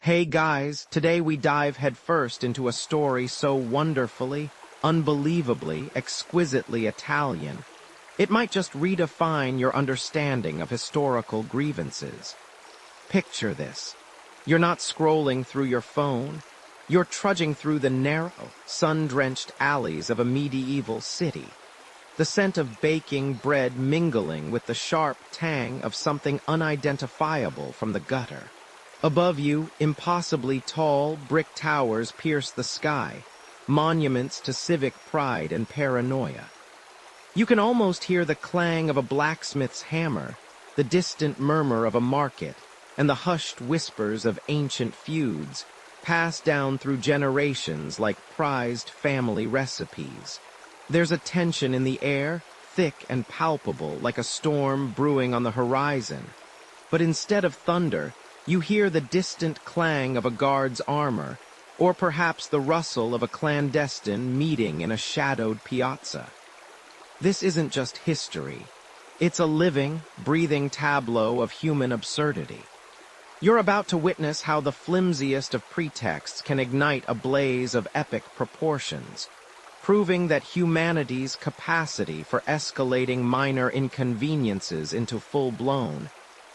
Hey guys, today we dive headfirst into a story so wonderfully, unbelievably, exquisitely Italian. It might just redefine your understanding of historical grievances. Picture this. You're not scrolling through your phone. You're trudging through the narrow, sun-drenched alleys of a medieval city. The scent of baking bread mingling with the sharp tang of something unidentifiable from the gutter. Above you, impossibly tall, brick towers pierce the sky, monuments to civic pride and paranoia. You can almost hear the clang of a blacksmith's hammer, the distant murmur of a market, and the hushed whispers of ancient feuds, passed down through generations like prized family recipes. There's a tension in the air, thick and palpable like a storm brewing on the horizon. But instead of thunder, you hear the distant clang of a guard's armor, or perhaps the rustle of a clandestine meeting in a shadowed piazza. This isn't just history. It's a living, breathing tableau of human absurdity. You're about to witness how the flimsiest of pretexts can ignite a blaze of epic proportions, proving that humanity's capacity for escalating minor inconveniences into full-blown,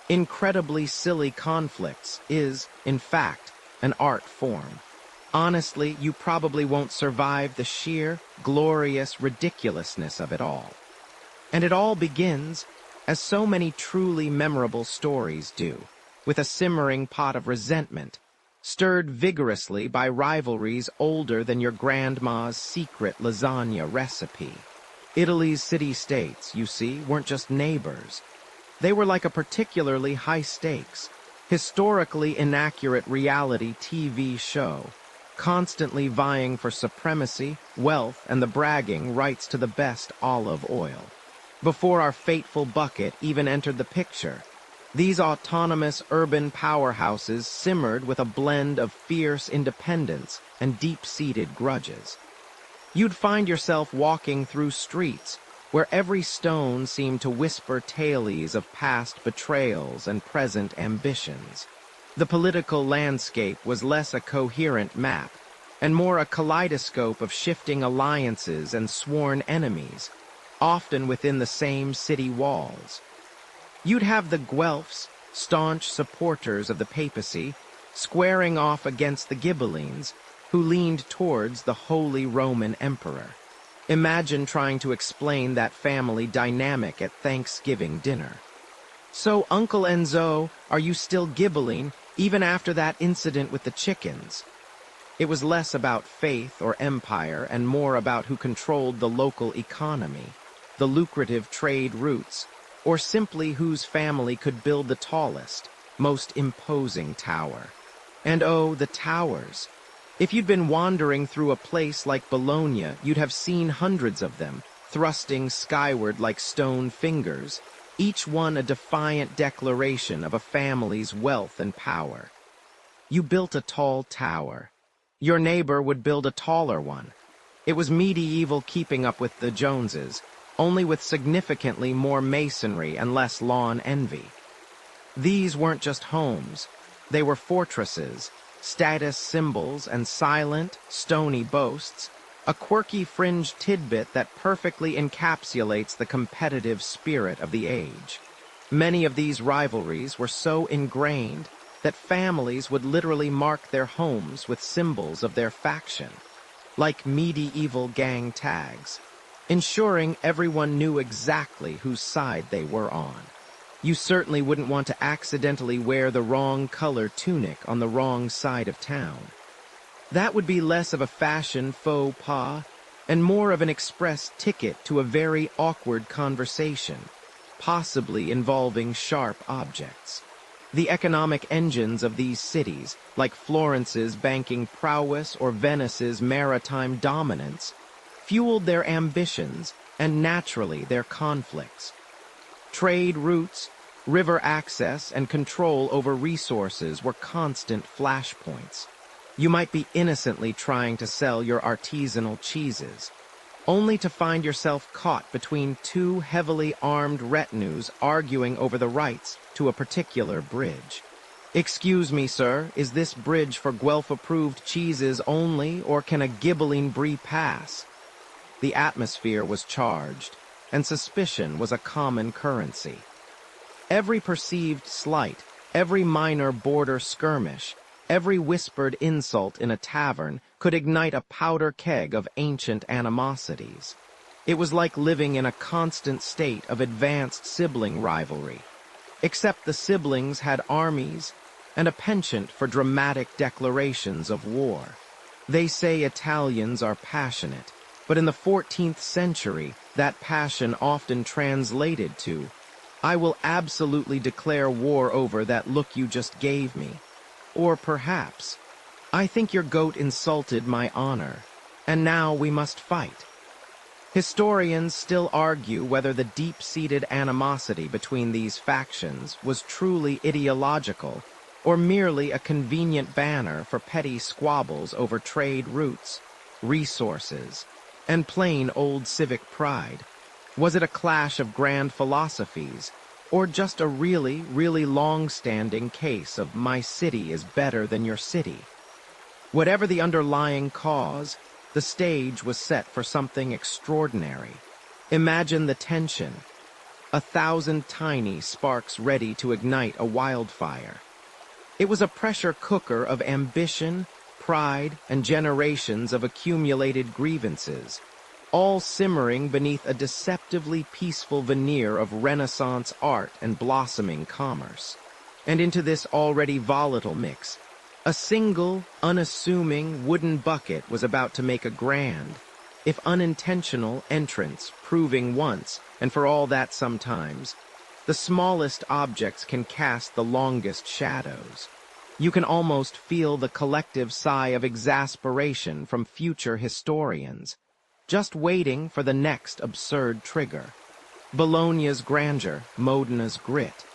incredibly silly conflicts is, in fact, an art form. Honestly, you probably won't survive the sheer, glorious ridiculousness of it all. And it all begins, as so many truly memorable stories do, with a simmering pot of resentment, stirred vigorously by rivalries older than your grandma's secret lasagna recipe. Italy's city-states, you see, weren't just neighbors. They were like a particularly high-stakes, historically inaccurate reality TV show, constantly vying for supremacy, wealth, and the bragging rights to the best olive oil. Before our fateful bucket even entered the picture, these autonomous urban powerhouses simmered with a blend of fierce independence and deep-seated grudges. You'd find yourself walking through streets where every stone seemed to whisper tales of past betrayals and present ambitions. The political landscape was less a coherent map, and more a kaleidoscope of shifting alliances and sworn enemies, often within the same city walls. You'd have the Guelphs, staunch supporters of the papacy, squaring off against the Ghibellines, who leaned towards the Holy Roman Emperor. Imagine trying to explain that family dynamic at Thanksgiving dinner. So, Uncle Enzo, are you still Ghibelline, even after that incident with the chickens? It was less about faith or empire and more about who controlled the local economy, the lucrative trade routes, or simply whose family could build the tallest, most imposing tower. And oh, the towers! If you'd been wandering through a place like Bologna, you'd have seen hundreds of them, thrusting skyward like stone fingers, each one a defiant declaration of a family's wealth and power. You built a tall tower. Your neighbor would build a taller one. It was medieval keeping up with the Joneses, only with significantly more masonry and less lawn envy. These weren't just homes. They were fortresses, status symbols, and silent, stony boasts, a quirky fringe tidbit that perfectly encapsulates the competitive spirit of the age. Many of these rivalries were so ingrained that families would literally mark their homes with symbols of their faction, like medieval gang tags, ensuring everyone knew exactly whose side they were on. You certainly wouldn't want to accidentally wear the wrong color tunic on the wrong side of town. That would be less of a fashion faux pas and more of an express ticket to a very awkward conversation, possibly involving sharp objects. The economic engines of these cities, like Florence's banking prowess or Venice's maritime dominance, fueled their ambitions and naturally their conflicts. Trade routes, river access, and control over resources were constant flashpoints. You might be innocently trying to sell your artisanal cheeses, only to find yourself caught between two heavily armed retinues arguing over the rights to a particular bridge. "Excuse me, sir, is this bridge for Guelph-approved cheeses only, or can a Ghibelline brie pass?" The atmosphere was charged, and suspicion was a common currency. Every perceived slight, every minor border skirmish, every whispered insult in a tavern could ignite a powder keg of ancient animosities. It was like living in a constant state of advanced sibling rivalry, except the siblings had armies and a penchant for dramatic declarations of war. They say Italians are passionate, but in the 14th century, that passion often translated to, "I will absolutely declare war over that look you just gave me." Or perhaps, "I think your goat insulted my honor, and now we must fight." Historians still argue whether the deep-seated animosity between these factions was truly ideological or merely a convenient banner for petty squabbles over trade routes, resources, and plain old civic pride. Was it a clash of grand philosophies, or just a really, really long-standing case of "my city is better than your city"? Whatever the underlying cause, the stage was set for something extraordinary. Imagine the tension. 1,000 tiny sparks ready to ignite a wildfire. It was a pressure cooker of ambition, pride, and generations of accumulated grievances, all simmering beneath a deceptively peaceful veneer of Renaissance art and blossoming commerce. And into this already volatile mix, a single, unassuming wooden bucket was about to make a grand, if unintentional, entrance, proving once, and for all that sometimes, the smallest objects can cast the longest shadows. You can almost feel the collective sigh of exasperation from future historians, just waiting for the next absurd trigger. Bologna's grandeur, Modena's grit.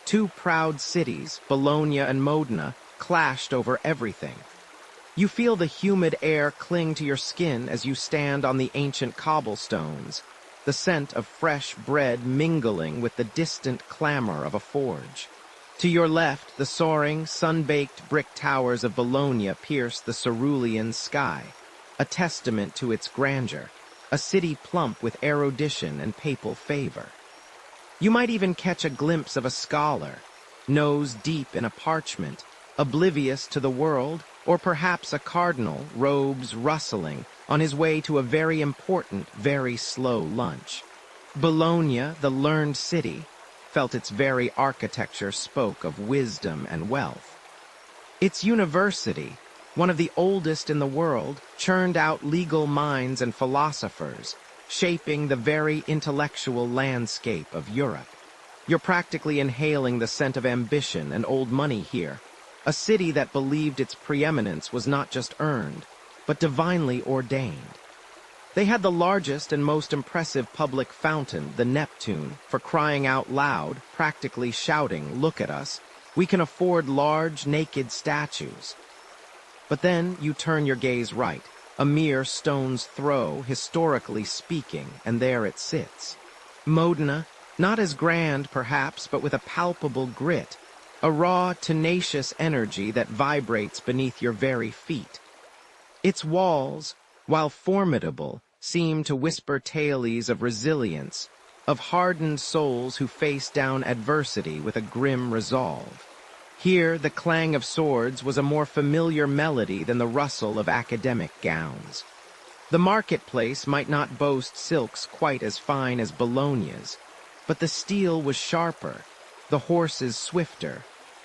Two proud cities, Bologna and Modena, clashed over everything. You feel the humid air cling to your skin as you stand on the ancient cobblestones, the scent of fresh bread mingling with the distant clamor of a forge. To your left, the soaring, sun-baked brick towers of Bologna pierce the cerulean sky, a testament to its grandeur, a city plump with erudition and papal favor. You might even catch a glimpse of a scholar, nose deep in a parchment, oblivious to the world, or perhaps a cardinal, robes rustling, on his way to a very important, very slow lunch. Bologna, the learned city, felt its very architecture spoke of wisdom and wealth. Its university, one of the oldest in the world, churned out legal minds and philosophers, shaping the very intellectual landscape of Europe. You're practically inhaling the scent of ambition and old money here, a city that believed its preeminence was not just earned, but divinely ordained. They had the largest and most impressive public fountain, the Neptune, for crying out loud, practically shouting, "Look at us. We can afford large, naked statues." But then you turn your gaze right, a mere stone's throw, historically speaking, and there it sits. Modena, not as grand, perhaps, but with a palpable grit, a raw, tenacious energy that vibrates beneath your very feet. Its walls, while formidable, seem to whisper tales of resilience, of hardened souls who face down adversity with a grim resolve. Here, the clang of swords was a more familiar melody than the rustle of academic gowns. The marketplace might not boast silks quite as fine as Bologna's, but the steel was sharper, the horses swifter,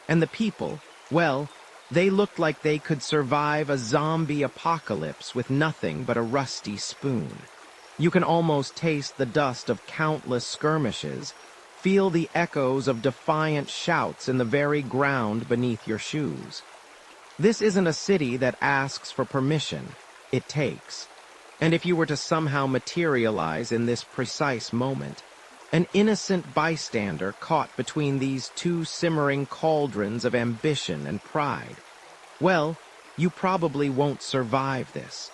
and the people, well, they looked like they could survive a zombie apocalypse with nothing but a rusty spoon. You can almost taste the dust of countless skirmishes, feel the echoes of defiant shouts in the very ground beneath your shoes. This isn't a city that asks for permission, it takes. And if you were to somehow materialize in this precise moment, an innocent bystander caught between these two simmering cauldrons of ambition and pride, well, you probably won't survive this.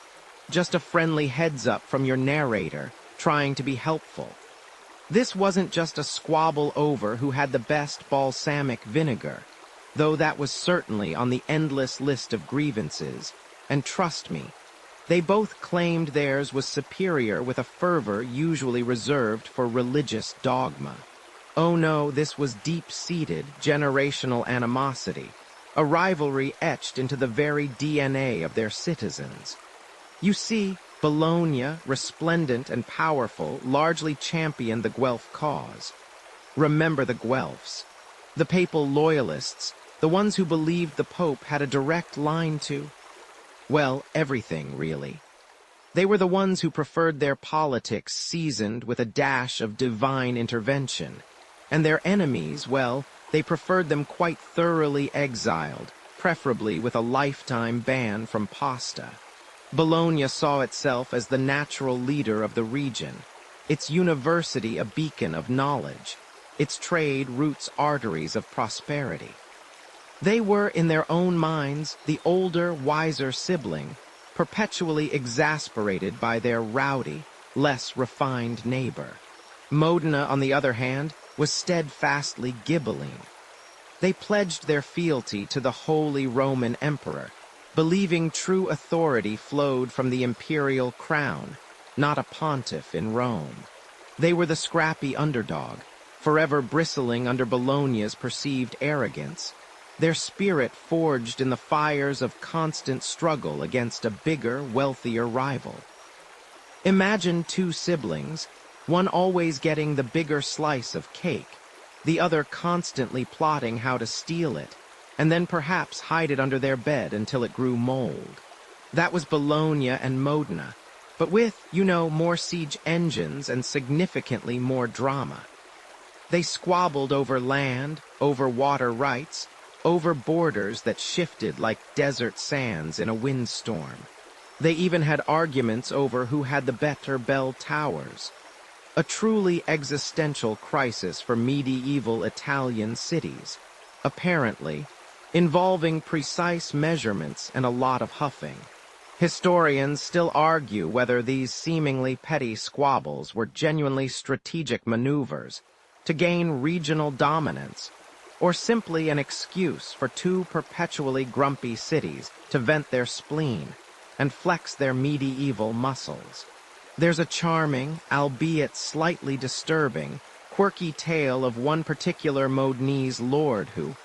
Just a friendly heads-up from your narrator, trying to be helpful. This wasn't just a squabble over who had the best balsamic vinegar. though that was certainly on the endless list of grievances, and trust me, they both claimed theirs was superior with a fervor usually reserved for religious dogma. Oh no, this was deep-seated, generational animosity, a rivalry etched into the very DNA of their citizens. You see, Bologna, resplendent and powerful, largely championed the Guelph cause. Remember the Guelphs, the papal loyalists, the ones who believed the Pope had a direct line to, well, everything, really. They were the ones who preferred their politics seasoned with a dash of divine intervention, and their enemies, well, they preferred them quite thoroughly exiled, preferably with a lifetime ban from pasta. Bologna saw itself as the natural leader of the region, its university a beacon of knowledge, its trade routes arteries of prosperity. They were, in their own minds, the older, wiser sibling, perpetually exasperated by their rowdy, less refined neighbor. Modena, on the other hand, was steadfastly Ghibelline. They pledged their fealty to the Holy Roman Emperor, believing true authority flowed from the imperial crown, not a pontiff in Rome. They were the scrappy underdog, forever bristling under Bologna's perceived arrogance, their spirit forged in the fires of constant struggle against a bigger, wealthier rival. Imagine two siblings, one always getting the bigger slice of cake, the other constantly plotting how to steal it, and then perhaps hide it under their bed until it grew mold. That was Bologna and Modena, but with, more siege engines and significantly more drama. They squabbled over land, over water rights, over borders that shifted like desert sands in a windstorm. They even had arguments over who had the better bell towers. A truly existential crisis for medieval Italian cities, apparently, involving precise measurements and a lot of huffing. Historians still argue whether these seemingly petty squabbles were genuinely strategic maneuvers to gain regional dominance, or simply an excuse for two perpetually grumpy cities to vent their spleen and flex their medieval muscles. There's a charming, albeit slightly disturbing, quirky tale of one particular Modenese lord who,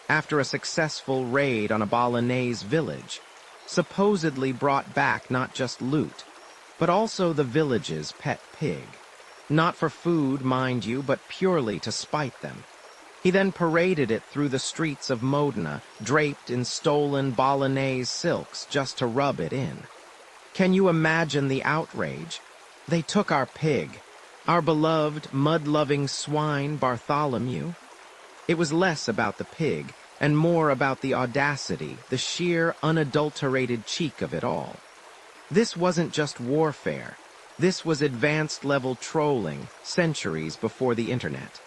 after a successful raid on a Bolognese village, supposedly brought back not just loot, but also the village's pet pig. Not for food, mind you, but purely to spite them. He then paraded it through the streets of Modena, draped in stolen Bolognese silks just to rub it in. Can you imagine the outrage? They took our pig, our beloved, mud-loving swine Bartholomew. It was less about the pig, and more about the audacity, the sheer, unadulterated cheek of it all. This wasn't just warfare. This was advanced-level trolling, centuries before the internet.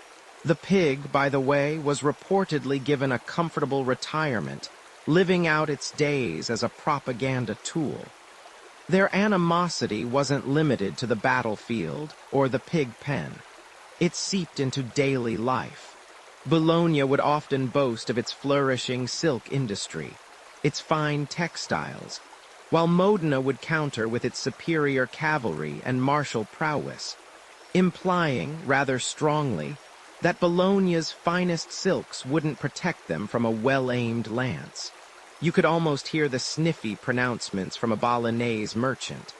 The pig, by the way, was reportedly given a comfortable retirement, living out its days as a propaganda tool. Their animosity wasn't limited to the battlefield or the pig pen. It seeped into daily life. Bologna would often boast of its flourishing silk industry, its fine textiles, while Modena would counter with its superior cavalry and martial prowess, implying, rather strongly, that Bologna's finest silks wouldn't protect them from a well-aimed lance. You could almost hear the sniffy pronouncements from a Bolognese merchant.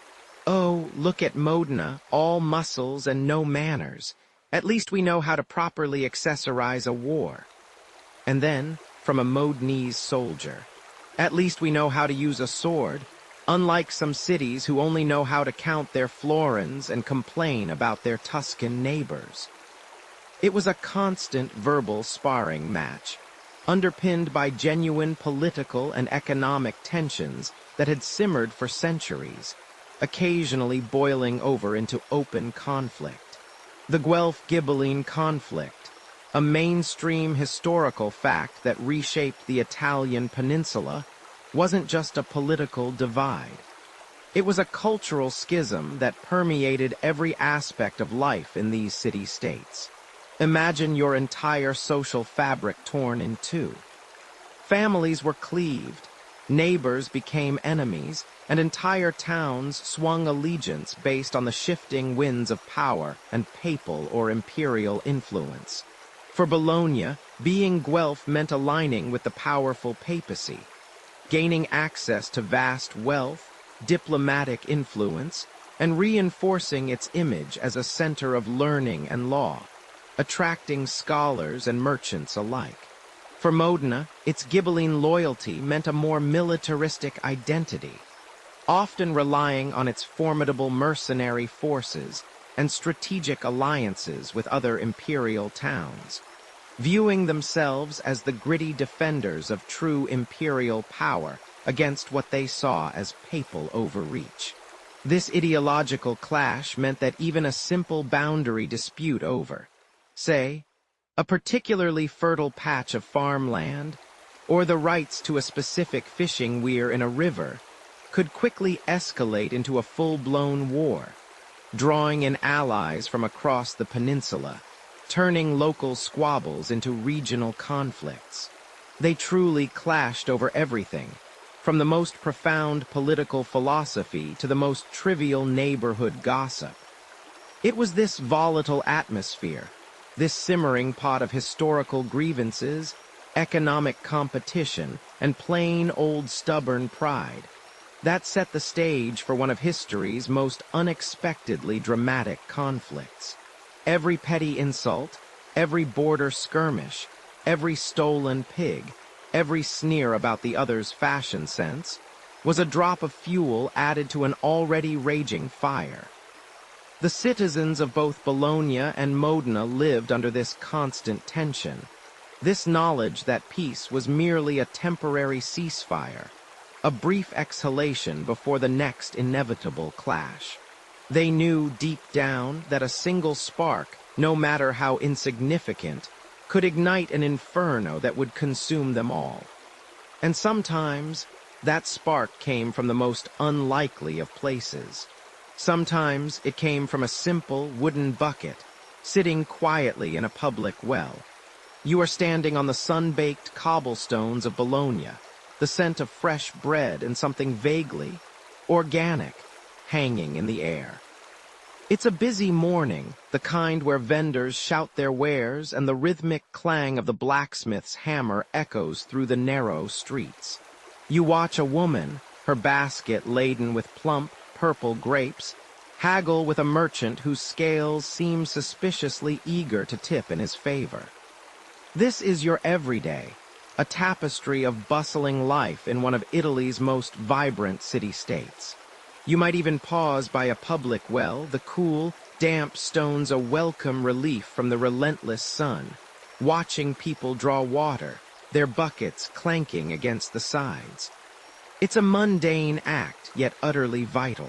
Oh, look at Modena, all muscles and no manners. At least we know how to properly accessorize a war. And then, from a Modenese soldier, at least we know how to use a sword, unlike some cities who only know how to count their florins and complain about their Tuscan neighbors. It was a constant verbal sparring match, underpinned by genuine political and economic tensions that had simmered for centuries, occasionally boiling over into open conflict. The Guelph-Ghibelline conflict, a mainstream historical fact that reshaped the Italian peninsula, wasn't just a political divide. It was a cultural schism that permeated every aspect of life in these city-states. Imagine your entire social fabric torn in two. Families were cleaved, neighbors became enemies, and entire towns swung allegiance based on the shifting winds of power and papal or imperial influence. For Bologna, being Guelph meant aligning with the powerful papacy, gaining access to vast wealth, diplomatic influence, and reinforcing its image as a center of learning and law, attracting scholars and merchants alike. For Modena, its Ghibelline loyalty meant a more militaristic identity, often relying on its formidable mercenary forces and strategic alliances with other imperial towns, viewing themselves as the gritty defenders of true imperial power against what they saw as papal overreach. This ideological clash meant that even a simple boundary dispute over, say, a particularly fertile patch of farmland, or the rights to a specific fishing weir in a river, could quickly escalate into a full-blown war, drawing in allies from across the peninsula, turning local squabbles into regional conflicts. They truly clashed over everything, from the most profound political philosophy to the most trivial neighborhood gossip. It was this volatile atmosphere, this simmering pot of historical grievances, economic competition, and plain old stubborn pride, that set the stage for one of history's most unexpectedly dramatic conflicts. Every petty insult, every border skirmish, every stolen pig, every sneer about the other's fashion sense, was a drop of fuel added to an already raging fire. The citizens of both Bologna and Modena lived under this constant tension, this knowledge that peace was merely a temporary ceasefire, a brief exhalation before the next inevitable clash. They knew deep down that a single spark, no matter how insignificant, could ignite an inferno that would consume them all. And sometimes, that spark came from the most unlikely of places. Sometimes it came from a simple wooden bucket, sitting quietly in a public well. You are standing on the sun-baked cobblestones of Bologna, the scent of fresh bread and something vaguely organic hanging in the air. It's a busy morning, the kind where vendors shout their wares and the rhythmic clang of the blacksmith's hammer echoes through the narrow streets. You watch a woman, her basket laden with plump, purple grapes, haggle with a merchant whose scales seem suspiciously eager to tip in his favor. This is your everyday, a tapestry of bustling life in one of Italy's most vibrant city-states. You might even pause by a public well, the cool, damp stones a welcome relief from the relentless sun, watching people draw water, their buckets clanking against the sides. It's a mundane act, yet utterly vital.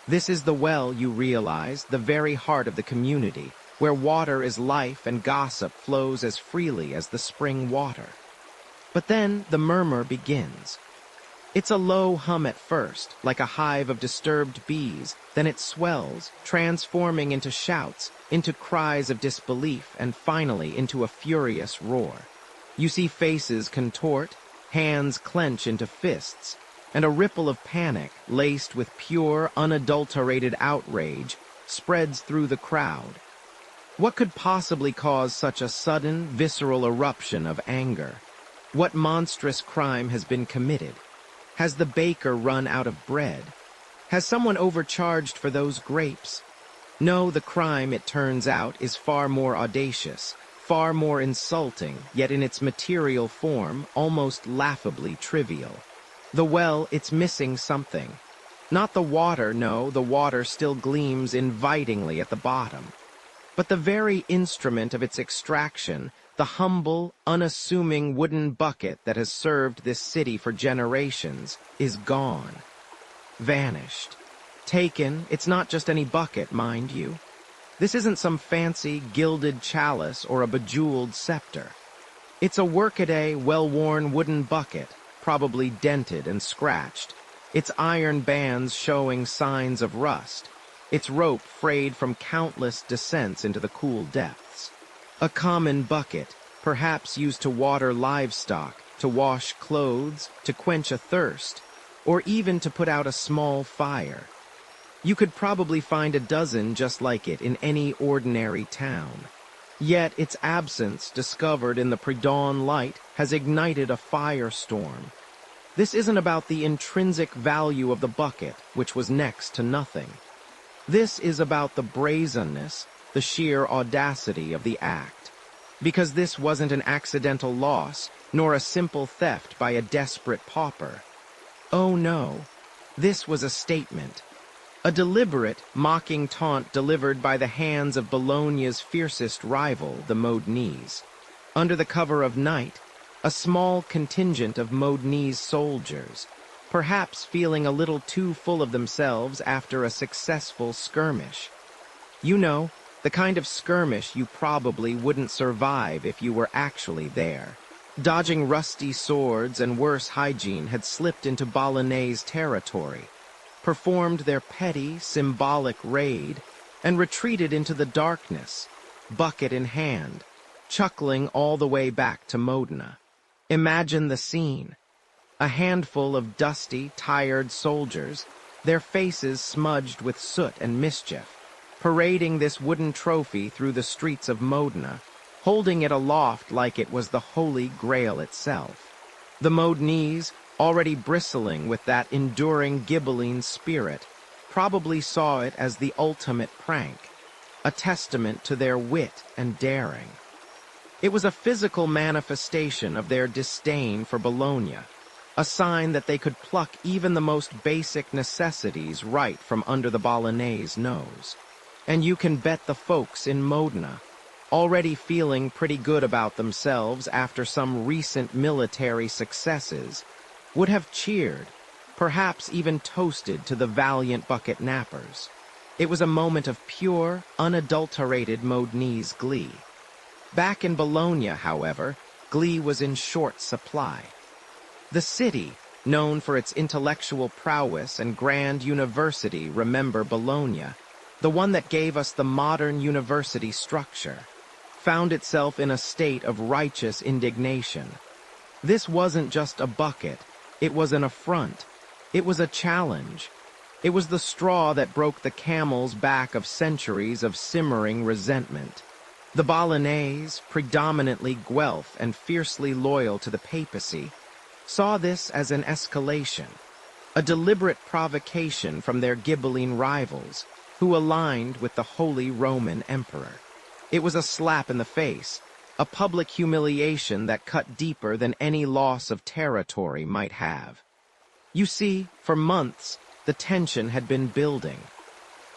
This is the well, you realize, the very heart of the community, where water is life and gossip flows as freely as the spring water. But then the murmur begins. It's a low hum at first, like a hive of disturbed bees, then it swells, transforming into shouts, into cries of disbelief, and finally into a furious roar. You see faces contort, hands clench into fists, and a ripple of panic, laced with pure, unadulterated outrage, spreads through the crowd. What could possibly cause such a sudden, visceral eruption of anger? What monstrous crime has been committed? Has the baker run out of bread? Has someone overcharged for those grapes? No, the crime, it turns out, is far more audacious, far more insulting, yet in its material form, almost laughably trivial. The well, it's missing something. Not the water, no, the water still gleams invitingly at the bottom. But the very instrument of its extraction, the humble, unassuming wooden bucket that has served this city for generations, is gone. Vanished. Taken, it's not just any bucket, mind you. This isn't some fancy, gilded chalice or a bejeweled scepter. It's a workaday, well-worn wooden bucket, probably dented and scratched, its iron bands showing signs of rust, its rope frayed from countless descents into the cool depths. A common bucket, perhaps used to water livestock, to wash clothes, to quench a thirst, or even to put out a small fire. You could probably find a dozen just like it in any ordinary town. Yet its absence, discovered in the pre-dawn light, has ignited a firestorm. This isn't about the intrinsic value of the bucket, which was next to nothing. This is about the brazenness, the sheer audacity of the act. Because this wasn't an accidental loss, nor a simple theft by a desperate pauper. Oh no, this was a statement. A deliberate, mocking taunt delivered by the hands of Bologna's fiercest rival, the Modenese. Under the cover of night, a small contingent of Modenese soldiers, perhaps feeling a little too full of themselves after a successful skirmish. You know, the kind of skirmish you probably wouldn't survive if you were actually there. Dodging rusty swords and worse hygiene had slipped into Bolognese territory, performed their petty, symbolic raid, and retreated into the darkness, bucket in hand, chuckling all the way back to Modena. Imagine the scene. A handful of dusty, tired soldiers, their faces smudged with soot and mischief, parading this wooden trophy through the streets of Modena, holding it aloft like it was the Holy Grail itself. The Modenese, already bristling with that enduring Ghibelline spirit, probably saw it as the ultimate prank, a testament to their wit and daring. It was a physical manifestation of their disdain for Bologna, a sign that they could pluck even the most basic necessities right from under the Bolognese nose. And you can bet the folks in Modena, already feeling pretty good about themselves after some recent military successes, would have cheered, perhaps even toasted to the valiant bucket nappers. It was a moment of pure, unadulterated Modenese glee. Back in Bologna, however, glee was in short supply. The city, known for its intellectual prowess and grand university, remember Bologna, the one that gave us the modern university structure, found itself in a state of righteous indignation. This wasn't just a bucket, it was an affront. It was a challenge. It was the straw that broke the camel's back of centuries of simmering resentment. The Bolognese, predominantly Guelph and fiercely loyal to the papacy, saw this as an escalation, a deliberate provocation from their Ghibelline rivals, who aligned with the Holy Roman Emperor. It was a slap in the face, a public humiliation that cut deeper than any loss of territory might have. You see, for months, the tension had been building.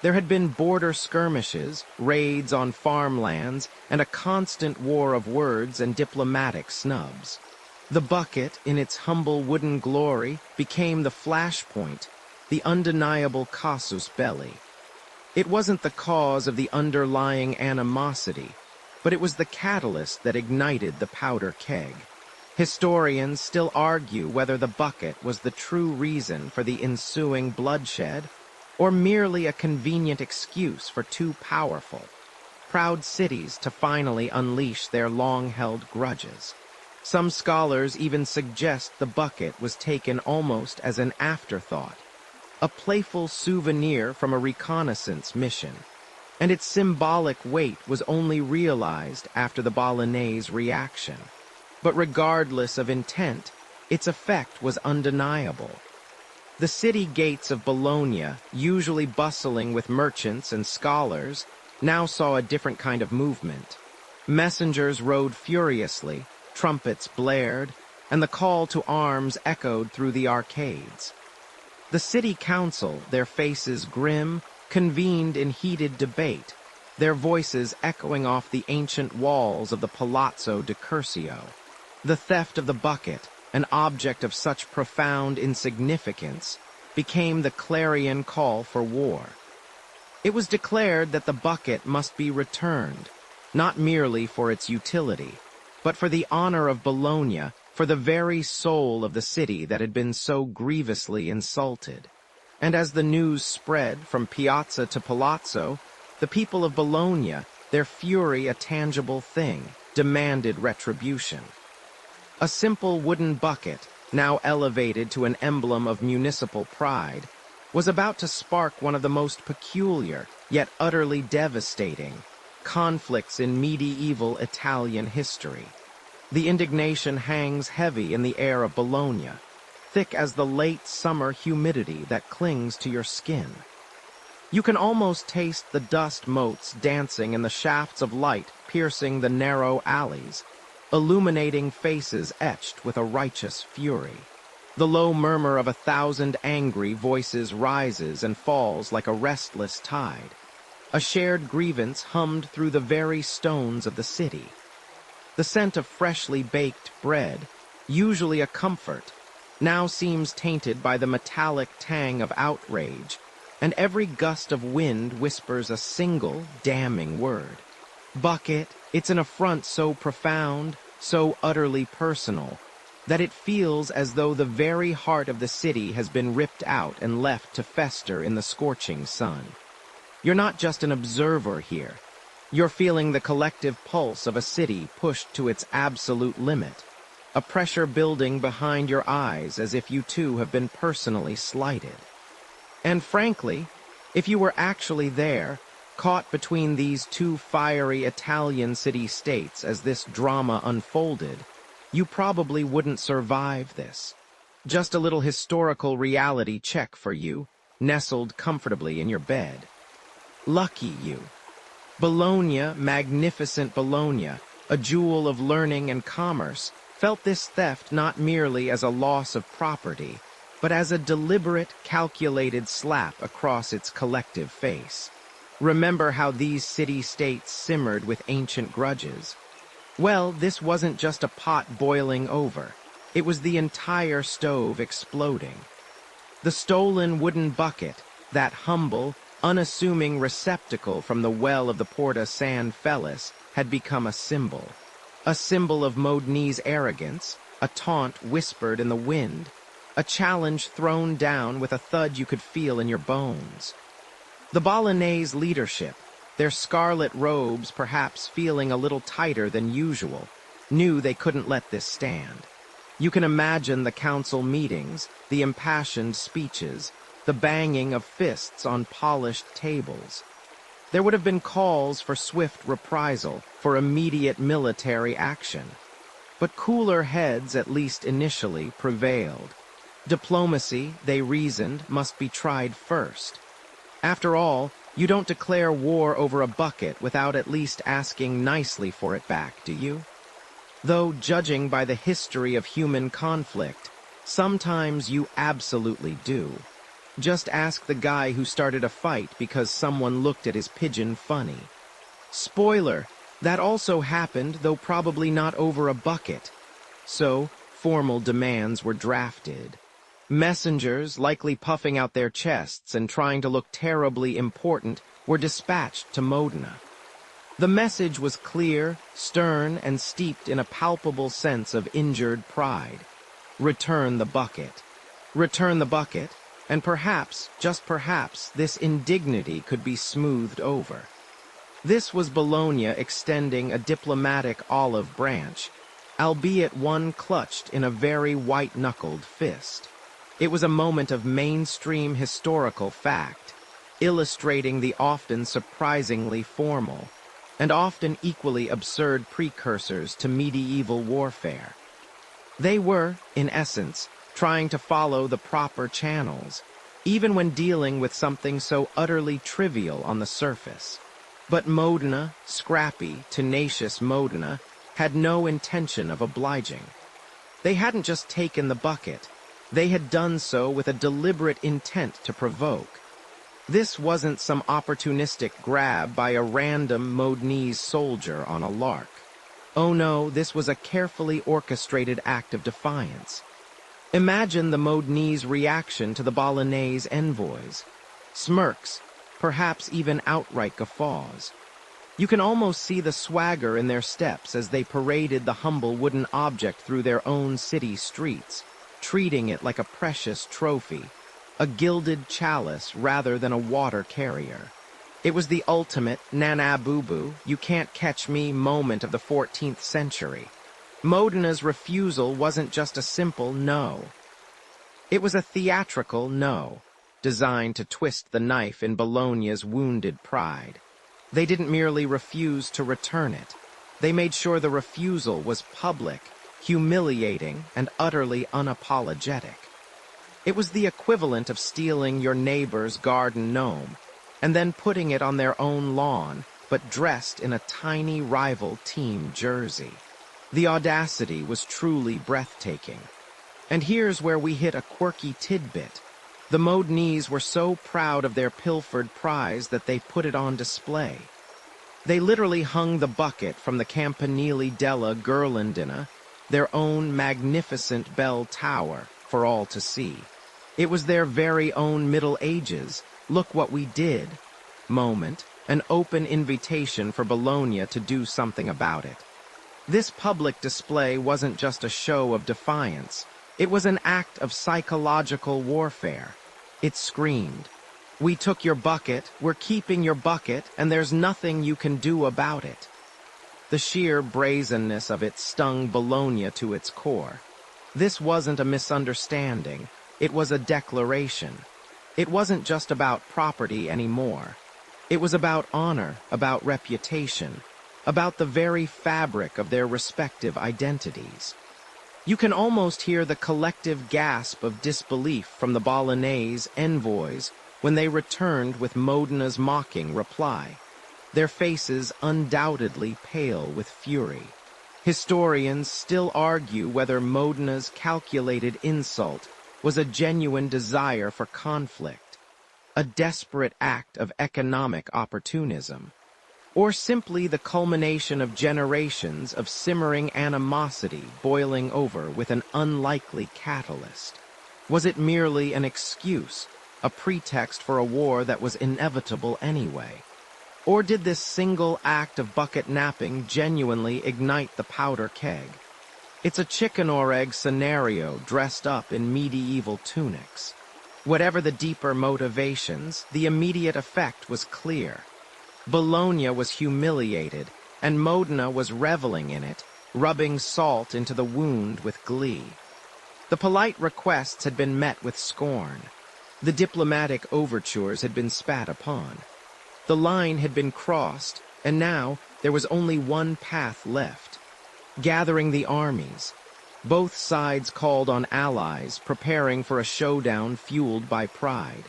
There had been border skirmishes, raids on farmlands, and a constant war of words and diplomatic snubs. The bucket, in its humble wooden glory, became the flashpoint, the undeniable casus belli. It wasn't the cause of the underlying animosity, but it was the catalyst that ignited the powder keg. Historians still argue whether the bucket was the true reason for the ensuing bloodshed, or merely a convenient excuse for two powerful, proud cities to finally unleash their long-held grudges. Some scholars even suggest the bucket was taken almost as an afterthought, a playful souvenir from a reconnaissance mission, and its symbolic weight was only realized after the Bolognese reaction. But regardless of intent, its effect was undeniable. The city gates of Bologna, usually bustling with merchants and scholars, now saw a different kind of movement. Messengers rode furiously, trumpets blared, and the call to arms echoed through the arcades. The city council, their faces grim, convened in heated debate, their voices echoing off the ancient walls of the Palazzo di Curcio. The theft of the bucket, an object of such profound insignificance, became the clarion call for war. It was declared that the bucket must be returned, not merely for its utility, but for the honor of Bologna, for the very soul of the city that had been so grievously insulted. And as the news spread from piazza to palazzo, the people of Bologna, their fury a tangible thing, demanded retribution. A simple wooden bucket, now elevated to an emblem of municipal pride, was about to spark one of the most peculiar, yet utterly devastating, conflicts in medieval Italian history. The indignation hangs heavy in the air of Bologna, thick as the late summer humidity that clings to your skin. You can almost taste the dust motes dancing in the shafts of light piercing the narrow alleys, illuminating faces etched with a righteous fury. The low murmur of 1,000 angry voices rises and falls like a restless tide. A shared grievance hummed through the very stones of the city. The scent of freshly baked bread, usually a comfort, now seems tainted by the metallic tang of outrage, and every gust of wind whispers a single damning word. Bucket, it's an affront so profound, so utterly personal, that it feels as though the very heart of the city has been ripped out and left to fester in the scorching sun. You're not just an observer here. You're feeling the collective pulse of a city pushed to its absolute limit, a pressure building behind your eyes as if you too have been personally slighted. And frankly, if you were actually there, caught between these two fiery Italian city-states as this drama unfolded, you probably wouldn't survive this. Just a little historical reality check for you, nestled comfortably in your bed. Lucky you. Bologna, magnificent Bologna, a jewel of learning and commerce, felt this theft not merely as a loss of property, but as a deliberate, calculated slap across its collective face. Remember how these city-states simmered with ancient grudges? Well, this wasn't just a pot boiling over. It was the entire stove exploding. The stolen wooden bucket, that humble, unassuming receptacle from the well of the Porta San Felice, had become a symbol. A symbol of Modena's arrogance, a taunt whispered in the wind, a challenge thrown down with a thud you could feel in your bones. The Bolognese leadership, their scarlet robes perhaps feeling a little tighter than usual, knew they couldn't let this stand. You can imagine the council meetings, the impassioned speeches, the banging of fists on polished tables. There would have been calls for swift reprisal, for immediate military action. But cooler heads, at least initially, prevailed. Diplomacy, they reasoned, must be tried first. After all, you don't declare war over a bucket without at least asking nicely for it back, do you? Though, judging by the history of human conflict, sometimes you absolutely do. Just ask the guy who started a fight because someone looked at his pigeon funny. Spoiler, that also happened, though probably not over a bucket. So, formal demands were drafted. Messengers, likely puffing out their chests and trying to look terribly important, were dispatched to Modena. The message was clear, stern, and steeped in a palpable sense of injured pride. Return the bucket. Return the bucket, and perhaps, just perhaps, this indignity could be smoothed over. This was Bologna extending a diplomatic olive branch, albeit one clutched in a very white-knuckled fist. It was a moment of mainstream historical fact, illustrating the often surprisingly formal, and often equally absurd precursors to medieval warfare. They were, in essence, trying to follow the proper channels, even when dealing with something so utterly trivial on the surface. But Modena, scrappy, tenacious Modena, had no intention of obliging. They hadn't just taken the bucket, they had done so with a deliberate intent to provoke. This wasn't some opportunistic grab by a random Modenese soldier on a lark. Oh no, this was a carefully orchestrated act of defiance. Imagine the Modenese reaction to the Bolognese envoys. Smirks, perhaps even outright guffaws. You can almost see the swagger in their steps as they paraded the humble wooden object through their own city streets, treating it like a precious trophy, a gilded chalice rather than a water carrier. It was the ultimate nana-boo-boo, you can't catch me moment of the 14th century. Modena's refusal wasn't just a simple no. It was a theatrical no, designed to twist the knife in Bologna's wounded pride. They didn't merely refuse to return it. They made sure the refusal was public, humiliating, and utterly unapologetic. It was the equivalent of stealing your neighbor's garden gnome, and then putting it on their own lawn, but dressed in a tiny rival team jersey. The audacity was truly breathtaking. And here's where we hit a quirky tidbit. The Modenese were so proud of their pilfered prize that they put it on display. They literally hung the bucket from the Campanile della Ghirlandina, their own magnificent bell tower, for all to see. It was their very own Middle Ages, look what we did moment, an open invitation for Bologna to do something about it. This public display wasn't just a show of defiance. It was an act of psychological warfare. It screamed, "We took your bucket, we're keeping your bucket, and there's nothing you can do about it." The sheer brazenness of it stung Bologna to its core. This wasn't a misunderstanding. It was a declaration. It wasn't just about property anymore. It was about honor, about reputation, about the very fabric of their respective identities. You can almost hear the collective gasp of disbelief from the Bolognese envoys when they returned with Modena's mocking reply, their faces undoubtedly pale with fury. Historians still argue whether Modena's calculated insult was a genuine desire for conflict, a desperate act of economic opportunism, or simply the culmination of generations of simmering animosity boiling over with an unlikely catalyst. Was it merely an excuse, a pretext for a war that was inevitable anyway? Or did this single act of bucket napping genuinely ignite the powder keg? It's a chicken or egg scenario dressed up in medieval tunics. Whatever the deeper motivations, the immediate effect was clear. Bologna was humiliated, and Modena was reveling in it, rubbing salt into the wound with glee. The polite requests had been met with scorn. The diplomatic overtures had been spat upon. The line had been crossed, and now there was only one path left: gathering the armies. Both sides called on allies, preparing for a showdown fueled by pride.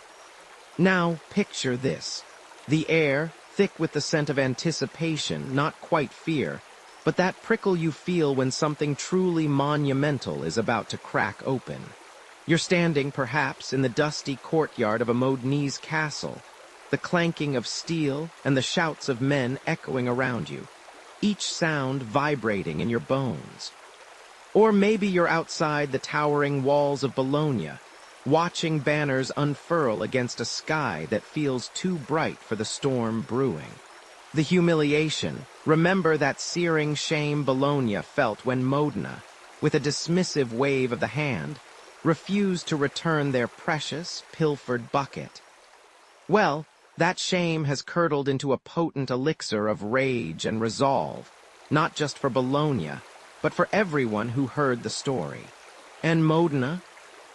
Now picture this: the air, thick with the scent of anticipation, not quite fear, but that prickle you feel when something truly monumental is about to crack open. You're standing, perhaps, in the dusty courtyard of a Modenese castle, the clanking of steel and the shouts of men echoing around you, each sound vibrating in your bones. Or maybe you're outside the towering walls of Bologna, watching banners unfurl against a sky that feels too bright for the storm brewing. The humiliation, remember that searing shame Bologna felt when Modena, with a dismissive wave of the hand, refused to return their precious, pilfered bucket. Well, that shame has curdled into a potent elixir of rage and resolve, not just for Bologna, but for everyone who heard the story. And Modena?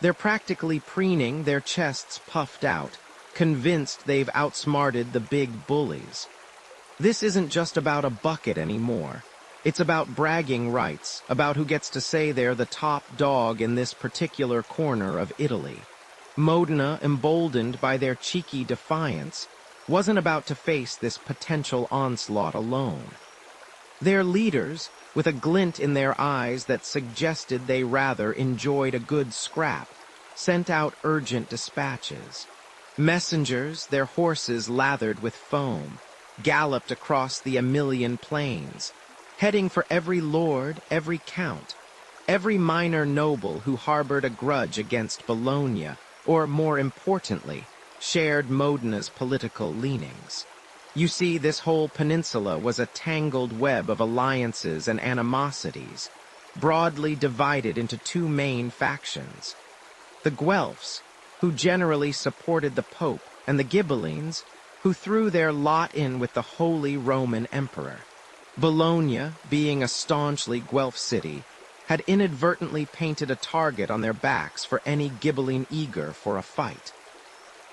They're practically preening, their chests puffed out, convinced they've outsmarted the big bullies. This isn't just about a bucket anymore. It's about bragging rights, about who gets to say they're the top dog in this particular corner of Italy. Modena, emboldened by their cheeky defiance, wasn't about to face this potential onslaught alone. Their leaders, with a glint in their eyes that suggested they rather enjoyed a good scrap, sent out urgent dispatches. Messengers, their horses lathered with foam, galloped across the Emilian plains, heading for every lord, every count, every minor noble who harbored a grudge against Bologna, or more importantly, shared Modena's political leanings. You see, this whole peninsula was a tangled web of alliances and animosities, broadly divided into two main factions. The Guelphs, who generally supported the Pope, and the Ghibellines, who threw their lot in with the Holy Roman Emperor. Bologna, being a staunchly Guelph city, had inadvertently painted a target on their backs for any Ghibelline eager for a fight.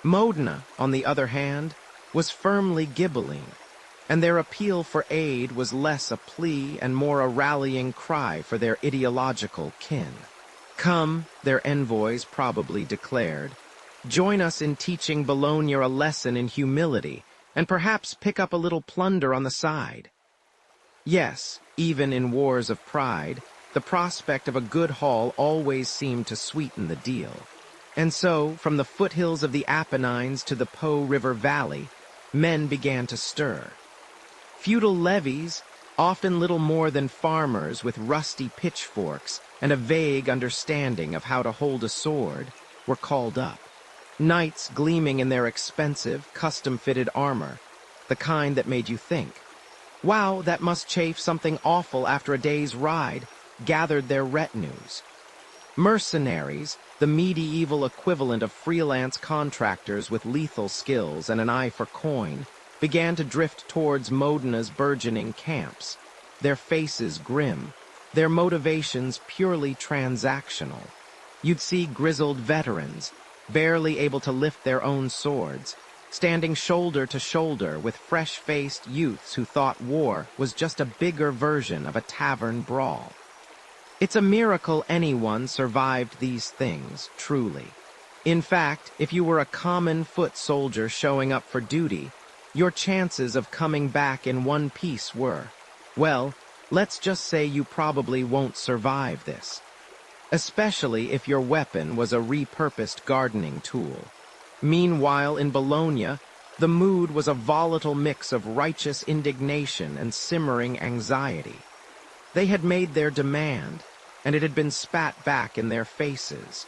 Modena, on the other hand, was firmly Ghibelline, and their appeal for aid was less a plea and more a rallying cry for their ideological kin. "Come," their envoys probably declared, "join us in teaching Bologna a lesson in humility, and perhaps pick up a little plunder on the side." Yes, even in wars of pride, the prospect of a good haul always seemed to sweeten the deal. And so, from the foothills of the Apennines to the Po River Valley, men began to stir. Feudal levies, often little more than farmers with rusty pitchforks and a vague understanding of how to hold a sword, were called up. Knights gleaming in their expensive, custom-fitted armor, the kind that made you think, "Wow, that must chafe something awful after a day's ride," gathered their retinues. Mercenaries, the medieval equivalent of freelance contractors with lethal skills and an eye for coin, began to drift towards Modena's burgeoning camps, their faces grim, their motivations purely transactional. You'd see grizzled veterans, barely able to lift their own swords, standing shoulder to shoulder with fresh-faced youths who thought war was just a bigger version of a tavern brawl. It's a miracle anyone survived these things, truly. In fact, if you were a common foot soldier showing up for duty, your chances of coming back in one piece were, well, let's just say you probably won't survive this. Especially if your weapon was a repurposed gardening tool. Meanwhile, in Bologna, the mood was a volatile mix of righteous indignation and simmering anxiety. They had made their demand, and it had been spat back in their faces.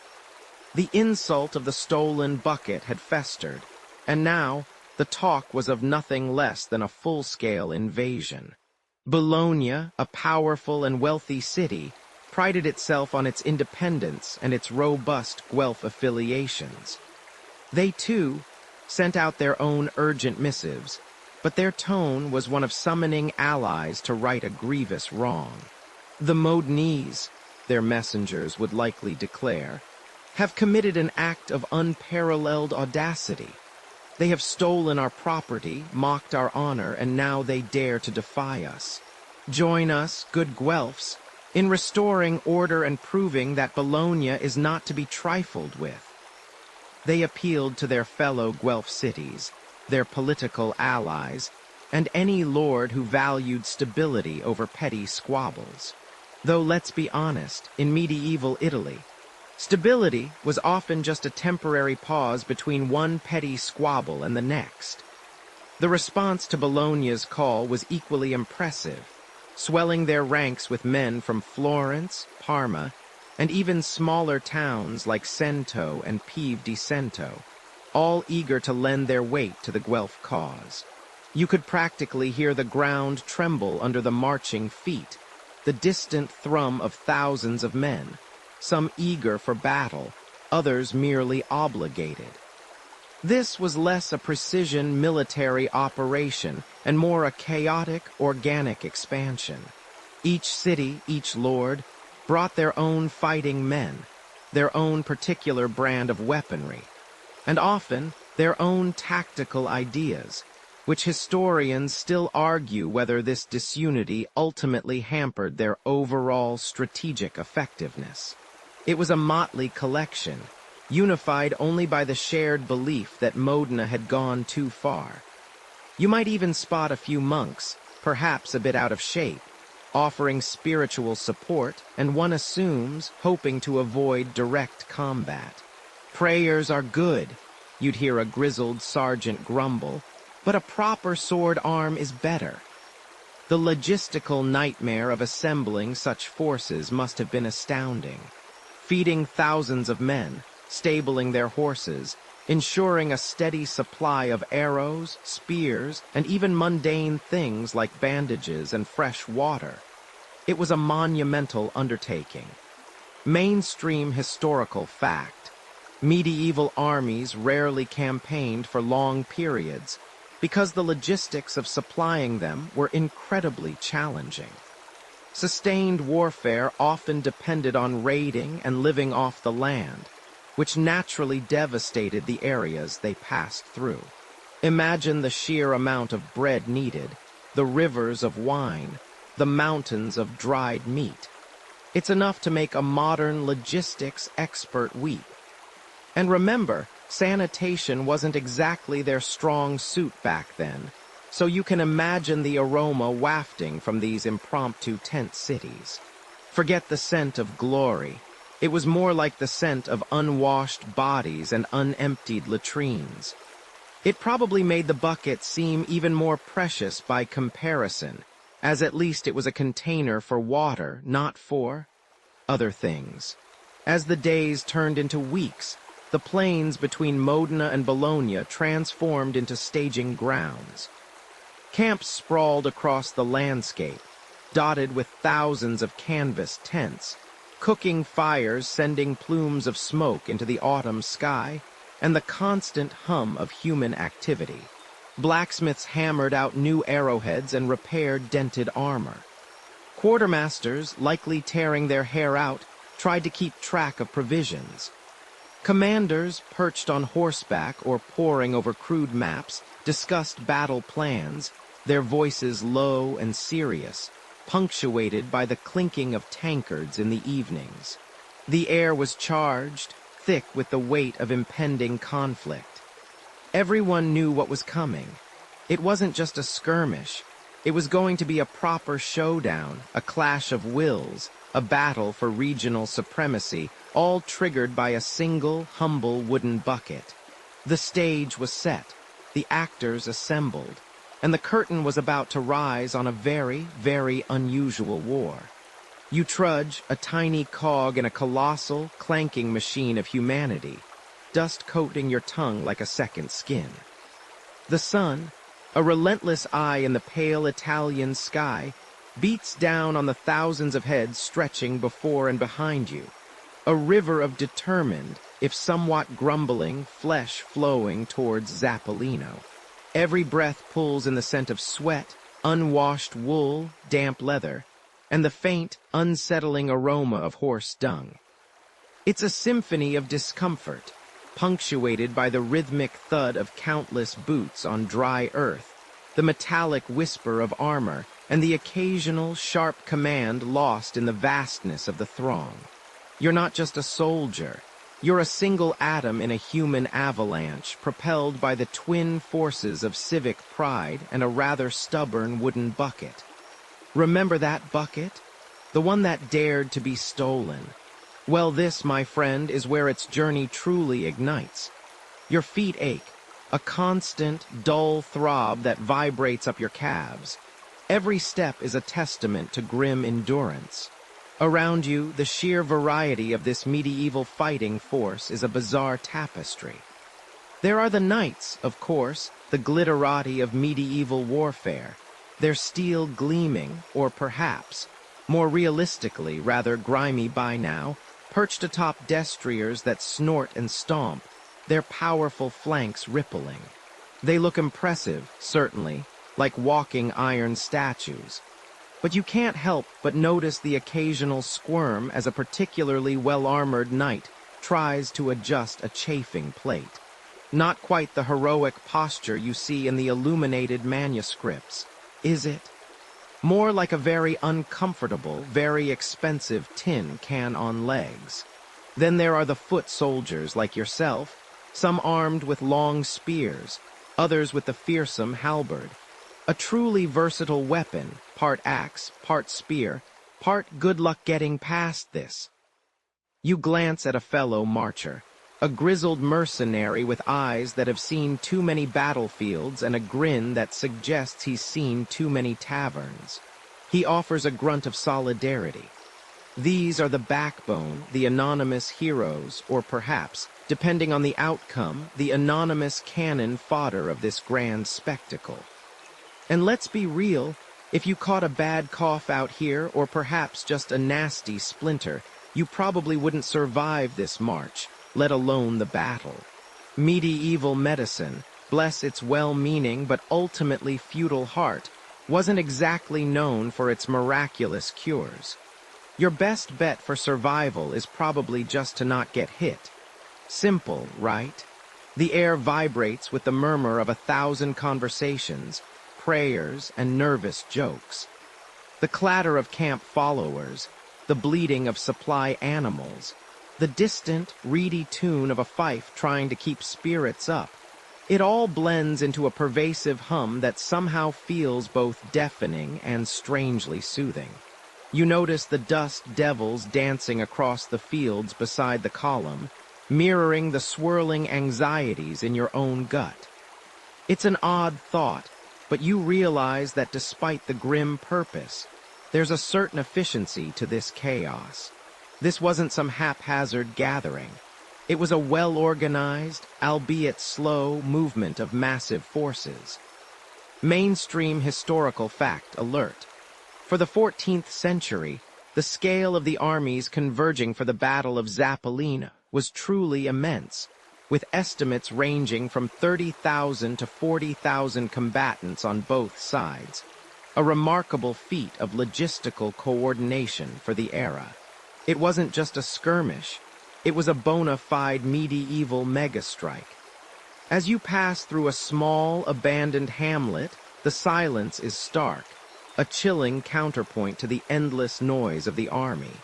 The insult of the stolen bucket had festered, and now the talk was of nothing less than a full-scale invasion. Bologna, a powerful and wealthy city, prided itself on its independence and its robust Guelph affiliations. They, too, sent out their own urgent missives, but their tone was one of summoning allies to right a grievous wrong. "The Modenese," their messengers would likely declare, "have committed an act of unparalleled audacity. They have stolen our property, mocked our honor, and now they dare to defy us. Join us, good Guelphs, in restoring order and proving that Bologna is not to be trifled with." They appealed to their fellow Guelph cities, their political allies, and any lord who valued stability over petty squabbles. Though let's be honest, in medieval Italy, stability was often just a temporary pause between one petty squabble and the next. The response to Bologna's call was equally impressive, swelling their ranks with men from Florence, Parma, and even smaller towns like Cento and Pieve di Cento, all eager to lend their weight to the Guelph cause. You could practically hear the ground tremble under the marching feet, the distant thrum of thousands of men, some eager for battle, others merely obligated. This was less a precision military operation and more a chaotic, organic expansion. Each city, each lord, brought their own fighting men, their own particular brand of weaponry, and often their own tactical ideas, which historians still argue whether this disunity ultimately hampered their overall strategic effectiveness. It was a motley collection, unified only by the shared belief that Modena had gone too far. You might even spot a few monks, perhaps a bit out of shape, offering spiritual support, and one assumes hoping to avoid direct combat. "Prayers are good," you'd hear a grizzled sergeant grumble, "but a proper sword arm is better." The logistical nightmare of assembling such forces must have been astounding. Feeding thousands of men, stabling their horses, ensuring a steady supply of arrows, spears, and even mundane things like bandages and fresh water. It was a monumental undertaking. Mainstream historical fact: medieval armies rarely campaigned for long periods because the logistics of supplying them were incredibly challenging. Sustained warfare often depended on raiding and living off the land, which naturally devastated the areas they passed through. Imagine the sheer amount of bread needed, the rivers of wine, the mountains of dried meat. It's enough to make a modern logistics expert weep. And remember, sanitation wasn't exactly their strong suit back then, so you can imagine the aroma wafting from these impromptu tent cities. Forget the scent of glory. It was more like the scent of unwashed bodies and unemptied latrines. It probably made the bucket seem even more precious by comparison, as at least it was a container for water, not for other things. As the days turned into weeks, the plains between Modena and Bologna transformed into staging grounds. Camps sprawled across the landscape, dotted with thousands of canvas tents, cooking fires sending plumes of smoke into the autumn sky, and the constant hum of human activity. Blacksmiths hammered out new arrowheads and repaired dented armor. Quartermasters, likely tearing their hair out, tried to keep track of provisions. Commanders, perched on horseback or poring over crude maps, discussed battle plans, their voices low and serious, punctuated by the clinking of tankards in the evenings. The air was charged, thick with the weight of impending conflict. Everyone knew what was coming. It wasn't just a skirmish. It was going to be a proper showdown, a clash of wills, a battle for regional supremacy, all triggered by a single, humble wooden bucket. The stage was set, the actors assembled, and the curtain was about to rise on a very, very unusual war. You trudge, a tiny cog in a colossal, clanking machine of humanity, dust coating your tongue like a second skin. The sun, a relentless eye in the pale Italian sky, beats down on the thousands of heads stretching before and behind you. A river of determined, if somewhat grumbling, flesh flowing towards Zappolino. Every breath pulls in the scent of sweat, unwashed wool, damp leather, and the faint, unsettling aroma of horse dung. It's a symphony of discomfort, punctuated by the rhythmic thud of countless boots on dry earth, the metallic whisper of armor, and the occasional, sharp command lost in the vastness of the throng. You're not just a soldier. You're a single atom in a human avalanche, propelled by the twin forces of civic pride and a rather stubborn wooden bucket. Remember that bucket? The one that dared to be stolen. Well, this, my friend, is where its journey truly ignites. Your feet ache, a constant, dull throb that vibrates up your calves. Every step is a testament to grim endurance. Around you, the sheer variety of this medieval fighting force is a bizarre tapestry. There are the knights, of course, the glitterati of medieval warfare, their steel gleaming, or perhaps, more realistically, rather grimy by now, perched atop destriers that snort and stomp, their powerful flanks rippling. They look impressive, certainly, like walking iron statues. But you can't help but notice the occasional squirm as a particularly well-armored knight tries to adjust a chafing plate. Not quite the heroic posture you see in the illuminated manuscripts, is it? More like a very uncomfortable, very expensive tin can on legs. Then there are the foot soldiers like yourself, some armed with long spears, others with the fearsome halberd. A truly versatile weapon, part axe, part spear, part good luck getting past this. You glance at a fellow marcher, a grizzled mercenary with eyes that have seen too many battlefields and a grin that suggests he's seen too many taverns. He offers a grunt of solidarity. These are the backbone, the anonymous heroes, or perhaps, depending on the outcome, the anonymous cannon fodder of this grand spectacle. And let's be real, if you caught a bad cough out here, or perhaps just a nasty splinter, you probably wouldn't survive this march, let alone the battle. Medieval medicine, bless its well-meaning but ultimately futile heart, wasn't exactly known for its miraculous cures. Your best bet for survival is probably just to not get hit. Simple, right? The air vibrates with the murmur of 1,000 conversations, prayers, and nervous jokes. The clatter of camp followers, the bleating of supply animals, the distant, reedy tune of a fife trying to keep spirits up. It all blends into a pervasive hum that somehow feels both deafening and strangely soothing. You notice the dust devils dancing across the fields beside the column, mirroring the swirling anxieties in your own gut. It's an odd thought, but you realize that despite the grim purpose, there's a certain efficiency to this chaos. This wasn't some haphazard gathering. It was a well-organized, albeit slow, movement of massive forces. Mainstream historical fact alert. For the 14th century, the scale of the armies converging for the Battle of Zappolina was truly immense, with estimates ranging from 30,000 to 40,000 combatants on both sides. A remarkable feat of logistical coordination for the era. It wasn't just a skirmish, it was a bona fide medieval megastrike. As you pass through a small, abandoned hamlet, the silence is stark, a chilling counterpoint to the endless noise of the army.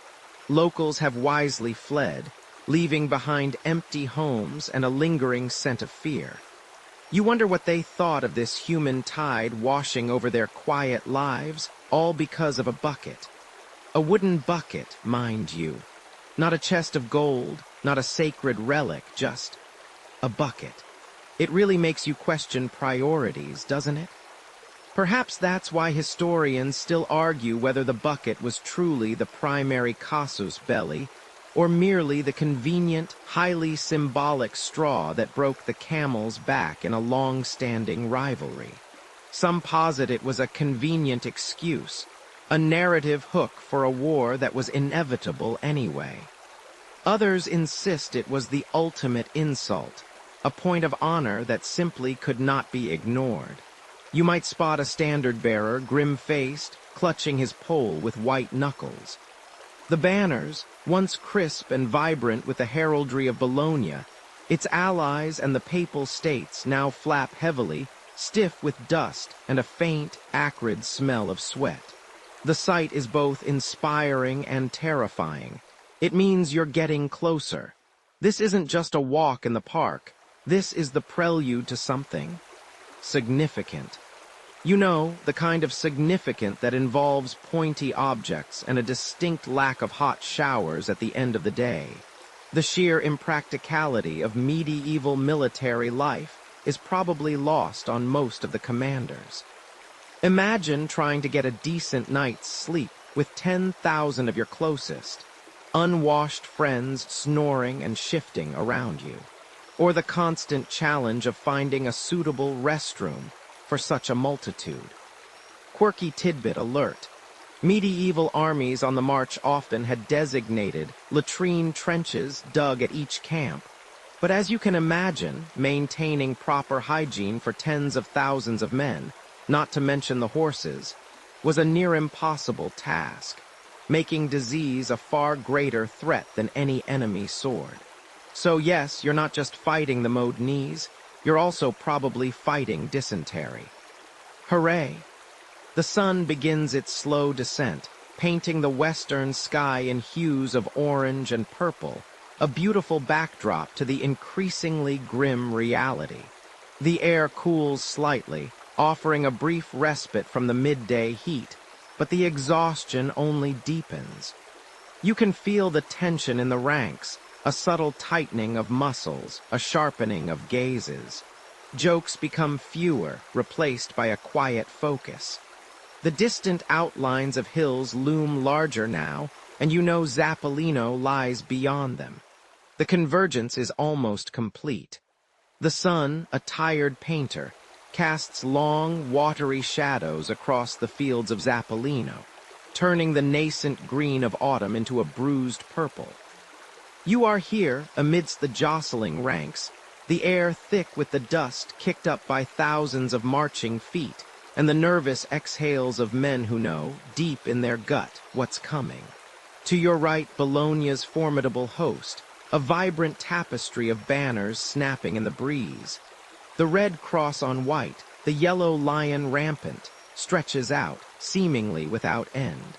Locals have wisely fled, leaving behind empty homes and a lingering scent of fear. You wonder what they thought of this human tide washing over their quiet lives, all because of a bucket. A wooden bucket, mind you. Not a chest of gold, not a sacred relic, just a bucket. It really makes you question priorities, doesn't it? Perhaps that's why historians still argue whether the bucket was truly the primary casus belli, or merely the convenient, highly symbolic straw that broke the camel's back in a long-standing rivalry. Some posit it was a convenient excuse, a narrative hook for a war that was inevitable anyway. Others insist it was the ultimate insult, a point of honor that simply could not be ignored. You might spot a standard-bearer, grim-faced, clutching his pole with white knuckles. The banners, once crisp and vibrant with the heraldry of Bologna, its allies and the Papal States now flap heavily, stiff with dust and a faint, acrid smell of sweat. The sight is both inspiring and terrifying. It means you're getting closer. This isn't just a walk in the park. This is the prelude to something significant. You know, the kind of significant that involves pointy objects and a distinct lack of hot showers at the end of the day. The sheer impracticality of medieval military life is probably lost on most of the commanders. Imagine trying to get a decent night's sleep with 10,000 of your closest, unwashed friends snoring and shifting around you, or the constant challenge of finding a suitable restroom for such a multitude. Quirky tidbit alert. Medieval armies on the march often had designated latrine trenches dug at each camp. But as you can imagine, maintaining proper hygiene for tens of thousands of men, not to mention the horses, was a near impossible task, making disease a far greater threat than any enemy sword. So yes, you're not just fighting the Modenese, you're also probably fighting dysentery. Hooray! The sun begins its slow descent, painting the western sky in hues of orange and purple, a beautiful backdrop to the increasingly grim reality. The air cools slightly, offering a brief respite from the midday heat, but the exhaustion only deepens. You can feel the tension in the ranks, a subtle tightening of muscles, a sharpening of gazes. Jokes become fewer, replaced by a quiet focus. The distant outlines of hills loom larger now, and you know Zappolino lies beyond them. The convergence is almost complete. The sun, a tired painter, casts long, watery shadows across the fields of Zappolino, turning the nascent green of autumn into a bruised purple. You are here, amidst the jostling ranks, the air thick with the dust kicked up by thousands of marching feet, and the nervous exhales of men who know, deep in their gut, what's coming. To your right, Bologna's formidable host, a vibrant tapestry of banners snapping in the breeze. The red cross on white, the yellow lion rampant, stretches out, seemingly without end.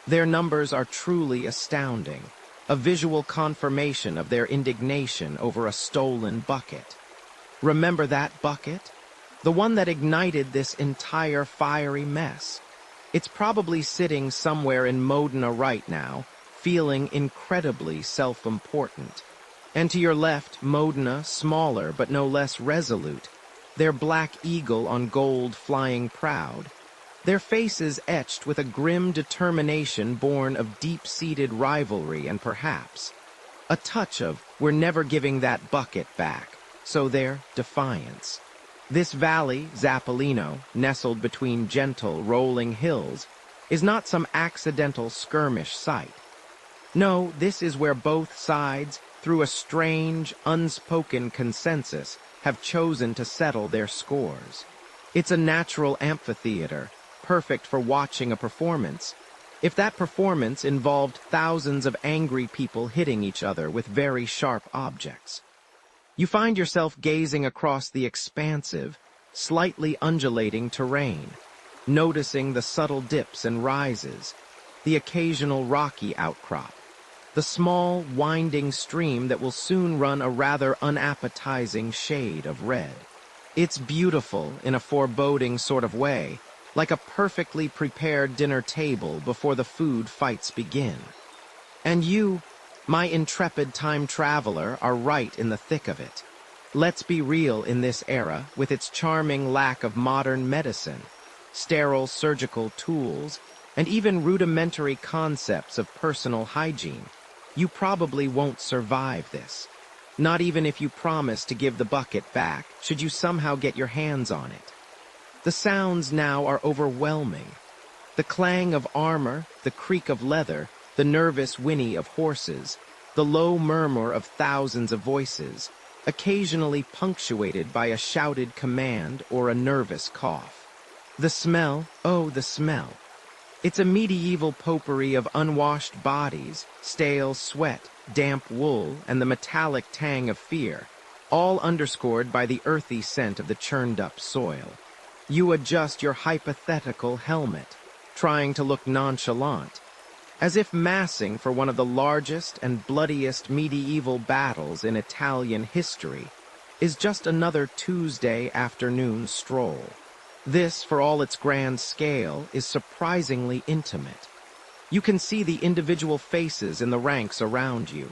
Their numbers are truly astounding, a visual confirmation of their indignation over a stolen bucket. Remember that bucket? The one that ignited this entire fiery mess. It's probably sitting somewhere in Modena right now, feeling incredibly self-important. And to your left, Modena, smaller but no less resolute, their black eagle on gold flying proud, their faces etched with a grim determination born of deep-seated rivalry and perhaps a touch of "we're never giving that bucket back," so their defiance. This valley, Zappolino, nestled between gentle, rolling hills, is not some accidental skirmish site. No, this is where both sides, through a strange, unspoken consensus, have chosen to settle their scores. It's a natural amphitheater, perfect for watching a performance, if that performance involved thousands of angry people hitting each other with very sharp objects. You find yourself gazing across the expansive, slightly undulating terrain, noticing the subtle dips and rises, the occasional rocky outcrop, the small, winding stream that will soon run a rather unappetizing shade of red. It's beautiful in a foreboding sort of way, like a perfectly prepared dinner table before the food fights begin. And you, my intrepid time traveler, are right in the thick of it. Let's be real in this era, with its charming lack of modern medicine, sterile surgical tools, and even rudimentary concepts of personal hygiene. You probably won't survive this. Not even if you promise to give the bucket back, should you somehow get your hands on it. The sounds now are overwhelming. The clang of armor, the creak of leather, the nervous whinny of horses, the low murmur of thousands of voices, occasionally punctuated by a shouted command or a nervous cough. The smell, oh, the smell. It's a medieval potpourri of unwashed bodies, stale sweat, damp wool, and the metallic tang of fear, all underscored by the earthy scent of the churned-up soil. You adjust your hypothetical helmet, trying to look nonchalant, as if massing for one of the largest and bloodiest medieval battles in Italian history is just another Tuesday afternoon stroll. This, for all its grand scale, is surprisingly intimate. You can see the individual faces in the ranks around you.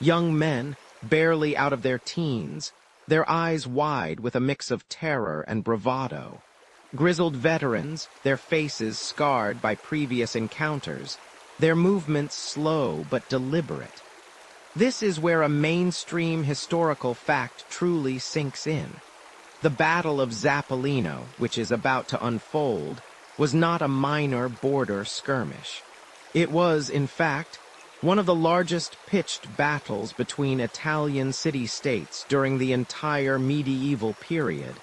Young men, barely out of their teens, their eyes wide with a mix of terror and bravado. Grizzled veterans, their faces scarred by previous encounters, their movements slow but deliberate. This is where a mainstream historical fact truly sinks in. The Battle of Zappolino, which is about to unfold, was not a minor border skirmish. It was, in fact, one of the largest pitched battles between Italian city-states during the entire medieval period,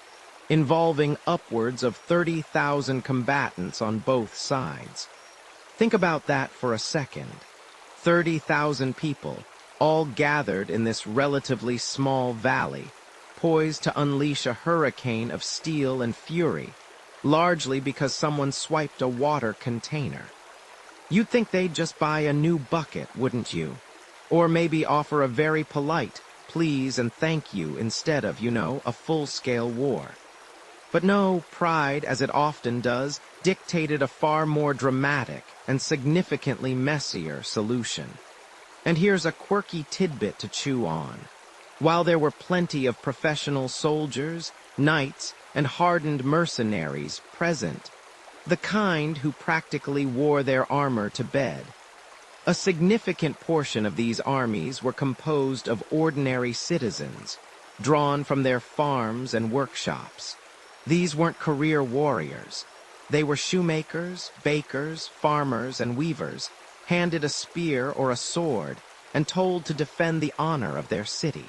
involving upwards of 30,000 combatants on both sides. Think about that for a second. 30,000 people, all gathered in this relatively small valley, poised to unleash a hurricane of steel and fury, largely because someone swiped a water container. You'd think they'd just buy a new bucket, wouldn't you? Or maybe offer a very polite please and thank you instead of, a full-scale war. But no, pride, as it often does, dictated a far more dramatic and significantly messier solution. And here's a quirky tidbit to chew on. While there were plenty of professional soldiers, knights, and hardened mercenaries present, the kind who practically wore their armor to bed, a significant portion of these armies were composed of ordinary citizens, drawn from their farms and workshops. These weren't career warriors. They were shoemakers, bakers, farmers, and weavers, handed a spear or a sword, and told to defend the honor of their city.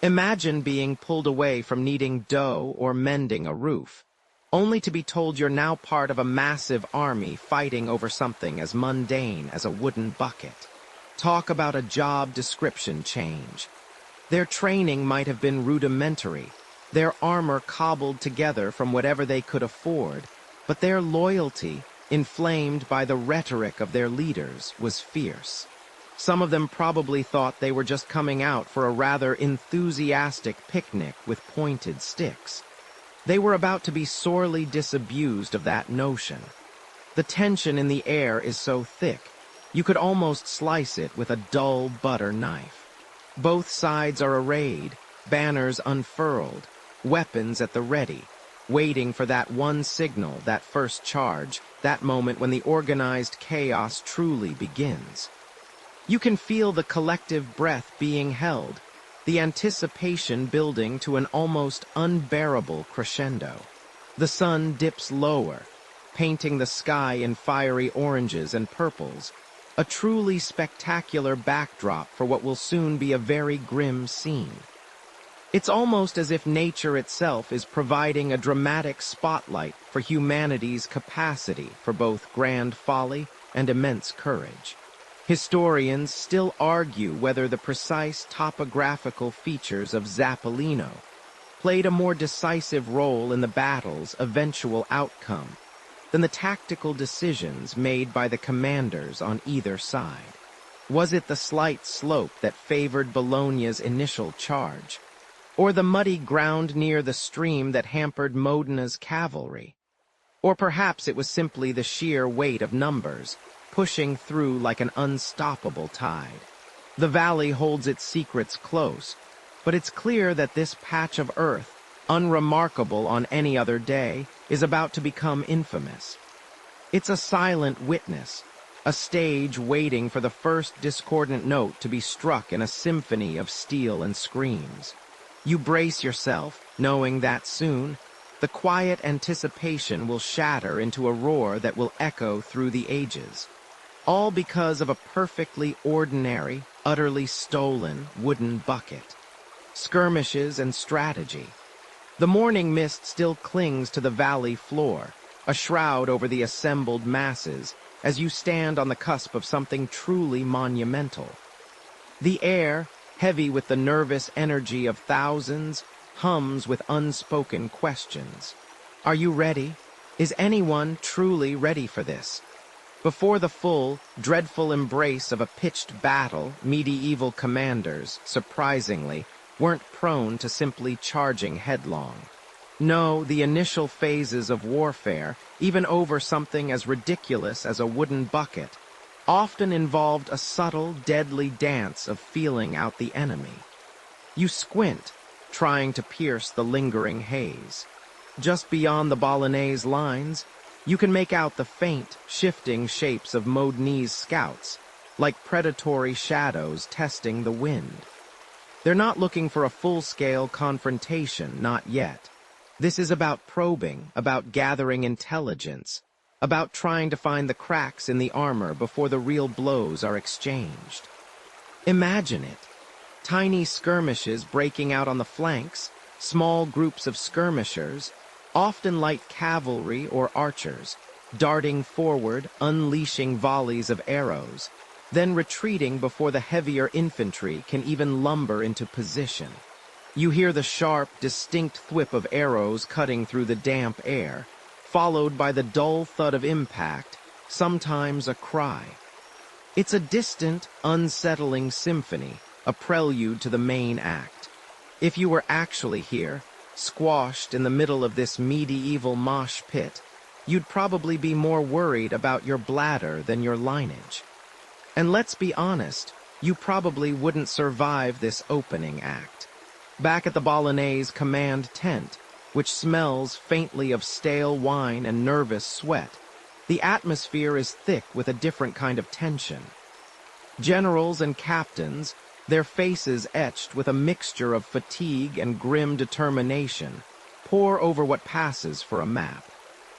Imagine being pulled away from kneading dough or mending a roof. only to be told you're now part of a massive army fighting over something as mundane as a wooden bucket. Talk about a job description change. Their training might have been rudimentary, their armor cobbled together from whatever they could afford, but their loyalty, inflamed by the rhetoric of their leaders, was fierce. Some of them probably thought they were just coming out for a rather enthusiastic picnic with pointed sticks. They were about to be sorely disabused of that notion. The tension in the air is so thick, you could almost slice it with a dull butter knife. Both sides are arrayed, banners unfurled, weapons at the ready, waiting for that one signal, that first charge, that moment when the organized chaos truly begins. You can feel the collective breath being held, the anticipation building to an almost unbearable crescendo. The sun dips lower, painting the sky in fiery oranges and purples, a truly spectacular backdrop for what will soon be a very grim scene. It's almost as if nature itself is providing a dramatic spotlight for humanity's capacity for both grand folly and immense courage. Historians still argue whether the precise topographical features of Zappolino played a more decisive role in the battle's eventual outcome than the tactical decisions made by the commanders on either side. Was it the slight slope that favored Bologna's initial charge, or the muddy ground near the stream that hampered Modena's cavalry? Or perhaps it was simply the sheer weight of numbers, pushing through like an unstoppable tide. The valley holds its secrets close, but it's clear that this patch of earth, unremarkable on any other day, is about to become infamous. It's a silent witness, a stage waiting for the first discordant note to be struck in a symphony of steel and screams. You brace yourself, knowing that soon, the quiet anticipation will shatter into a roar that will echo through the ages. All because of a perfectly ordinary, utterly stolen wooden bucket. Skirmishes and strategy. The morning mist still clings to the valley floor, a shroud over the assembled masses, as you stand on the cusp of something truly monumental. The air, heavy with the nervous energy of thousands, hums with unspoken questions. Are you ready? Is anyone truly ready for this? Before the full, dreadful embrace of a pitched battle, medieval commanders, surprisingly, weren't prone to simply charging headlong. No, the initial phases of warfare, even over something as ridiculous as a wooden bucket, often involved a subtle, deadly dance of feeling out the enemy. You squint, trying to pierce the lingering haze. Just beyond the Bolognese lines, you can make out the faint, shifting shapes of Modena's scouts, like predatory shadows testing the wind. They're not looking for a full-scale confrontation, not yet. This is about probing, about gathering intelligence, about trying to find the cracks in the armor before the real blows are exchanged. Imagine it. Tiny skirmishes breaking out on the flanks, small groups of skirmishers, often light cavalry or archers, darting forward, unleashing volleys of arrows, then retreating before the heavier infantry can even lumber into position. You hear the sharp, distinct thwip of arrows cutting through the damp air, followed by the dull thud of impact, sometimes a cry. It's a distant, unsettling symphony, a prelude to the main act. If you were actually here, squashed in the middle of this medieval mosh pit, you'd probably be more worried about your bladder than your lineage. And let's be honest, you probably wouldn't survive this opening act. Back at the Bolognese command tent, which smells faintly of stale wine and nervous sweat, the atmosphere is thick with a different kind of tension. Generals and captains, their faces etched with a mixture of fatigue and grim determination, pore over what passes for a map.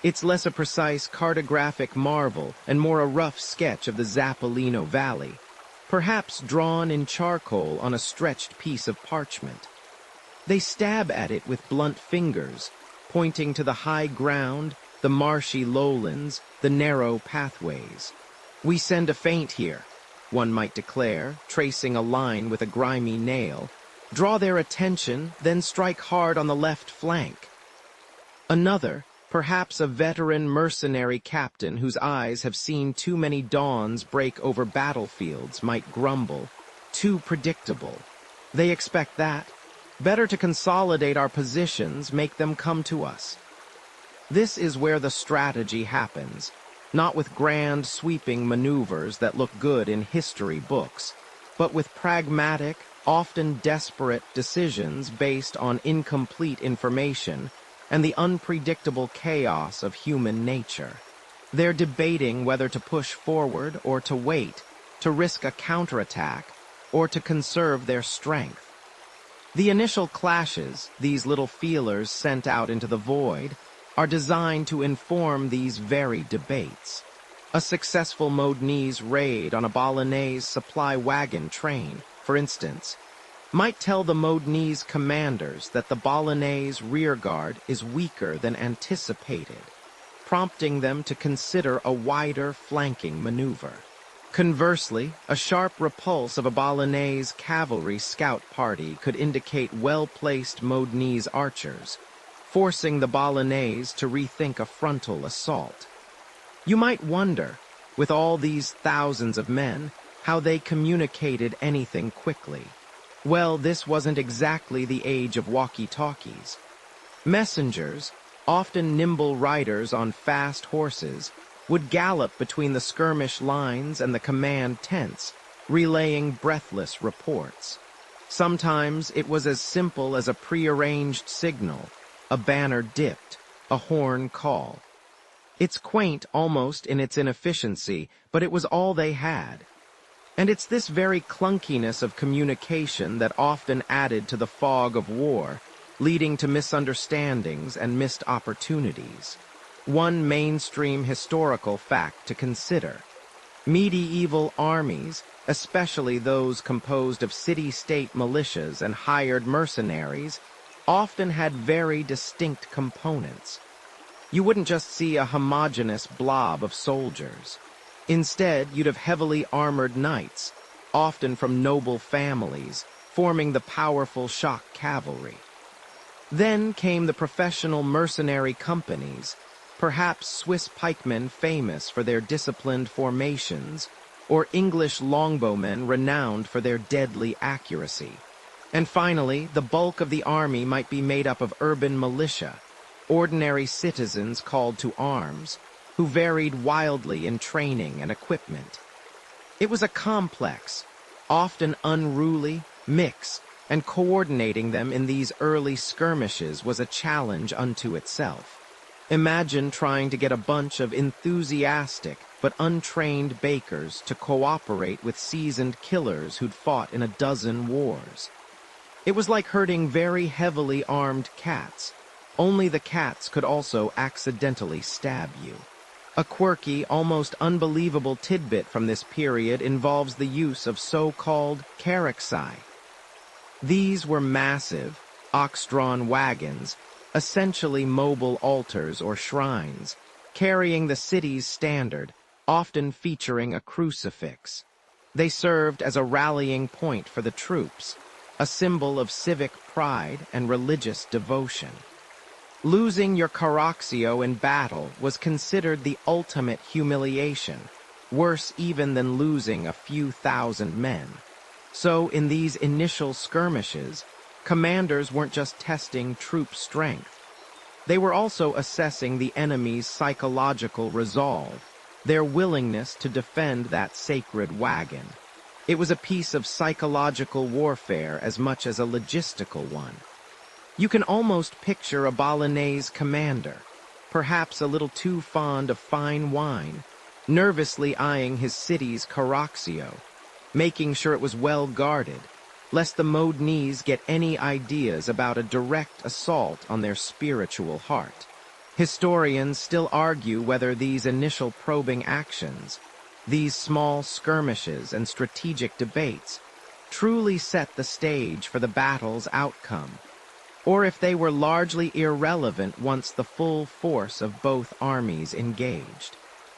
It's less a precise cartographic marvel and more a rough sketch of the Zappolino Valley, perhaps drawn in charcoal on a stretched piece of parchment. They stab at it with blunt fingers, pointing to the high ground, the marshy lowlands, the narrow pathways. "We send a feint here," one might declare, tracing a line with a grimy nail. "Draw their attention, then strike hard on the left flank." Another, perhaps a veteran mercenary captain whose eyes have seen too many dawns break over battlefields, might grumble, "Too predictable. They expect that. Better to consolidate our positions, make them come to us." This is where the strategy happens, not with grand, sweeping maneuvers that look good in history books, but with pragmatic, often desperate decisions based on incomplete information and the unpredictable chaos of human nature. They're debating whether to push forward or to wait, to risk a counterattack, or to conserve their strength. The initial clashes, these little feelers sent out into the void, are designed to inform these very debates. A successful Modenese raid on a Bolognese supply wagon train, for instance, might tell the Modenese commanders that the Bolognese rearguard is weaker than anticipated, prompting them to consider a wider flanking maneuver. Conversely, a sharp repulse of a Bolognese cavalry scout party could indicate well-placed Modenese archers, forcing the Bolognese to rethink a frontal assault. You might wonder, with all these thousands of men, how they communicated anything quickly. Well, this wasn't exactly the age of walkie-talkies. Messengers, often nimble riders on fast horses, would gallop between the skirmish lines and the command tents, relaying breathless reports. Sometimes it was as simple as a prearranged signal, a banner dipped, a horn call. It's quaint almost in its inefficiency, but it was all they had. And it's this very clunkiness of communication that often added to the fog of war, leading to misunderstandings and missed opportunities. One mainstream historical fact to consider: medieval armies, especially those composed of city-state militias and hired mercenaries, often had very distinct components. You wouldn't just see a homogeneous blob of soldiers. Instead, you'd have heavily armored knights, often from noble families, forming the powerful shock cavalry. Then came the professional mercenary companies, perhaps Swiss pikemen famous for their disciplined formations, or English longbowmen renowned for their deadly accuracy. And finally, the bulk of the army might be made up of urban militia, ordinary citizens called to arms, who varied wildly in training and equipment. It was a complex, often unruly, mix, and coordinating them in these early skirmishes was a challenge unto itself. Imagine trying to get a bunch of enthusiastic but untrained bakers to cooperate with seasoned killers who'd fought in a dozen wars. It was like herding very heavily armed cats, only the cats could also accidentally stab you. A quirky, almost unbelievable tidbit from this period involves the use of so-called caraxi. These were massive, ox-drawn wagons, essentially mobile altars or shrines, carrying the city's standard, often featuring a crucifix. They served as a rallying point for the troops, a symbol of civic pride and religious devotion. Losing your caraxio in battle was considered the ultimate humiliation, worse even than losing a few thousand men. So in these initial skirmishes, commanders weren't just testing troop strength. They were also assessing the enemy's psychological resolve, their willingness to defend that sacred wagon. It was a piece of psychological warfare as much as a logistical one. You can almost picture a Bolognese commander, perhaps a little too fond of fine wine, nervously eyeing his city's caraxio, making sure it was well guarded, lest the Modenese get any ideas about a direct assault on their spiritual heart. Historians still argue whether these initial probing actions, these small skirmishes and strategic debates, truly set the stage for the battle's outcome. or if they were largely irrelevant once the full force of both armies engaged.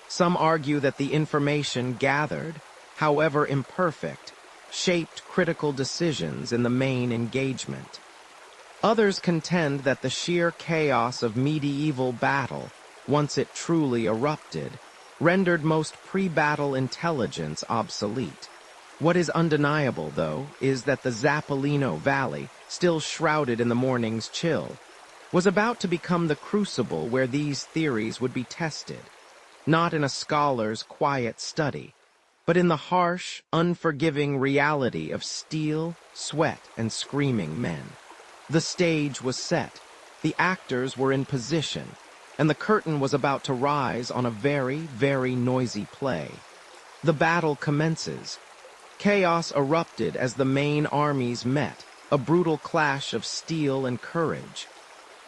Some argue that the information gathered, however imperfect, shaped critical decisions in the main engagement. Others contend that the sheer chaos of medieval battle, once it truly erupted, rendered most pre-battle intelligence obsolete. What is undeniable, though, is that the Zappolino Valley, still shrouded in the morning's chill, was about to become the crucible where these theories would be tested, not in a scholar's quiet study, but in the harsh, unforgiving reality of steel, sweat, and screaming men. The stage was set, the actors were in position, and the curtain was about to rise on a very, very noisy play. The battle commences. Chaos erupted as the main armies met, a brutal clash of steel and courage.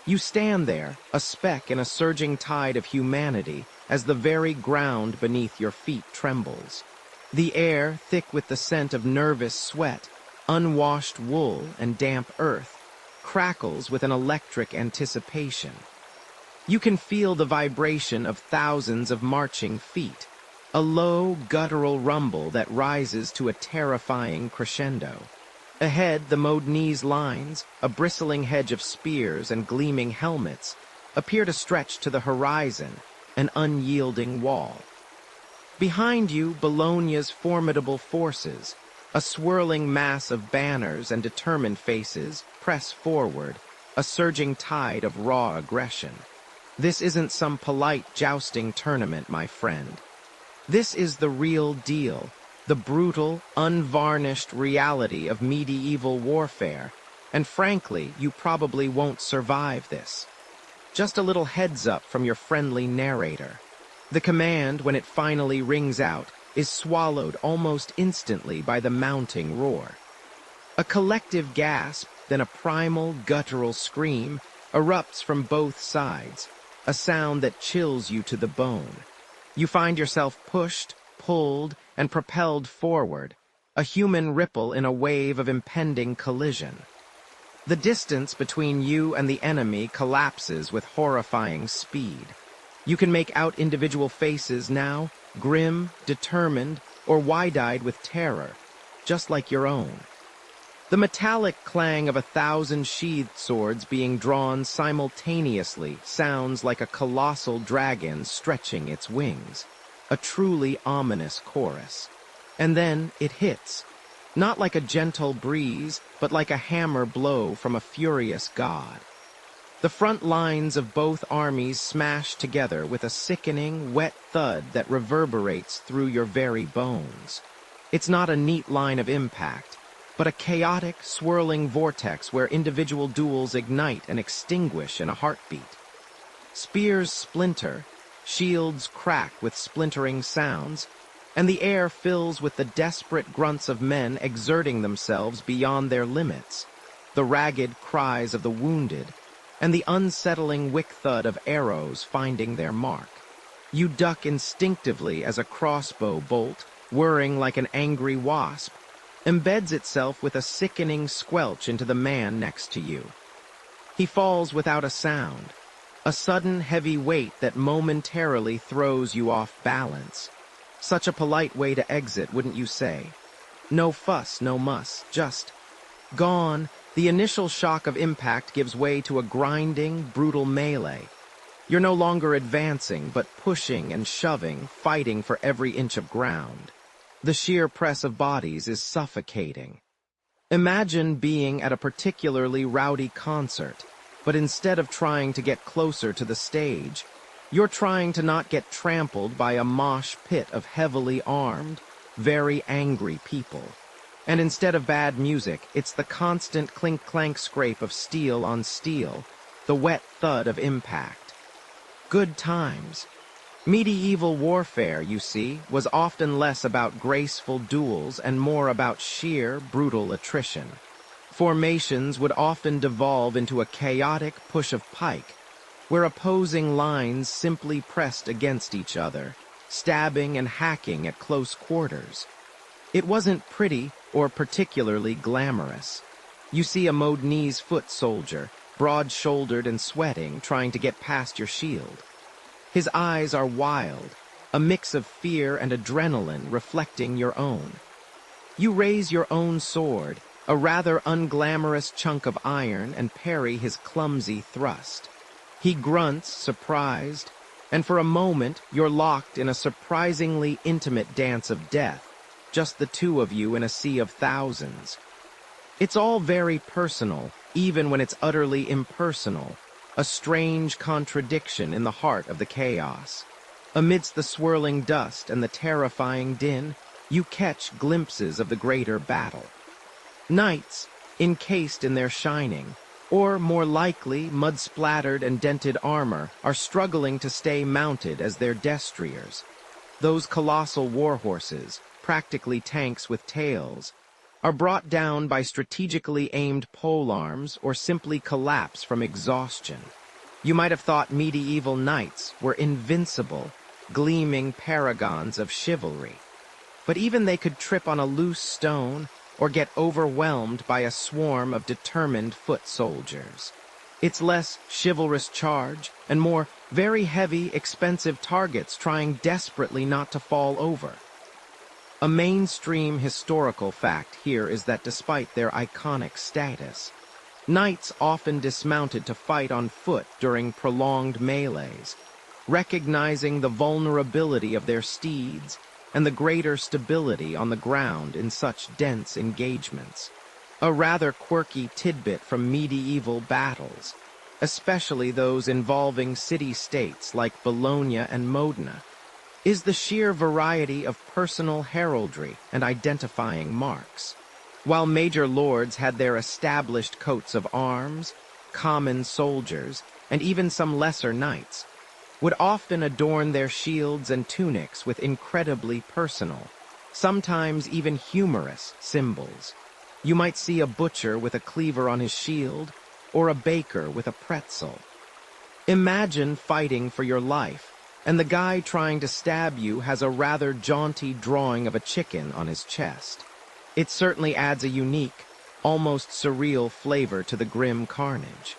You stand there, a speck in a surging tide of humanity, as the very ground beneath your feet trembles. The air, thick with the scent of nervous sweat, unwashed wool, and damp earth, crackles with an electric anticipation. You can feel the vibration of thousands of marching feet, a low, guttural rumble that rises to a terrifying crescendo. Ahead, the Modenese lines, a bristling hedge of spears and gleaming helmets, appear to stretch to the horizon, an unyielding wall. Behind you, Bologna's formidable forces, a swirling mass of banners and determined faces, press forward, a surging tide of raw aggression. This isn't some polite jousting tournament, my friend. This is the real deal, the brutal, unvarnished reality of medieval warfare, and frankly, you probably won't survive this. Just a little heads up from your friendly narrator. The command, when it finally rings out, is swallowed almost instantly by the mounting roar. A collective gasp, then a primal, guttural scream, erupts from both sides, a sound that chills you to the bone. You find yourself pushed, pulled, and propelled forward, a human ripple in a wave of impending collision. The distance between you and the enemy collapses with horrifying speed. You can make out individual faces now, grim, determined, or wide-eyed with terror, just like your own. The metallic clang of 1,000 sheathed swords being drawn simultaneously sounds like a colossal dragon stretching its wings, a truly ominous chorus. And then it hits, not like a gentle breeze, but like a hammer blow from a furious god. The front lines of both armies smash together with a sickening, wet thud that reverberates through your very bones. It's not a neat line of impact, but a chaotic, swirling vortex where individual duels ignite and extinguish in a heartbeat. Spears splinter, shields crack with splintering sounds, and the air fills with the desperate grunts of men exerting themselves beyond their limits, the ragged cries of the wounded, and the unsettling wick thud of arrows finding their mark. You duck instinctively as a crossbow bolt, whirring like an angry wasp, embeds itself with a sickening squelch into the man next to you. He falls without a sound, a sudden heavy weight that momentarily throws you off balance. Such a polite way to exit, wouldn't you say? No fuss, no muss, just gone. The initial shock of impact gives way to a grinding, brutal melee. You're no longer advancing, but pushing and shoving, fighting for every inch of ground. The sheer press of bodies is suffocating. Imagine being at a particularly rowdy concert, but instead of trying to get closer to the stage, you're trying to not get trampled by a mosh pit of heavily armed, very angry people. And instead of bad music, it's the constant clink-clank scrape of steel on steel, the wet thud of impact. Good times. Medieval warfare, you see, was often less about graceful duels and more about sheer, brutal attrition. Formations would often devolve into a chaotic push of pike, where opposing lines simply pressed against each other, stabbing and hacking at close quarters. It wasn't pretty or particularly glamorous. You see a Modenese foot soldier, broad-shouldered and sweating, trying to get past your shield. His eyes are wild, a mix of fear and adrenaline reflecting your own. You raise your own sword, a rather unglamorous chunk of iron, and parry his clumsy thrust. He grunts, surprised, and for a moment you're locked in a surprisingly intimate dance of death, just the two of you in a sea of thousands. It's all very personal, even when it's utterly impersonal, a strange contradiction in the heart of the chaos. Amidst the swirling dust and the terrifying din, you catch glimpses of the greater battle. Knights, encased in their shining, or more likely mud-splattered and dented armor, are struggling to stay mounted as their destriers. Those colossal warhorses, practically tanks with tails, are brought down by strategically aimed polearms or simply collapse from exhaustion. You might have thought medieval knights were invincible, gleaming paragons of chivalry. But even they could trip on a loose stone or get overwhelmed by a swarm of determined foot soldiers. It's less chivalrous charge and more very heavy, expensive targets trying desperately not to fall over. A mainstream historical fact here is that despite their iconic status, knights often dismounted to fight on foot during prolonged melees, recognizing the vulnerability of their steeds and the greater stability on the ground in such dense engagements. A rather quirky tidbit from medieval battles, especially those involving city-states like Bologna and Modena, is the sheer variety of personal heraldry and identifying marks. While major lords had their established coats of arms, common soldiers, and even some lesser knights, would often adorn their shields and tunics with incredibly personal, sometimes even humorous, symbols. You might see a butcher with a cleaver on his shield, or a baker with a pretzel. Imagine fighting for your life, and the guy trying to stab you has a rather jaunty drawing of a chicken on his chest. It certainly adds a unique, almost surreal flavor to the grim carnage.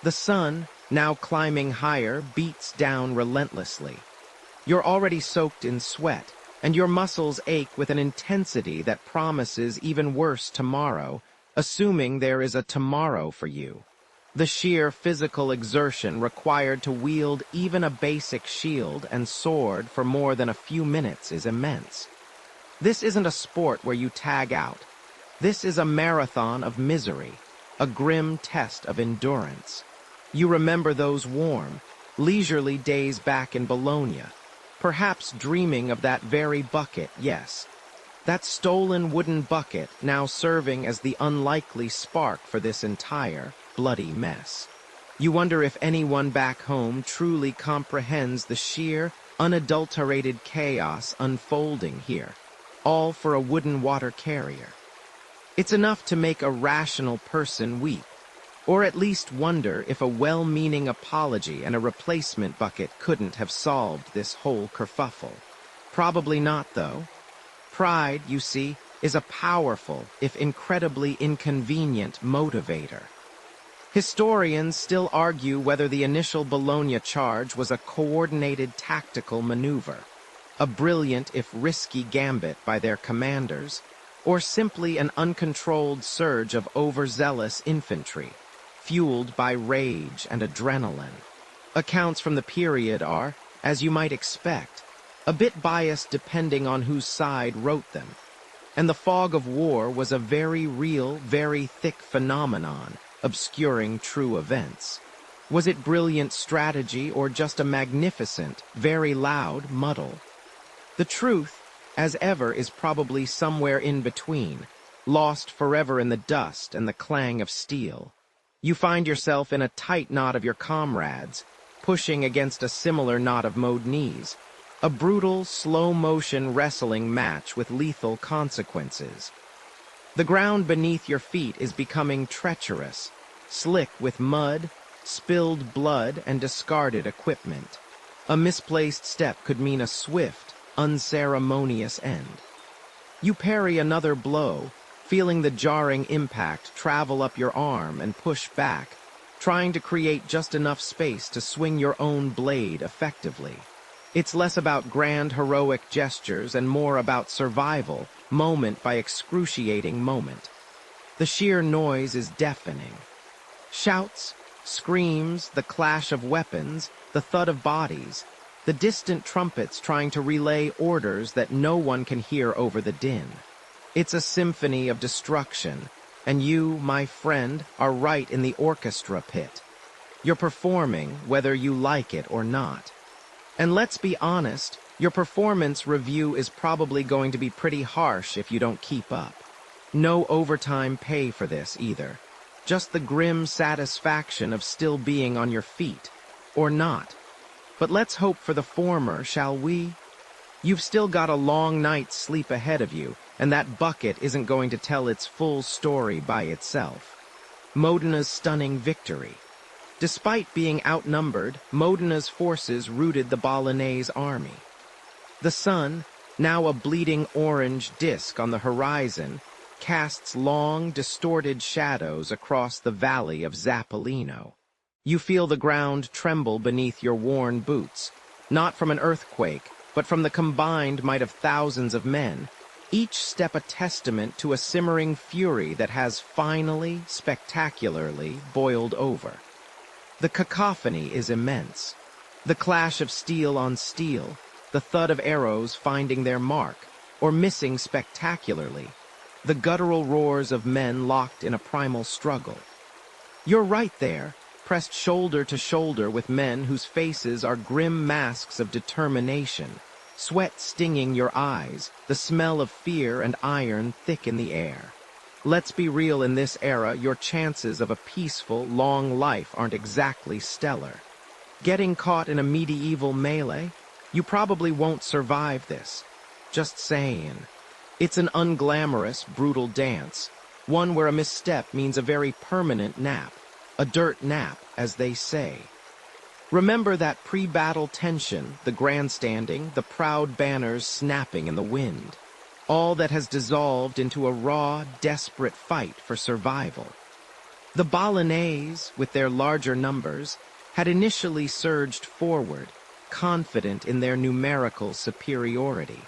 The sun, now climbing higher, beats down relentlessly. You're already soaked in sweat, and your muscles ache with an intensity that promises even worse tomorrow, assuming there is a tomorrow for you. The sheer physical exertion required to wield even a basic shield and sword for more than a few minutes is immense. This isn't a sport where you tag out. This is a marathon of misery, a grim test of endurance. You remember those warm, leisurely days back in Bologna, perhaps dreaming of that very bucket, yes. That stolen wooden bucket now serving as the unlikely spark for this entire bloody mess. You wonder if anyone back home truly comprehends the sheer, unadulterated chaos unfolding here, all for a wooden water carrier. It's enough to make a rational person weep, or at least wonder if a well-meaning apology and a replacement bucket couldn't have solved this whole kerfuffle. Probably not, though. Pride, you see, is a powerful, if incredibly inconvenient, motivator. Historians still argue whether the initial Bologna charge was a coordinated tactical maneuver, a brilliant if risky gambit by their commanders, or simply an uncontrolled surge of overzealous infantry, fueled by rage and adrenaline. Accounts from the period are, as you might expect, a bit biased depending on whose side wrote them, and the fog of war was a very real, very thick phenomenon, obscuring true events. Was it brilliant strategy or just a magnificent, very loud muddle? The truth, as ever, is probably somewhere in between, lost forever in the dust and the clang of steel. You find yourself in a tight knot of your comrades, pushing against a similar knot of Modenese, a brutal, slow-motion wrestling match with lethal consequences. The ground beneath your feet is becoming treacherous, slick with mud, spilled blood, and discarded equipment. A misplaced step could mean a swift, unceremonious end. You parry another blow, feeling the jarring impact travel up your arm and push back, trying to create just enough space to swing your own blade effectively. It's less about grand heroic gestures and more about survival, moment by excruciating moment. The sheer noise is deafening. Shouts, screams, the clash of weapons, the thud of bodies, the distant trumpets trying to relay orders that no one can hear over the din. It's a symphony of destruction, and you, my friend, are right in the orchestra pit. You're performing whether you like it or not. And let's be honest, your performance review is probably going to be pretty harsh if you don't keep up. No overtime pay for this either. Just the grim satisfaction of still being on your feet. Or not. But let's hope for the former, shall we? You've still got a long night's sleep ahead of you, and that bucket isn't going to tell its full story by itself. Modena's stunning victory. Despite being outnumbered, Modena's forces routed the Bolognese army. The sun, now a bleeding orange disk on the horizon, casts long, distorted shadows across the valley of Zappolino. You feel the ground tremble beneath your worn boots, not from an earthquake, but from the combined might of thousands of men, each step a testament to a simmering fury that has finally, spectacularly, boiled over. The cacophony is immense. The clash of steel on steel, the thud of arrows finding their mark, or missing spectacularly, the guttural roars of men locked in a primal struggle. You're right there, pressed shoulder to shoulder with men whose faces are grim masks of determination, sweat stinging your eyes, the smell of fear and iron thick in the air. Let's be real, in this era, your chances of a peaceful, long life aren't exactly stellar. Getting caught in a medieval melee? You probably won't survive this. Just saying. It's an unglamorous, brutal dance, one where a misstep means a very permanent nap, a dirt nap, as they say. Remember that pre-battle tension, the grandstanding, the proud banners snapping in the wind. All that has dissolved into a raw, desperate fight for survival. The Bolognese, with their larger numbers, had initially surged forward, confident in their numerical superiority.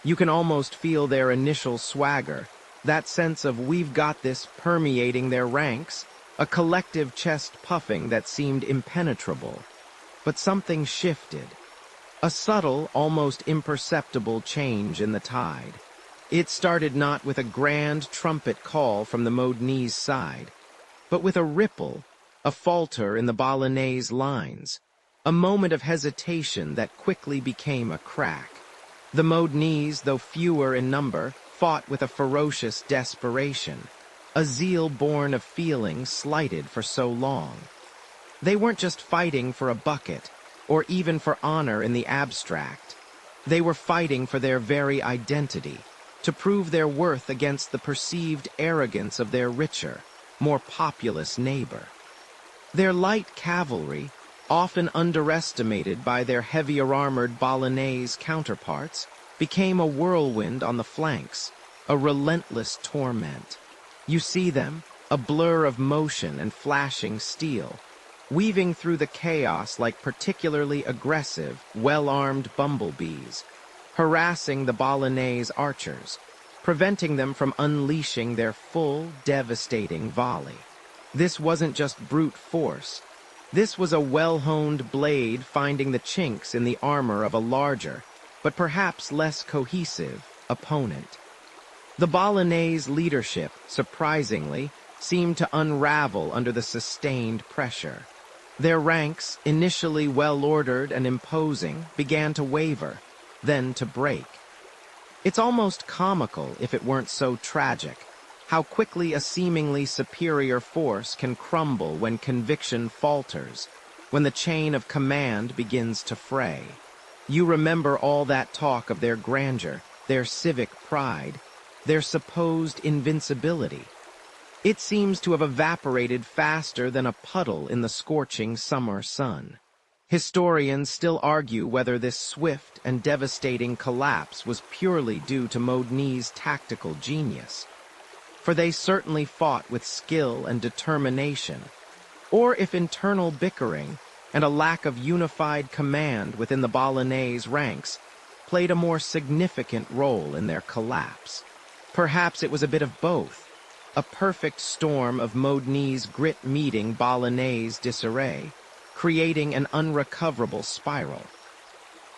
You can almost feel their initial swagger, that sense of "we've got this" permeating their ranks, a collective chest puffing that seemed impenetrable. But something shifted. A subtle, almost imperceptible change in the tide. It started not with a grand trumpet call from the Modenese side, but with a ripple, a falter in the Bolognese lines, a moment of hesitation that quickly became a crack. The Modenese, though fewer in number, fought with a ferocious desperation, a zeal born of feelings slighted for so long. They weren't just fighting for a bucket, or even for honor in the abstract. They were fighting for their very identity, to prove their worth against the perceived arrogance of their richer, more populous neighbor. Their light cavalry, often underestimated by their heavier-armored Bolognese counterparts, became a whirlwind on the flanks, a relentless torment. You see them, a blur of motion and flashing steel, weaving through the chaos like particularly aggressive, well-armed bumblebees, harassing the Bolognese archers, preventing them from unleashing their full, devastating volley. This wasn't just brute force. This was a well-honed blade finding the chinks in the armor of a larger, but perhaps less cohesive, opponent. The Bolognese leadership, surprisingly, seemed to unravel under the sustained pressure. Their ranks, initially well-ordered and imposing, began to waver, then to break. It's almost comical, if it weren't so tragic, how quickly a seemingly superior force can crumble when conviction falters, when the chain of command begins to fray. You remember all that talk of their grandeur, their civic pride, their supposed invincibility. It seems to have evaporated faster than a puddle in the scorching summer sun. Historians still argue whether this swift and devastating collapse was purely due to Modenese tactical genius. For they certainly fought with skill and determination, or if internal bickering and a lack of unified command within the Bolognese ranks played a more significant role in their collapse. Perhaps it was a bit of both, a perfect storm of Modenese grit meeting Bolognese disarray, creating an unrecoverable spiral.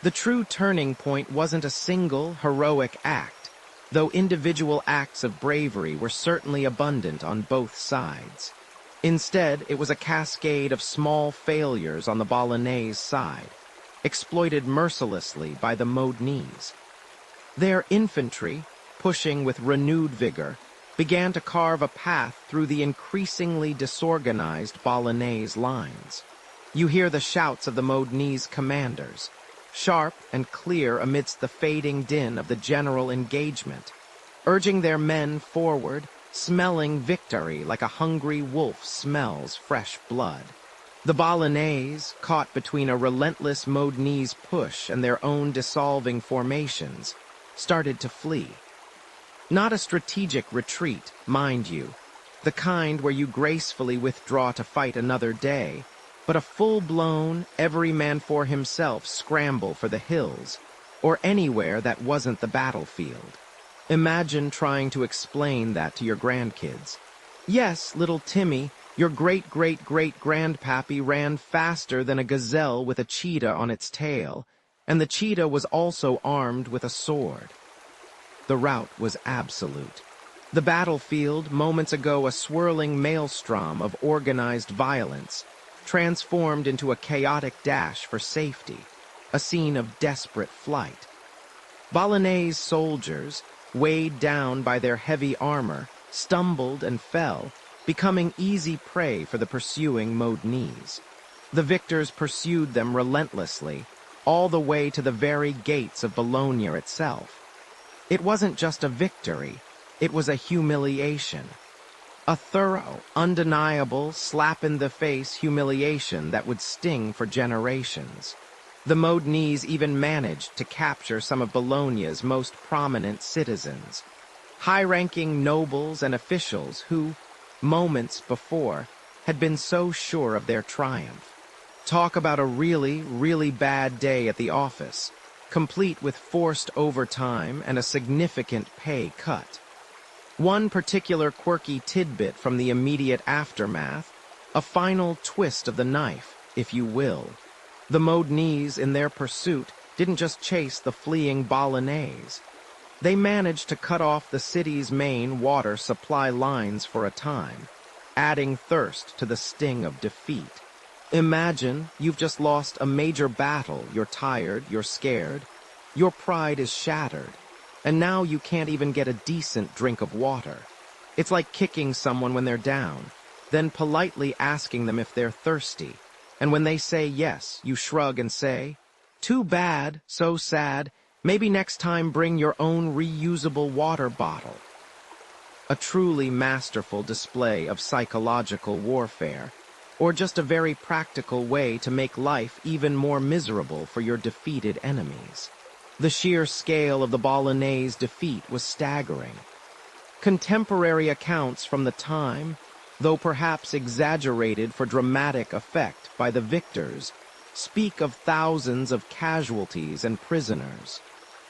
The true turning point wasn't a single heroic act, though individual acts of bravery were certainly abundant on both sides. Instead, it was a cascade of small failures on the Bolognese side, exploited mercilessly by the Modenese. Their infantry, pushing with renewed vigor, began to carve a path through the increasingly disorganized Bolognese lines. You hear the shouts of the Modenese commanders, sharp and clear amidst the fading din of the general engagement, urging their men forward, smelling victory like a hungry wolf smells fresh blood. The Bolognese, caught between a relentless Modenese push and their own dissolving formations, started to flee. Not a strategic retreat, mind you, the kind where you gracefully withdraw to fight another day, but a full-blown, every-man-for-himself scramble for the hills, or anywhere that wasn't the battlefield. Imagine trying to explain that to your grandkids. Yes, little Timmy, your great-great-great-grandpappy ran faster than a gazelle with a cheetah on its tail, and the cheetah was also armed with a sword. The rout was absolute. The battlefield, moments ago a swirling maelstrom of organized violence, transformed into a chaotic dash for safety, a scene of desperate flight. Bolognese soldiers, weighed down by their heavy armor, stumbled and fell, becoming easy prey for the pursuing Modenese. The victors pursued them relentlessly, all the way to the very gates of Bologna itself. It wasn't just a victory, it was a humiliation. A thorough, undeniable, slap-in-the-face humiliation that would sting for generations. The Modenese even managed to capture some of Bologna's most prominent citizens, high-ranking nobles and officials who, moments before, had been so sure of their triumph. Talk about a really, really bad day at the office, complete with forced overtime and a significant pay cut. One particular quirky tidbit from the immediate aftermath, a final twist of the knife, if you will. The Modenese, in their pursuit, didn't just chase the fleeing Bolognese. They managed to cut off the city's main water supply lines for a time, adding thirst to the sting of defeat. Imagine you've just lost a major battle, you're tired, you're scared, your pride is shattered, and now you can't even get a decent drink of water. It's like kicking someone when they're down, then politely asking them if they're thirsty. And when they say yes, you shrug and say, "Too bad, so sad, maybe next time bring your own reusable water bottle." A truly masterful display of psychological warfare, or just a very practical way to make life even more miserable for your defeated enemies. The sheer scale of the Bolognese defeat was staggering. Contemporary accounts from the time, though perhaps exaggerated for dramatic effect by the victors, speak of thousands of casualties and prisoners.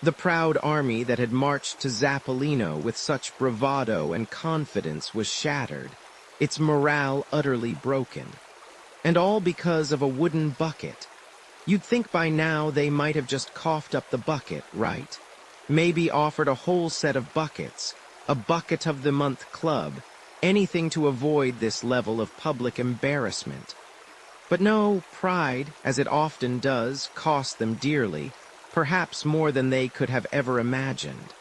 The proud army that had marched to Zappolino with such bravado and confidence was shattered, its morale utterly broken. And all because of a wooden bucket. You'd think by now they might have just coughed up the bucket, right? Maybe offered a whole set of buckets, a Bucket of the Month club, anything to avoid this level of public embarrassment. But no, pride, as it often does, cost them dearly, perhaps more than they could have ever imagined.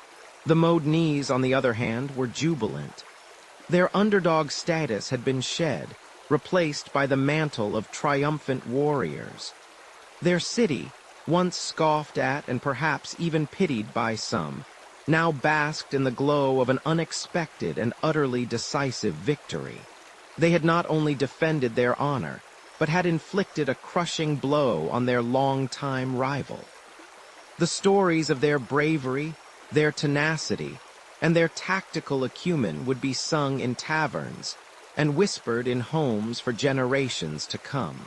The Modenese, on the other hand, were jubilant. Their underdog status had been shed, replaced by the mantle of triumphant warriors. Their city, once scoffed at and perhaps even pitied by some, now basked in the glow of an unexpected and utterly decisive victory. They had not only defended their honor, but had inflicted a crushing blow on their longtime rival. The stories of their bravery, their tenacity, and their tactical acumen would be sung in taverns, and whispered in homes for generations to come.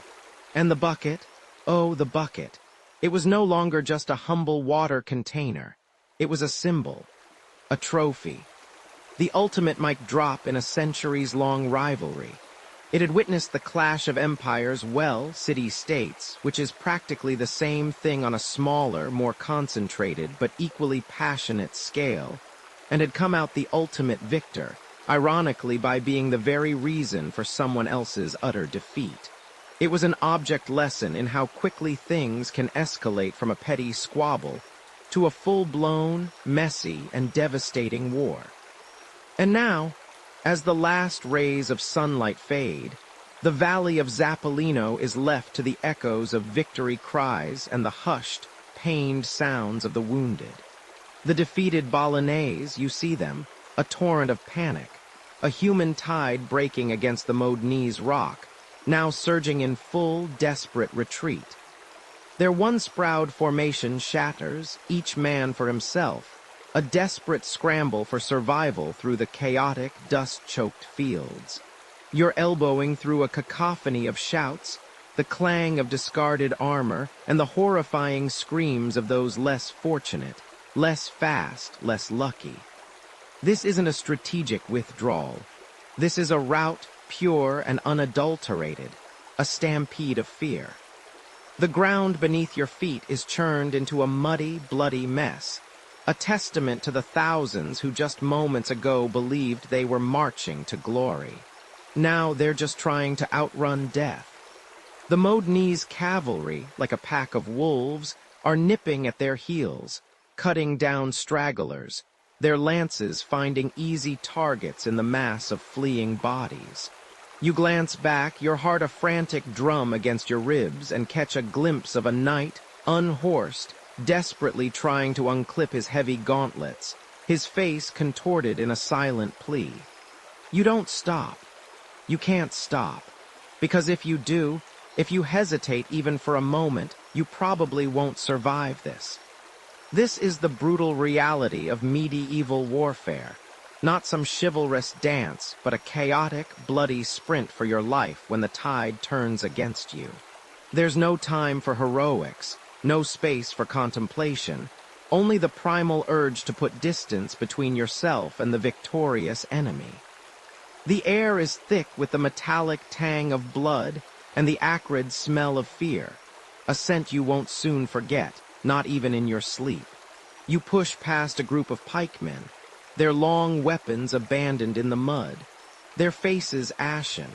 And the bucket, oh, the bucket. It was no longer just a humble water container. It was a symbol, a trophy, the ultimate mic drop in a centuries-long rivalry. It had witnessed the clash of empires, well, city-states, which is practically the same thing on a smaller, more concentrated, but equally passionate scale, and had come out the ultimate victor, ironically by being the very reason for someone else's utter defeat. It was an object lesson in how quickly things can escalate from a petty squabble to a full-blown, messy, and devastating war. And now, as the last rays of sunlight fade, the valley of Zappolino is left to the echoes of victory cries and the hushed, pained sounds of the wounded. The defeated Bolognese, you see them, a torrent of panic, a human tide breaking against the Modenese rock, now surging in full, desperate retreat. Their once-proud formation shatters, each man for himself, a desperate scramble for survival through the chaotic, dust-choked fields. You're elbowing through a cacophony of shouts, the clang of discarded armor, and the horrifying screams of those less fortunate, less fast, less lucky. This isn't a strategic withdrawal. This is a rout, pure and unadulterated, a stampede of fear. The ground beneath your feet is churned into a muddy, bloody mess, a testament to the thousands who just moments ago believed they were marching to glory. Now they're just trying to outrun death. The Modenese cavalry, like a pack of wolves, are nipping at their heels, cutting down stragglers, their lances finding easy targets in the mass of fleeing bodies. You glance back, your heart a frantic drum against your ribs, and catch a glimpse of a knight, unhorsed, desperately trying to unclip his heavy gauntlets, his face contorted in a silent plea. You don't stop. You can't stop. Because if you do, if you hesitate even for a moment, you probably won't survive this. This is the brutal reality of medieval warfare. Not some chivalrous dance, but a chaotic, bloody sprint for your life when the tide turns against you. There's no time for heroics, no space for contemplation, only the primal urge to put distance between yourself and the victorious enemy. The air is thick with the metallic tang of blood and the acrid smell of fear, a scent you won't soon forget, not even in your sleep. You push past a group of pikemen, their long weapons abandoned in the mud, their faces ashen,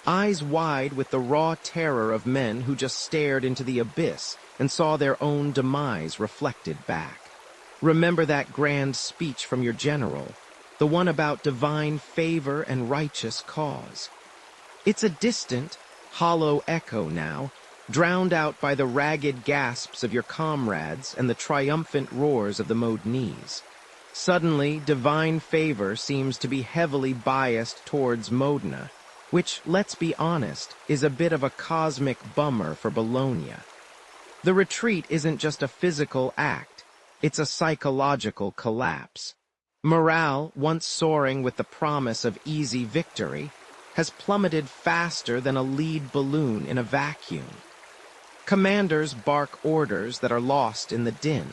eyes wide with the raw terror of men who just stared into the abyss and saw their own demise reflected back. Remember that grand speech from your general, the one about divine favor and righteous cause. It's a distant, hollow echo now, drowned out by the ragged gasps of your comrades and the triumphant roars of the Modenese. Suddenly, divine favor seems to be heavily biased towards Modena, which, let's be honest, is a bit of a cosmic bummer for Bologna. The retreat isn't just a physical act, it's a psychological collapse. Morale, once soaring with the promise of easy victory, has plummeted faster than a lead balloon in a vacuum. Commanders bark orders that are lost in the din,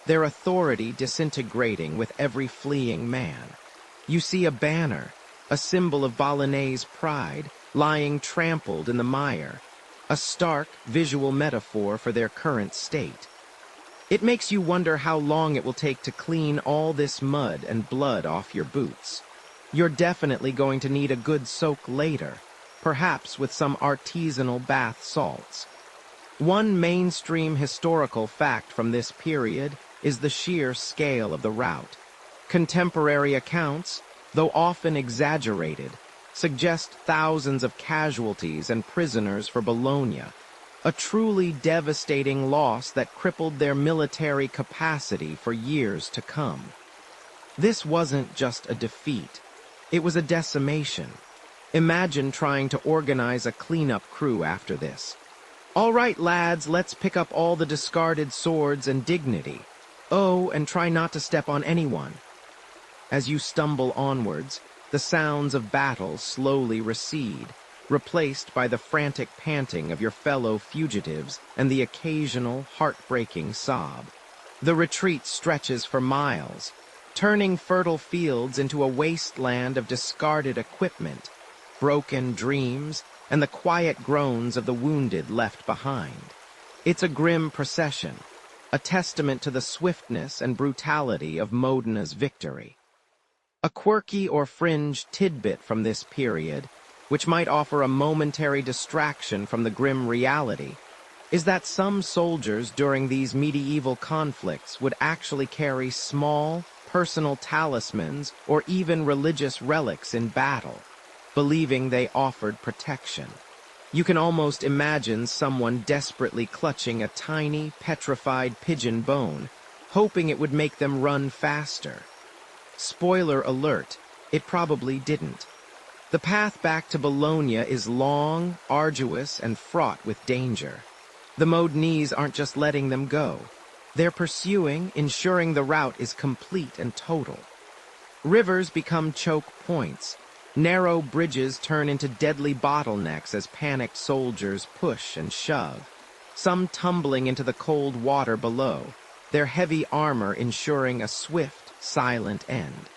their authority disintegrating with every fleeing man. You see a banner, a symbol of Bolognese pride, lying trampled in the mire, a stark visual metaphor for their current state. It makes you wonder how long it will take to clean all this mud and blood off your boots. You're definitely going to need a good soak later, perhaps with some artisanal bath salts. One mainstream historical fact from this period is the sheer scale of the rout. Contemporary accounts, though often exaggerated, suggest thousands of casualties and prisoners for Bologna, a truly devastating loss that crippled their military capacity for years to come. This wasn't just a defeat, it was a decimation. Imagine trying to organize a cleanup crew after this. All right, lads, let's pick up all the discarded swords and dignity. Oh, and try not to step on anyone. As you stumble onwards, the the sounds of battle slowly recede, replaced by the frantic panting of your fellow fugitives and the occasional heartbreaking sob. The retreat stretches for miles, turning fertile fields into a wasteland of discarded equipment, broken dreams, and the quiet groans of the wounded left behind. It's a grim procession, a testament to the swiftness and brutality of Modena's victory. A quirky or fringe tidbit from this period, which might offer a momentary distraction from the grim reality, is that some soldiers during these medieval conflicts would actually carry small, personal talismans or even religious relics in battle, believing they offered protection. You can almost imagine someone desperately clutching a tiny, petrified pigeon bone, hoping it would make them run faster. Spoiler alert, it probably didn't. The path back to Bologna is long, arduous, and fraught with danger. The Modenese aren't just letting them go. They're pursuing, ensuring the route is complete and total. Rivers become choke points. Narrow bridges turn into deadly bottlenecks as panicked soldiers push and shove, some tumbling into the cold water below, their heavy armor ensuring a swift, silent end.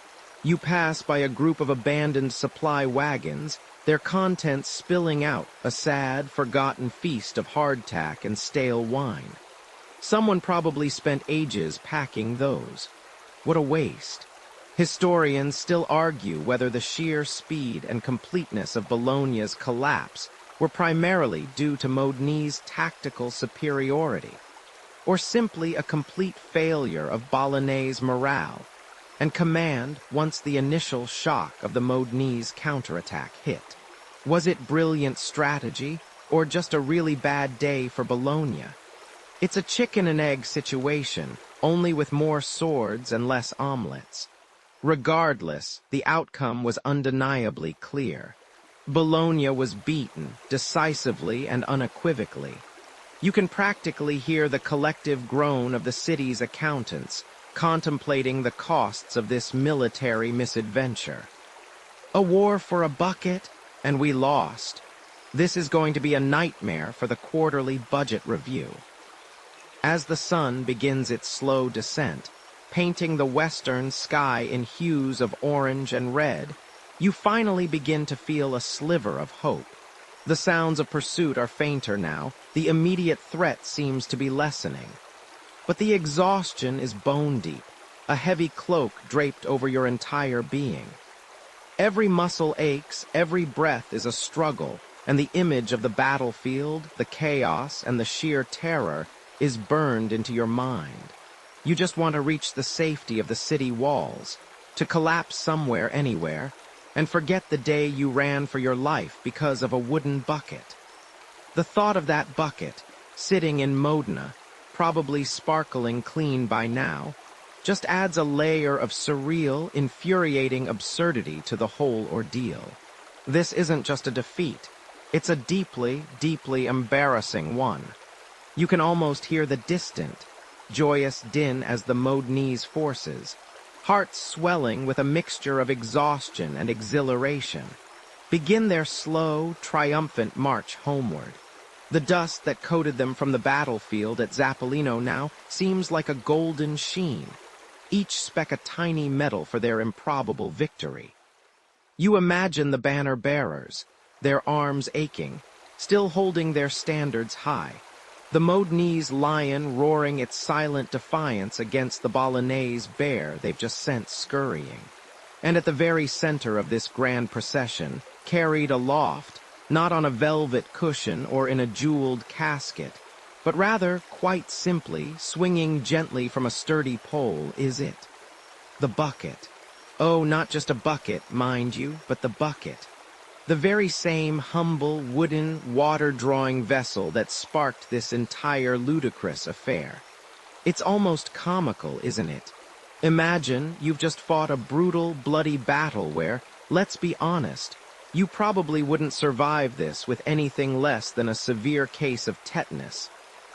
You pass by a group of abandoned supply wagons, their contents spilling out, a sad, forgotten feast of hardtack and stale wine. Someone probably spent ages packing those. What a waste. Historians still argue whether the sheer speed and completeness of Bologna's collapse were primarily due to Modenese tactical superiority, or simply a complete failure of Bolognese morale and command once the initial shock of the Modenese counterattack hit. Was it brilliant strategy, or just a really bad day for Bologna? It's a chicken-and-egg situation, only with more swords and less omelets. Regardless, the outcome was undeniably clear. Bologna was beaten, decisively and unequivocally. You can practically hear the collective groan of the city's accountants, contemplating the costs of this military misadventure. A war for a bucket, and we lost. This is going to be a nightmare for the quarterly budget review. As the sun begins its slow descent, painting the western sky in hues of orange and red, you finally begin to feel a sliver of hope. The sounds of pursuit are fainter now, the immediate threat seems to be lessening. But the exhaustion is bone-deep, a heavy cloak draped over your entire being. Every muscle aches, every breath is a struggle, and the image of the battlefield, the chaos, and the sheer terror is burned into your mind. You just want to reach the safety of the city walls, to collapse somewhere, anywhere, and forget the day you ran for your life because of a wooden bucket. The thought of that bucket, sitting in Modena, probably sparkling clean by now, just adds a layer of surreal, infuriating absurdity to the whole ordeal. This isn't just a defeat. It's a deeply, deeply embarrassing one. You can almost hear the distant, joyous din as the Modenese forces, hearts swelling with a mixture of exhaustion and exhilaration, begin their slow, triumphant march homeward. The dust that coated them from the battlefield at Zappolino now seems like a golden sheen, each speck a tiny medal for their improbable victory. You imagine the banner bearers, their arms aching, still holding their standards high, the Modenese lion roaring its silent defiance against the Bolognese bear they've just sent scurrying. And at the very center of this grand procession, carried aloft, not on a velvet cushion or in a jeweled casket, but rather, quite simply, swinging gently from a sturdy pole, is it. The bucket. Oh, not just a bucket, mind you, but the bucket. The very same humble, wooden, water-drawing vessel that sparked this entire ludicrous affair. It's almost comical, isn't it? Imagine you've just fought a brutal, bloody battle where, let's be honest, you probably wouldn't survive this with anything less than a severe case of tetanus,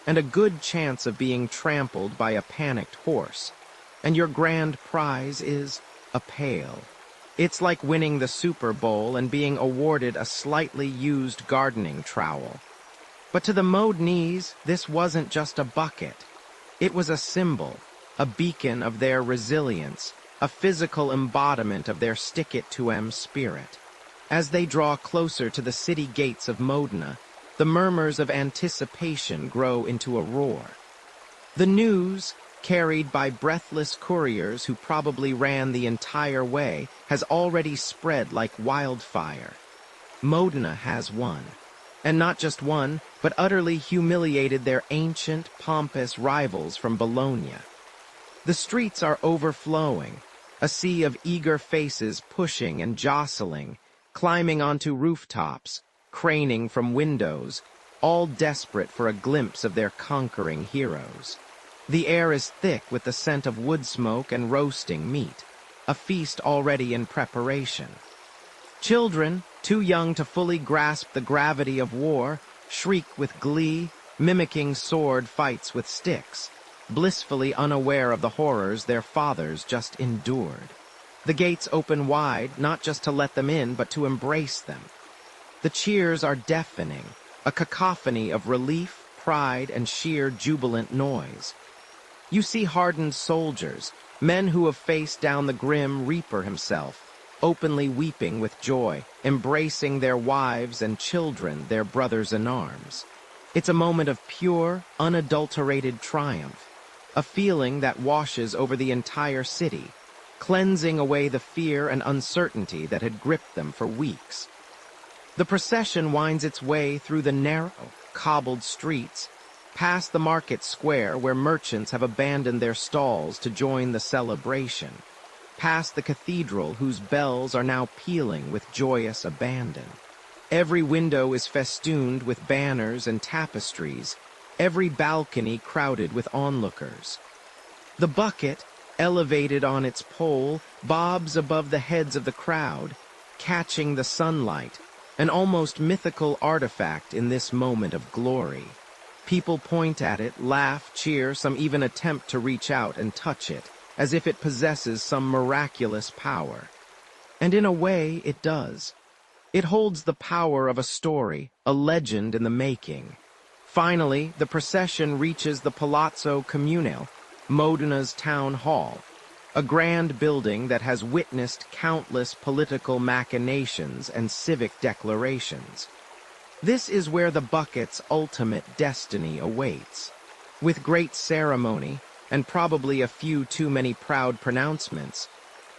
and a good chance of being trampled by a panicked horse, and your grand prize is a pail. It's like winning the Super Bowl and being awarded a slightly used gardening trowel. But to the Modenese, this wasn't just a bucket. It was a symbol, a beacon of their resilience, a physical embodiment of their stick-it-to-em spirit. As they draw closer to the city gates of Modena, the murmurs of anticipation grow into a roar. The news, carried by breathless couriers who probably ran the entire way, has already spread like wildfire. Modena has won. And not just won, but utterly humiliated their ancient, pompous rivals from Bologna. The streets are overflowing, a sea of eager faces pushing and jostling, climbing onto rooftops, craning from windows, all desperate for a glimpse of their conquering heroes. The air is thick with the scent of wood smoke and roasting meat, a feast already in preparation. Children, too young to fully grasp the gravity of war, shriek with glee, mimicking sword fights with sticks, blissfully unaware of the horrors their fathers just endured. The gates open wide, not just to let them in, but to embrace them. The cheers are deafening, a cacophony of relief, pride, and sheer jubilant noise. You see hardened soldiers, men who have faced down the grim Reaper himself, openly weeping with joy, embracing their wives and children, their brothers-in-arms. It's a moment of pure, unadulterated triumph, a feeling that washes over the entire city, cleansing away the fear and uncertainty that had gripped them for weeks. The procession winds its way through the narrow, cobbled streets, past the market square where merchants have abandoned their stalls to join the celebration, past the cathedral whose bells are now pealing with joyous abandon. Every window is festooned with banners and tapestries, every balcony crowded with onlookers. The bucket, elevated on its pole, bobs above the heads of the crowd, catching the sunlight, an almost mythical artifact in this moment of glory. People point at it, laugh, cheer, some even attempt to reach out and touch it, as if it possesses some miraculous power. And in a way, it does. It holds the power of a story, a legend in the making. Finally, the procession reaches the Palazzo Comunale, Modena's town hall, a grand building that has witnessed countless political machinations and civic declarations. This is where the bucket's ultimate destiny awaits. With great ceremony, and probably a few too many proud pronouncements,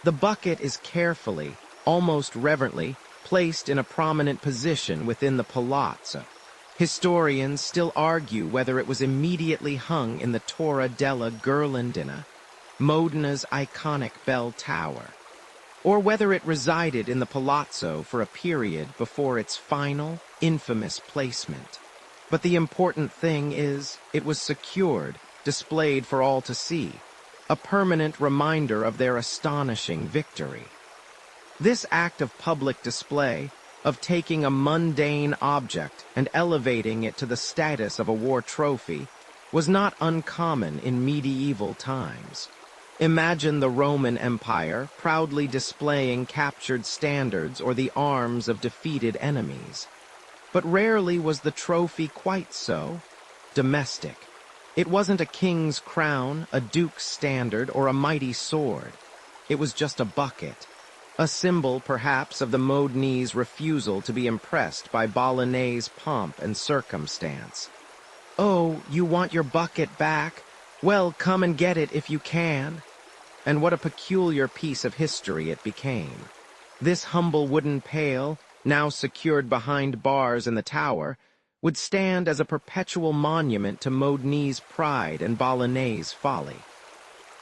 the bucket is carefully, almost reverently, placed in a prominent position within the palazzo. Historians still argue whether it was immediately hung in the Torre della Ghirlandina, Modena's iconic bell tower, or whether it resided in the palazzo for a period before its final, infamous placement. But the important thing is, it was secured, displayed for all to see, a permanent reminder of their astonishing victory. This act of public display, of taking a mundane object and elevating it to the status of a war trophy, was not uncommon in medieval times. Imagine the Roman Empire proudly displaying captured standards or the arms of defeated enemies. But rarely was the trophy quite so domestic. It wasn't a king's crown, a duke's standard, or a mighty sword. It was just a bucket. A symbol, perhaps, of the Modenese refusal to be impressed by Bolognese pomp and circumstance. "Oh, you want your bucket back? Well, come and get it if you can." And what a peculiar piece of history it became. This humble wooden pail, now secured behind bars in the tower, would stand as a perpetual monument to Modenese pride and Bolognese folly.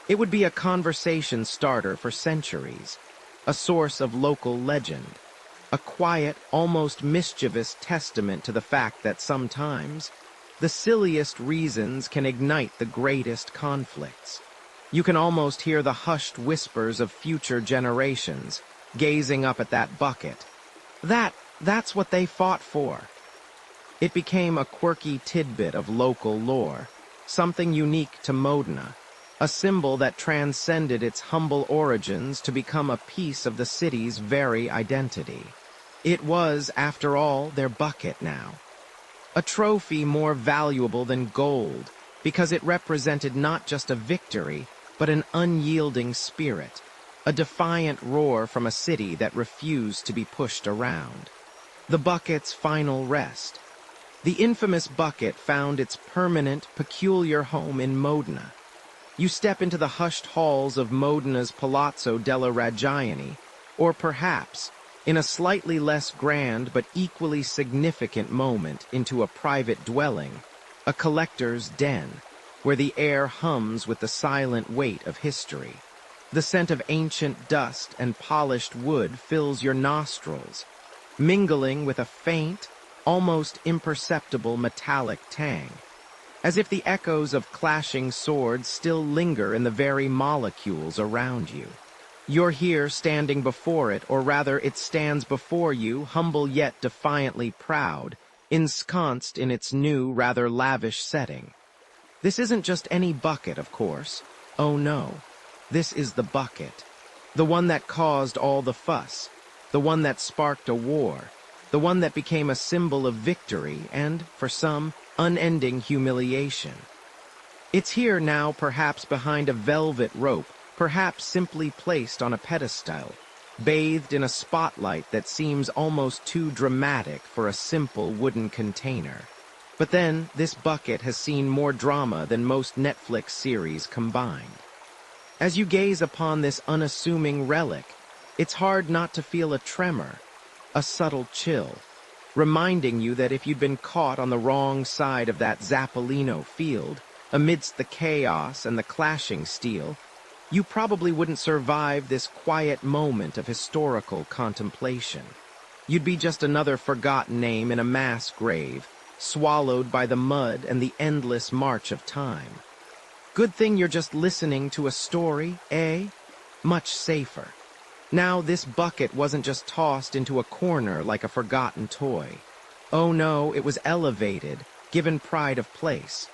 It would be a conversation starter for centuries, a source of local legend, a quiet, almost mischievous testament to the fact that sometimes the silliest reasons can ignite the greatest conflicts. You can almost hear the hushed whispers of future generations, gazing up at that bucket. That's what they fought for. It became a quirky tidbit of local lore, something unique to Modena, a symbol that transcended its humble origins to become a piece of the city's very identity. It was, after all, their bucket now. A trophy more valuable than gold, because it represented not just a victory, but an unyielding spirit, a defiant roar from a city that refused to be pushed around. The bucket's final rest. The infamous bucket found its permanent, peculiar home in Modena. You step into the hushed halls of Modena's Palazzo della Raggiani, or perhaps, in a slightly less grand but equally significant moment, into a private dwelling, a collector's den, where the air hums with the silent weight of history. The scent of ancient dust and polished wood fills your nostrils, mingling with a faint, almost imperceptible metallic tang, as if the echoes of clashing swords still linger in the very molecules around you. You're here standing before it, or rather it stands before you, humble yet defiantly proud, ensconced in its new, rather lavish setting. This isn't just any bucket, of course. Oh no, this is the bucket. The one that caused all the fuss, the one that sparked a war, the one that became a symbol of victory and, for some, unending humiliation. It's here now, perhaps behind a velvet rope, perhaps simply placed on a pedestal, bathed in a spotlight that seems almost too dramatic for a simple wooden container. But then, this bucket has seen more drama than most Netflix series combined. As you gaze upon this unassuming relic, it's hard not to feel a tremor, a subtle chill, reminding you that if you'd been caught on the wrong side of that Zappolino field, amidst the chaos and the clashing steel, you probably wouldn't survive this quiet moment of historical contemplation. You'd be just another forgotten name in a mass grave, swallowed by the mud and the endless march of time. Good thing you're just listening to a story, eh? Much safer. Now this bucket wasn't just tossed into a corner like a forgotten toy. Oh no, it was elevated, given pride of place.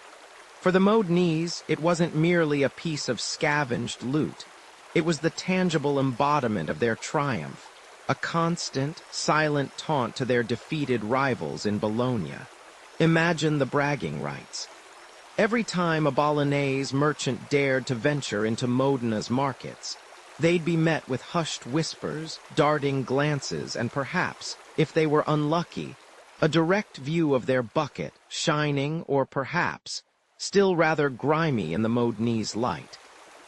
For the Modenese, it wasn't merely a piece of scavenged loot. It was the tangible embodiment of their triumph, a constant, silent taunt to their defeated rivals in Bologna. Imagine the bragging rights. Every time a Bolognese merchant dared to venture into Modena's markets, they'd be met with hushed whispers, darting glances, and perhaps, if they were unlucky, a direct view of their bucket, shining, or perhaps, still rather grimy in the Modenese light.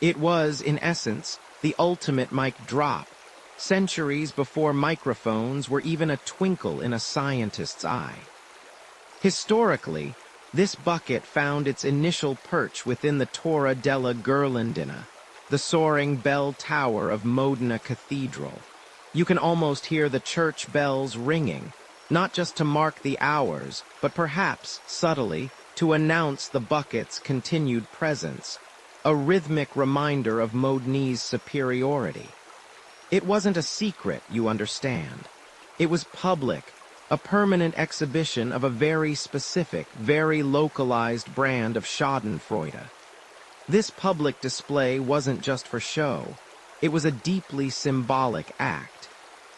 It was, in essence, the ultimate mic drop, centuries before microphones were even a twinkle in a scientist's eye. Historically, this bucket found its initial perch within the Torre della Ghirlandina, the soaring bell tower of Modena Cathedral. You can almost hear the church bells ringing, not just to mark the hours, but perhaps, subtly, to announce the bucket's continued presence, a rhythmic reminder of Modenese superiority. It wasn't a secret, you understand. It was public, a permanent exhibition of a very specific, very localized brand of schadenfreude. This public display wasn't just for show. It was a deeply symbolic act.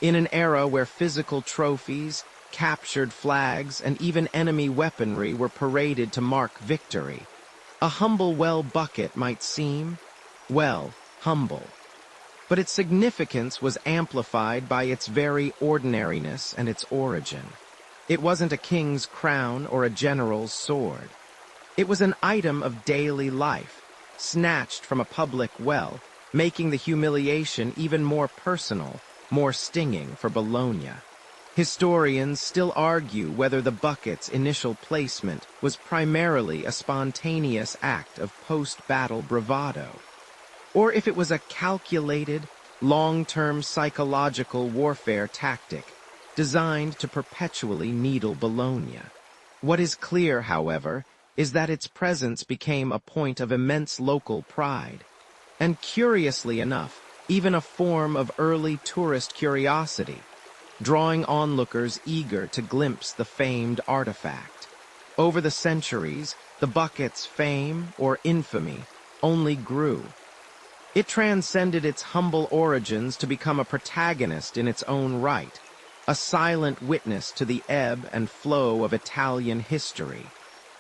In an era where physical trophies, captured flags, and even enemy weaponry were paraded to mark victory, a humble well bucket might seem, well, humble. But its significance was amplified by its very ordinariness and its origin. It wasn't a king's crown or a general's sword. It was an item of daily life, snatched from a public well, making the humiliation even more personal, more stinging for Bologna. Historians still argue whether the bucket's initial placement was primarily a spontaneous act of post-battle bravado, or if it was a calculated, long-term psychological warfare tactic designed to perpetually needle Bologna. What is clear, however, is that its presence became a point of immense local pride, and curiously enough, even a form of early tourist curiosity, drawing onlookers eager to glimpse the famed artifact. Over the centuries, the bucket's fame, or infamy, only grew. It transcended its humble origins to become a protagonist in its own right, a silent witness to the ebb and flow of Italian history.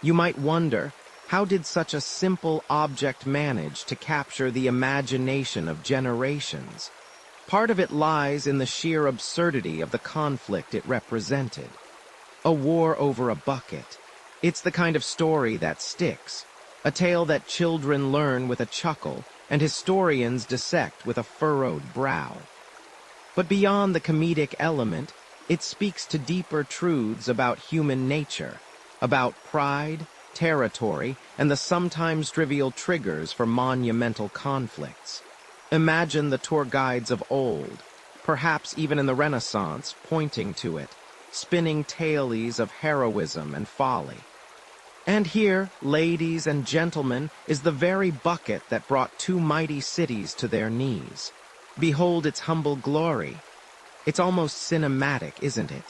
You might wonder, how did such a simple object manage to capture the imagination of generations? Part of it lies in the sheer absurdity of the conflict it represented. A war over a bucket. It's the kind of story that sticks, a tale that children learn with a chuckle and historians dissect with a furrowed brow. But beyond the comedic element, it speaks to deeper truths about human nature, about pride, territory, and the sometimes trivial triggers for monumental conflicts. Imagine the tour guides of old, perhaps even in the Renaissance, pointing to it, spinning tales of heroism and folly. And here, ladies and gentlemen, is the very bucket that brought two mighty cities to their knees. Behold its humble glory. It's almost cinematic, isn't it?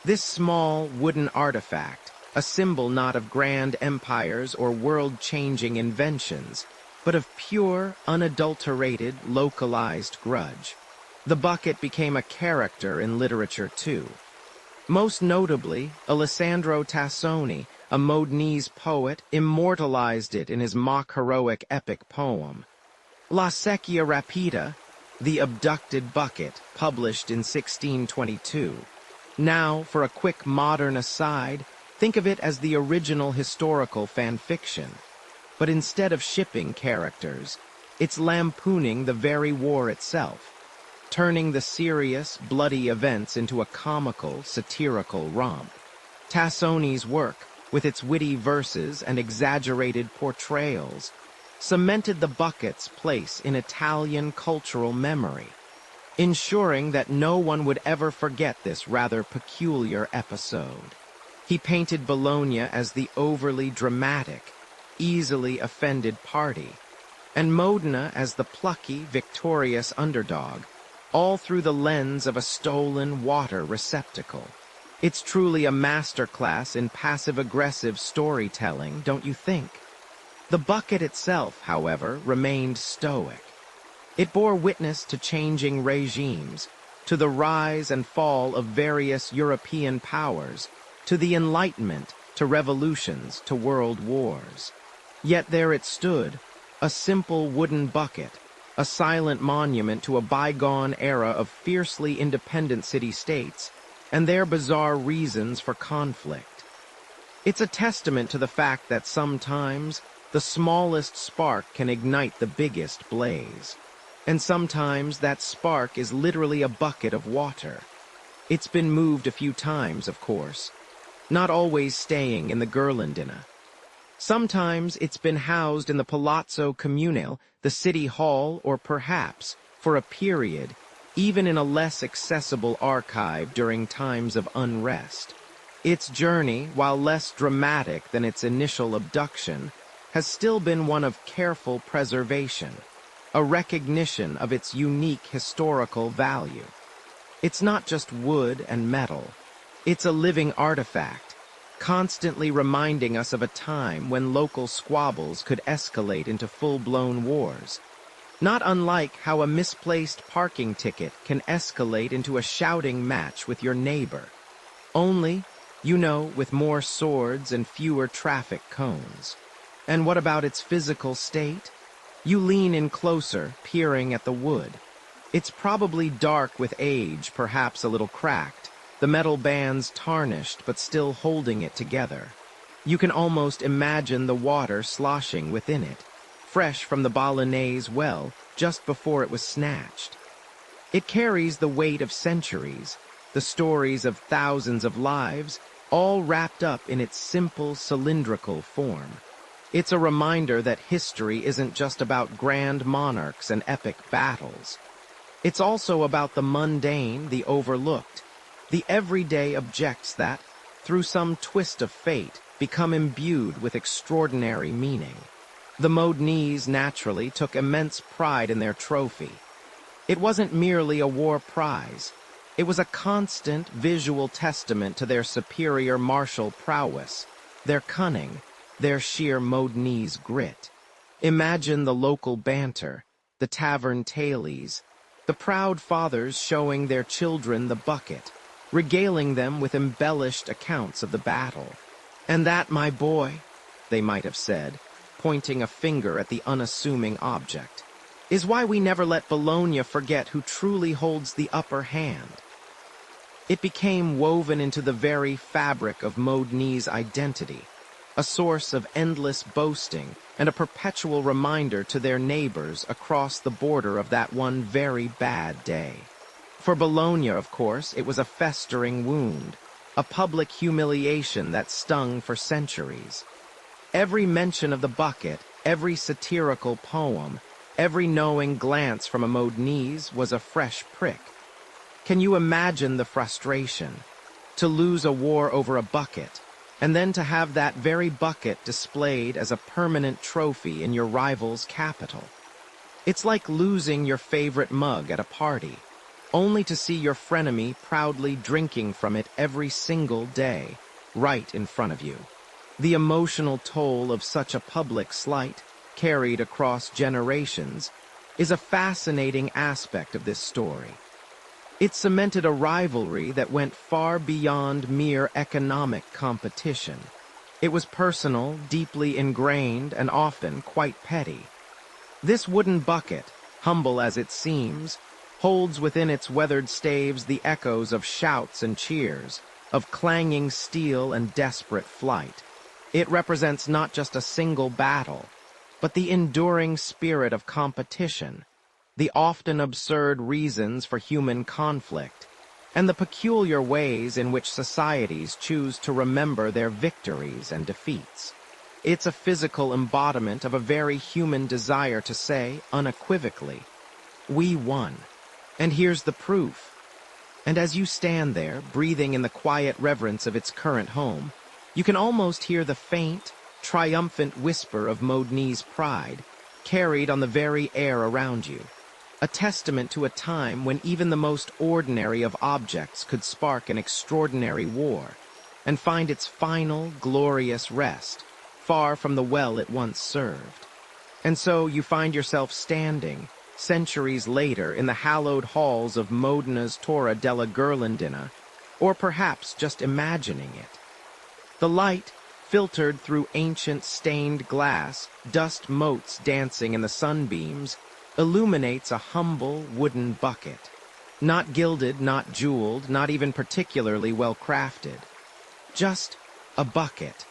This small wooden artifact, a symbol not of grand empires or world-changing inventions, but of pure, unadulterated, localized grudge. The bucket became a character in literature too. Most notably, Alessandro Tassoni, a Modenese poet, immortalized it in his mock-heroic epic poem. La Secchia Rapita, The Abducted Bucket, published in 1622. Now, for a quick modern aside, think of it as the original historical fan fiction. But instead of shipping characters, it's lampooning the very war itself, turning the serious, bloody events into a comical, satirical romp. Tassoni's work, with its witty verses and exaggerated portrayals, cemented the bucket's place in Italian cultural memory, ensuring that no one would ever forget this rather peculiar episode. He painted Bologna as the overly dramatic, easily offended party, and Modena as the plucky, victorious underdog, all through the lens of a stolen water receptacle. It's truly a masterclass in passive-aggressive storytelling, don't you think? The bucket itself, however, remained stoic. It bore witness to changing regimes, to the rise and fall of various European powers, to the Enlightenment, to revolutions, to world wars. Yet there it stood, a simple wooden bucket, a silent monument to a bygone era of fiercely independent city-states and their bizarre reasons for conflict. It's a testament to the fact that sometimes the smallest spark can ignite the biggest blaze. And sometimes that spark is literally a bucket of water. It's been moved a few times, of course, not always staying in the Gerlandina. Sometimes it's been housed in the Palazzo Comunale, the city hall, or perhaps, for a period, even in a less accessible archive during times of unrest. Its journey, while less dramatic than its initial abduction, has still been one of careful preservation, a recognition of its unique historical value. It's not just wood and metal. It's a living artifact, constantly reminding us of a time when local squabbles could escalate into full-blown wars. Not unlike how a misplaced parking ticket can escalate into a shouting match with your neighbor. Only, you know, with more swords and fewer traffic cones. And what about its physical state? You lean in closer, peering at the wood. It's probably dark with age, perhaps a little cracked, the metal bands tarnished but still holding it together. You can almost imagine the water sloshing within it, fresh from the Bolognese well just before it was snatched. It carries the weight of centuries, the stories of thousands of lives, all wrapped up in its simple cylindrical form. It's a reminder that history isn't just about grand monarchs and epic battles. It's also about the mundane, the overlooked, the everyday objects that, through some twist of fate, become imbued with extraordinary meaning. The Modenese, naturally, took immense pride in their trophy. It wasn't merely a war prize. It was a constant visual testament to their superior martial prowess, their cunning, their sheer Modenese grit. Imagine the local banter, the tavern tailies, the proud fathers showing their children the bucket, regaling them with embellished accounts of the battle. "And that, my boy," they might have said, pointing a finger at the unassuming object, "is why we never let Bologna forget who truly holds the upper hand." It became woven into the very fabric of Modena's identity, a source of endless boasting and a perpetual reminder to their neighbors across the border of that one very bad day. For Bologna, of course, it was a festering wound, a public humiliation that stung for centuries. Every mention of the bucket, every satirical poem, every knowing glance from a Modenese was a fresh prick. Can you imagine the frustration? To lose a war over a bucket, and then to have that very bucket displayed as a permanent trophy in your rival's capital. It's like losing your favorite mug at a party, only to see your frenemy proudly drinking from it every single day, right in front of you. The emotional toll of such a public slight, carried across generations, is a fascinating aspect of this story. It cemented a rivalry that went far beyond mere economic competition. It was personal, deeply ingrained, and often quite petty. This wooden bucket, humble as it seems, holds within its weathered staves the echoes of shouts and cheers, of clanging steel and desperate flight. It represents not just a single battle, but the enduring spirit of competition, the often absurd reasons for human conflict, and the peculiar ways in which societies choose to remember their victories and defeats. It's a physical embodiment of a very human desire to say, unequivocally, "We won, and here's the proof." And as you stand there, breathing in the quiet reverence of its current home, you can almost hear the faint, triumphant whisper of Modena's pride, carried on the very air around you. A testament to a time when even the most ordinary of objects could spark an extraordinary war, and find its final, glorious rest, far from the well it once served. And so you find yourself standing, centuries later, in the hallowed halls of Modena's Torre della Ghirlandina, or perhaps just imagining it. The light, filtered through ancient stained glass, dust motes dancing in the sunbeams, illuminates a humble wooden bucket. Not gilded, not jeweled, not even particularly well crafted. Just a bucket.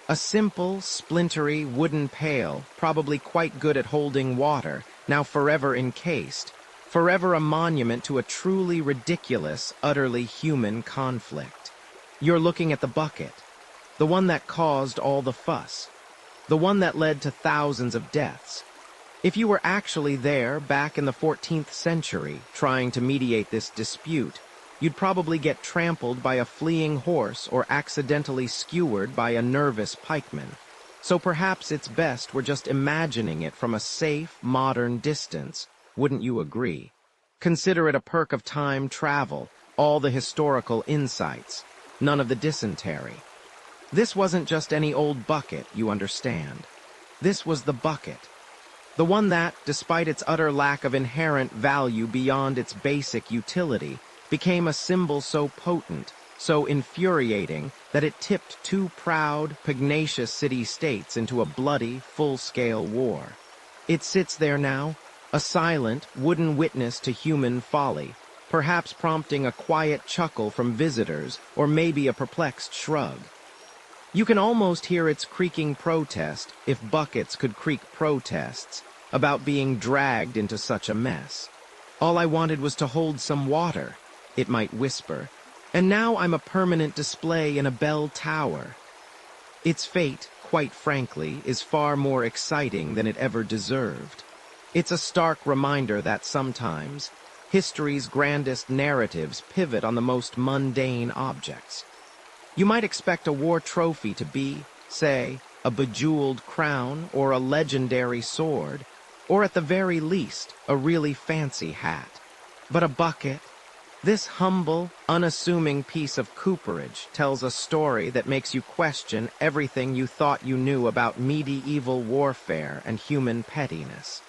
A simple, splintery wooden pail, probably quite good at holding water, now forever encased, forever a monument to a truly ridiculous, utterly human conflict. You're looking at the bucket, the one that caused all the fuss, the one that led to thousands of deaths. If you were actually there back in the 14th century trying to mediate this dispute, you'd probably get trampled by a fleeing horse or accidentally skewered by a nervous pikeman. So perhaps it's best we're just imagining it from a safe, modern distance, wouldn't you agree? Consider it a perk of time travel, all the historical insights, none of the dysentery. This wasn't just any old bucket, you understand. This was the bucket. The one that, despite its utter lack of inherent value beyond its basic utility, became a symbol so potent, so infuriating, that it tipped two proud, pugnacious city-states into a bloody, full-scale war. It sits there now, a silent, wooden witness to human folly, perhaps prompting a quiet chuckle from visitors, or maybe a perplexed shrug. You can almost hear its creaking protest, if buckets could creak protests, about being dragged into such a mess. "All I wanted was to hold some water," it might whisper, "and now I'm a permanent display in a bell tower." Its fate, quite frankly, is far more exciting than it ever deserved. It's a stark reminder that sometimes, history's grandest narratives pivot on the most mundane objects. You might expect a war trophy to be, say, a bejeweled crown or a legendary sword, or at the very least, a really fancy hat. But a bucket, This humble, unassuming piece of cooperage tells a story that makes you question everything you thought you knew about medieval warfare and human pettiness.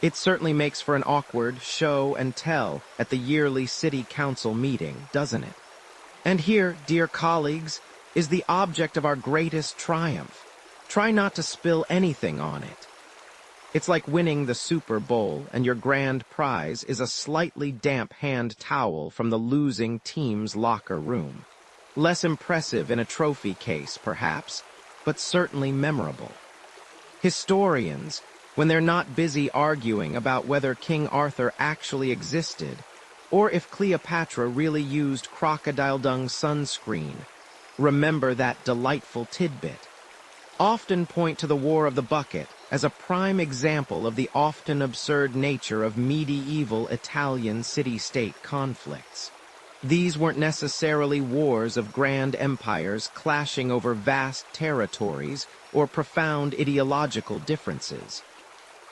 It certainly makes for an awkward show and tell at the yearly city council meeting, doesn't it? And here, dear colleagues, is the object of our greatest triumph. Try not to spill anything on it. It's like winning the Super Bowl and your grand prize is a slightly damp hand towel from the losing team's locker room. Less impressive in a trophy case, perhaps, but certainly memorable. Historians, when they're not busy arguing about whether King Arthur actually existed, or if Cleopatra really used crocodile dung sunscreen, remember that delightful tidbit. Often point to the War of the Bucket as a prime example of the often absurd nature of medieval Italian city-state conflicts. These weren't necessarily wars of grand empires clashing over vast territories or profound ideological differences.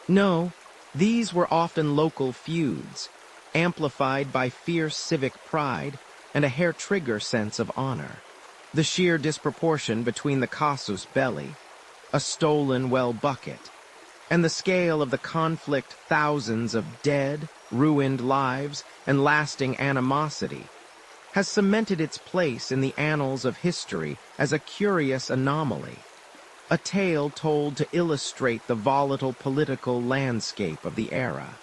No, these were often local feuds, amplified by fierce civic pride and a hair-trigger sense of honor. The sheer disproportion between the casus belli, a stolen well bucket, and the scale of the conflict, thousands of dead, ruined lives, and lasting animosity, has cemented its place in the annals of history as a curious anomaly, a tale told to illustrate the volatile political landscape of the era.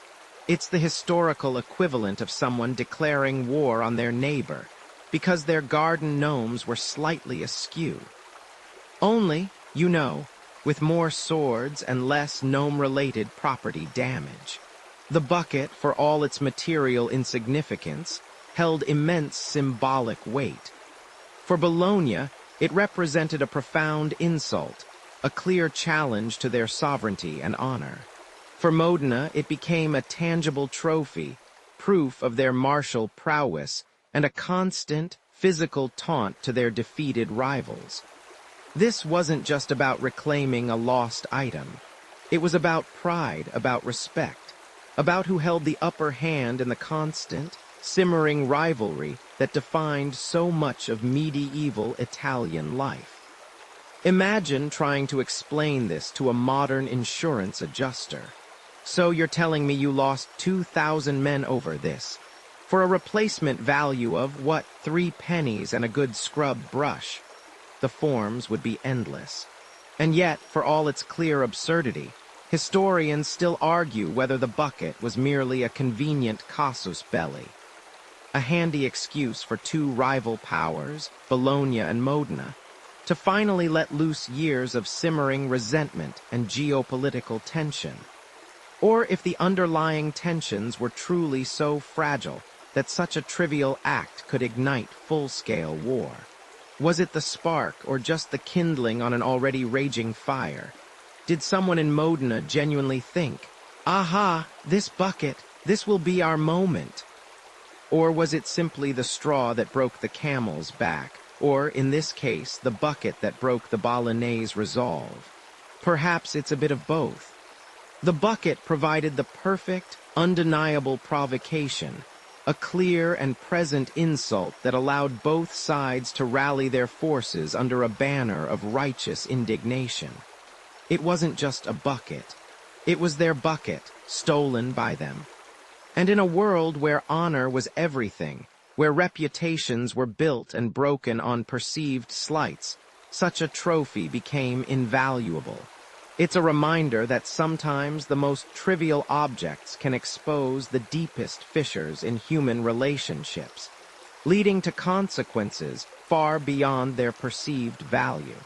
It's the historical equivalent of someone declaring war on their neighbor because their garden gnomes were slightly askew. Only, you know, with more swords and less gnome-related property damage. The bucket, for all its material insignificance, held immense symbolic weight. For Bologna, it represented a profound insult, a clear challenge to their sovereignty and honor. For Modena, it became a tangible trophy, proof of their martial prowess, and a constant, physical taunt to their defeated rivals. This wasn't just about reclaiming a lost item. It was about pride, about respect, about who held the upper hand in the constant, simmering rivalry that defined so much of medieval Italian life. Imagine trying to explain this to a modern insurance adjuster. So you're telling me you lost 2,000 men over this, for a replacement value of, what, 3 pennies and a good scrubbed brush? The forms would be endless. And yet, for all its clear absurdity, historians still argue whether the bucket was merely a convenient casus belli, a handy excuse for 2 rival powers, Bologna and Modena, to finally let loose years of simmering resentment and geopolitical tension. Or if the underlying tensions were truly so fragile that such a trivial act could ignite full-scale war. Was it the spark or just the kindling on an already raging fire? Did someone in Modena genuinely think, "Aha, this bucket, this will be our moment"? Or was it simply the straw that broke the camel's back, or, in this case, the bucket that broke the Bolognese resolve? Perhaps it's a bit of both. The bucket provided the perfect, undeniable provocation, a clear and present insult that allowed both sides to rally their forces under a banner of righteous indignation. It wasn't just a bucket. It was their bucket, stolen by them. And in a world where honor was everything, where reputations were built and broken on perceived slights, such a trophy became invaluable. It's a reminder that sometimes the most trivial objects can expose the deepest fissures in human relationships, leading to consequences far beyond their perceived value.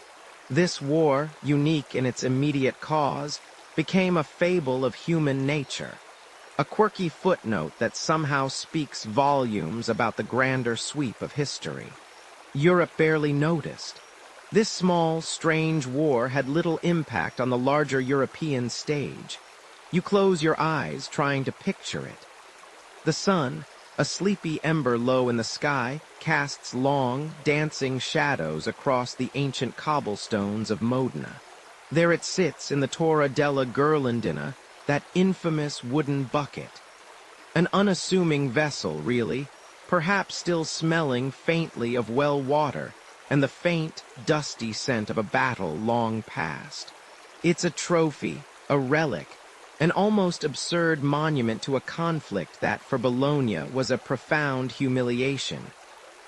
This war, unique in its immediate cause, became a fable of human nature, a quirky footnote that somehow speaks volumes about the grander sweep of history. Europe barely noticed. This small, strange war had little impact on the larger European stage. You close your eyes trying to picture it. The sun, a sleepy ember low in the sky, casts long, dancing shadows across the ancient cobblestones of Modena. There it sits in the Torre della Ghirlandina, that infamous wooden bucket. An unassuming vessel, really, perhaps still smelling faintly of well water and the faint, dusty scent of a battle long past. It's a trophy, a relic, an almost absurd monument to a conflict that, for Bologna, was a profound humiliation,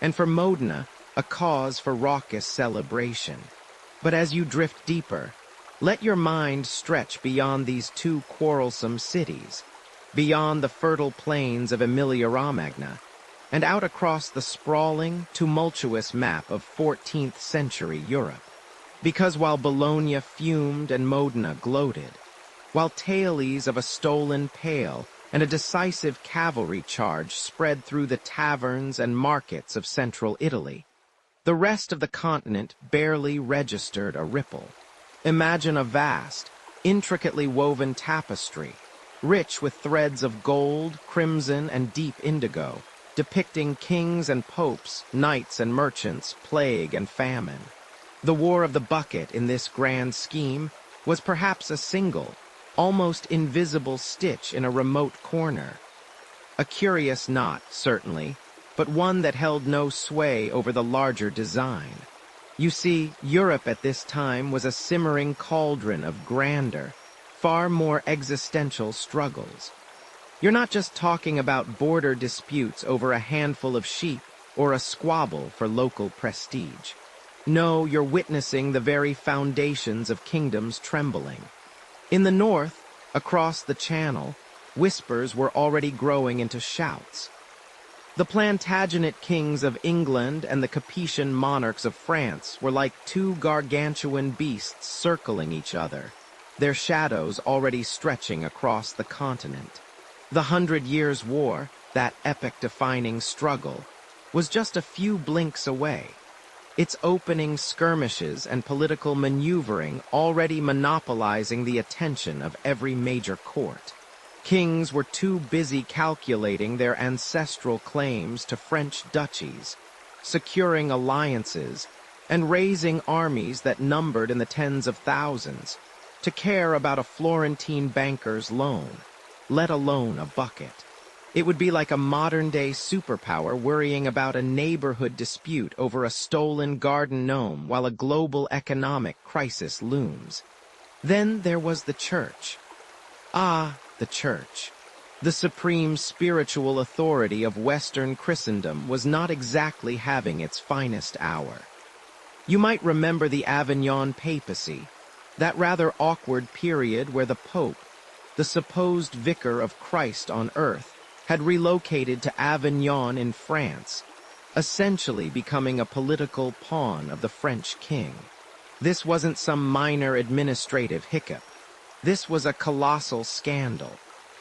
and for Modena, a cause for raucous celebration. But as you drift deeper, let your mind stretch beyond these two quarrelsome cities, beyond the fertile plains of Emilia-Romagna, and out across the sprawling, tumultuous map of 14th century Europe. Because while Bologna fumed and Modena gloated, while tales of a stolen pail and a decisive cavalry charge spread through the taverns and markets of central Italy, the rest of the continent barely registered a ripple. Imagine a vast, intricately woven tapestry, rich with threads of gold, crimson, and deep indigo, depicting kings and popes, knights and merchants, plague and famine. The War of the Bucket in this grand scheme was perhaps a single, almost invisible stitch in a remote corner. A curious knot, certainly, but one that held no sway over the larger design. You see, Europe at this time was a simmering cauldron of grander, far more existential struggles. You're not just talking about border disputes over a handful of sheep or a squabble for local prestige. No, you're witnessing the very foundations of kingdoms trembling. In the north, across the Channel, whispers were already growing into shouts. The Plantagenet kings of England and the Capetian monarchs of France were like two gargantuan beasts circling each other, their shadows already stretching across the continent. The 100 Years' War, that epoch-defining struggle, was just a few blinks away, its opening skirmishes and political maneuvering already monopolizing the attention of every major court. Kings were too busy calculating their ancestral claims to French duchies, securing alliances, and raising armies that numbered in the tens of thousands, to care about a Florentine banker's loan, let alone a bucket. It would be like a modern-day superpower worrying about a neighborhood dispute over a stolen garden gnome while a global economic crisis looms. Then there was the church. Ah, the church. The supreme spiritual authority of Western Christendom was not exactly having its finest hour. You might remember the Avignon papacy, that rather awkward period where the Pope, the supposed vicar of Christ on earth, had relocated to Avignon in France, essentially becoming a political pawn of the French king. This wasn't some minor administrative hiccup. This was a colossal scandal,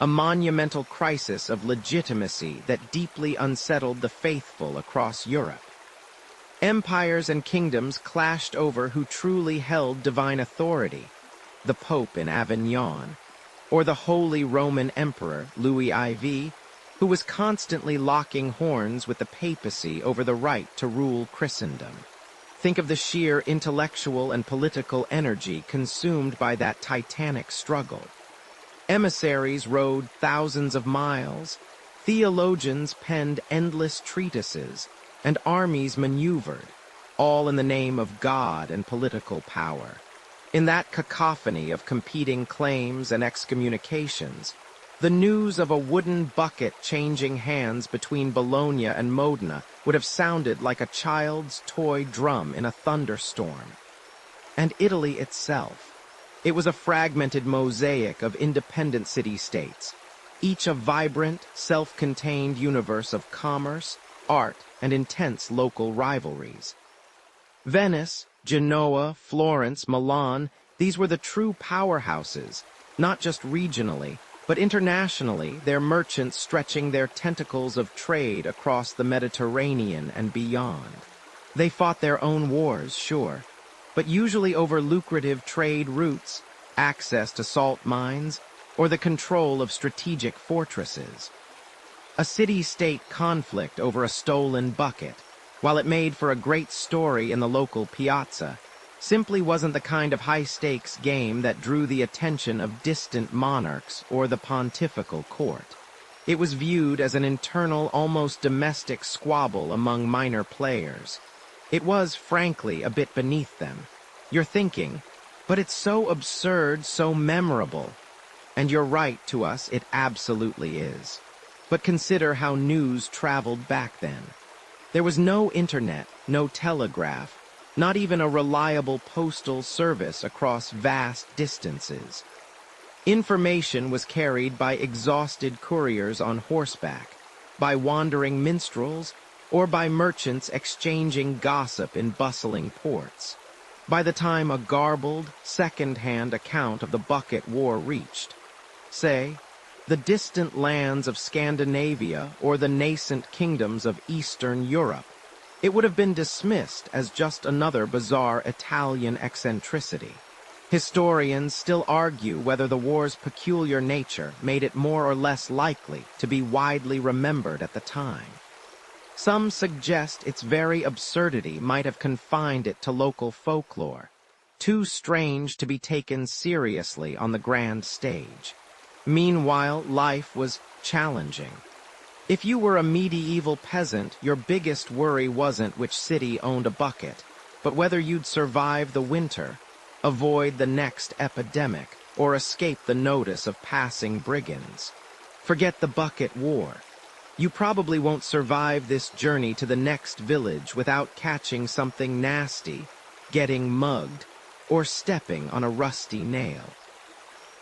a monumental crisis of legitimacy that deeply unsettled the faithful across Europe. Empires and kingdoms clashed over who truly held divine authority, the Pope in Avignon, or the Holy Roman Emperor, Louis IV, who was constantly locking horns with the papacy over the right to rule Christendom. Think of the sheer intellectual and political energy consumed by that titanic struggle. Emissaries rode thousands of miles, theologians penned endless treatises, and armies maneuvered, all in the name of God and political power. In that cacophony of competing claims and excommunications, the news of a wooden bucket changing hands between Bologna and Modena would have sounded like a child's toy drum in a thunderstorm. And Italy itself. It was a fragmented mosaic of independent city-states, each a vibrant, self-contained universe of commerce, art, and intense local rivalries. Venice, Genoa, Florence, Milan, these were the true powerhouses, not just regionally, but internationally, their merchants stretching their tentacles of trade across the Mediterranean and beyond. They fought their own wars, sure, but usually over lucrative trade routes, access to salt mines, or the control of strategic fortresses. A city-state conflict over a stolen bucket, while it made for a great story in the local piazza, simply wasn't the kind of high-stakes game that drew the attention of distant monarchs or the pontifical court. It was viewed as an internal, almost domestic squabble among minor players. It was, frankly, a bit beneath them. You're thinking, but it's so absurd, so memorable. And you're right, to us, it absolutely is. But consider how news traveled back then. There was no internet, no telegraph, not even a reliable postal service across vast distances. Information was carried by exhausted couriers on horseback, by wandering minstrels, or by merchants exchanging gossip in bustling ports. By the time a garbled, second-hand account of the Bucket War reached, say, the distant lands of Scandinavia or the nascent kingdoms of Eastern Europe, it would have been dismissed as just another bizarre Italian eccentricity. Historians still argue whether the war's peculiar nature made it more or less likely to be widely remembered at the time. Some suggest its very absurdity might have confined it to local folklore, too strange to be taken seriously on the grand stage. Meanwhile, life was challenging. If you were a medieval peasant, your biggest worry wasn't which city owned a bucket, but whether you'd survive the winter, avoid the next epidemic, or escape the notice of passing brigands. Forget the Bucket War. You probably won't survive this journey to the next village without catching something nasty, getting mugged, or stepping on a rusty nail.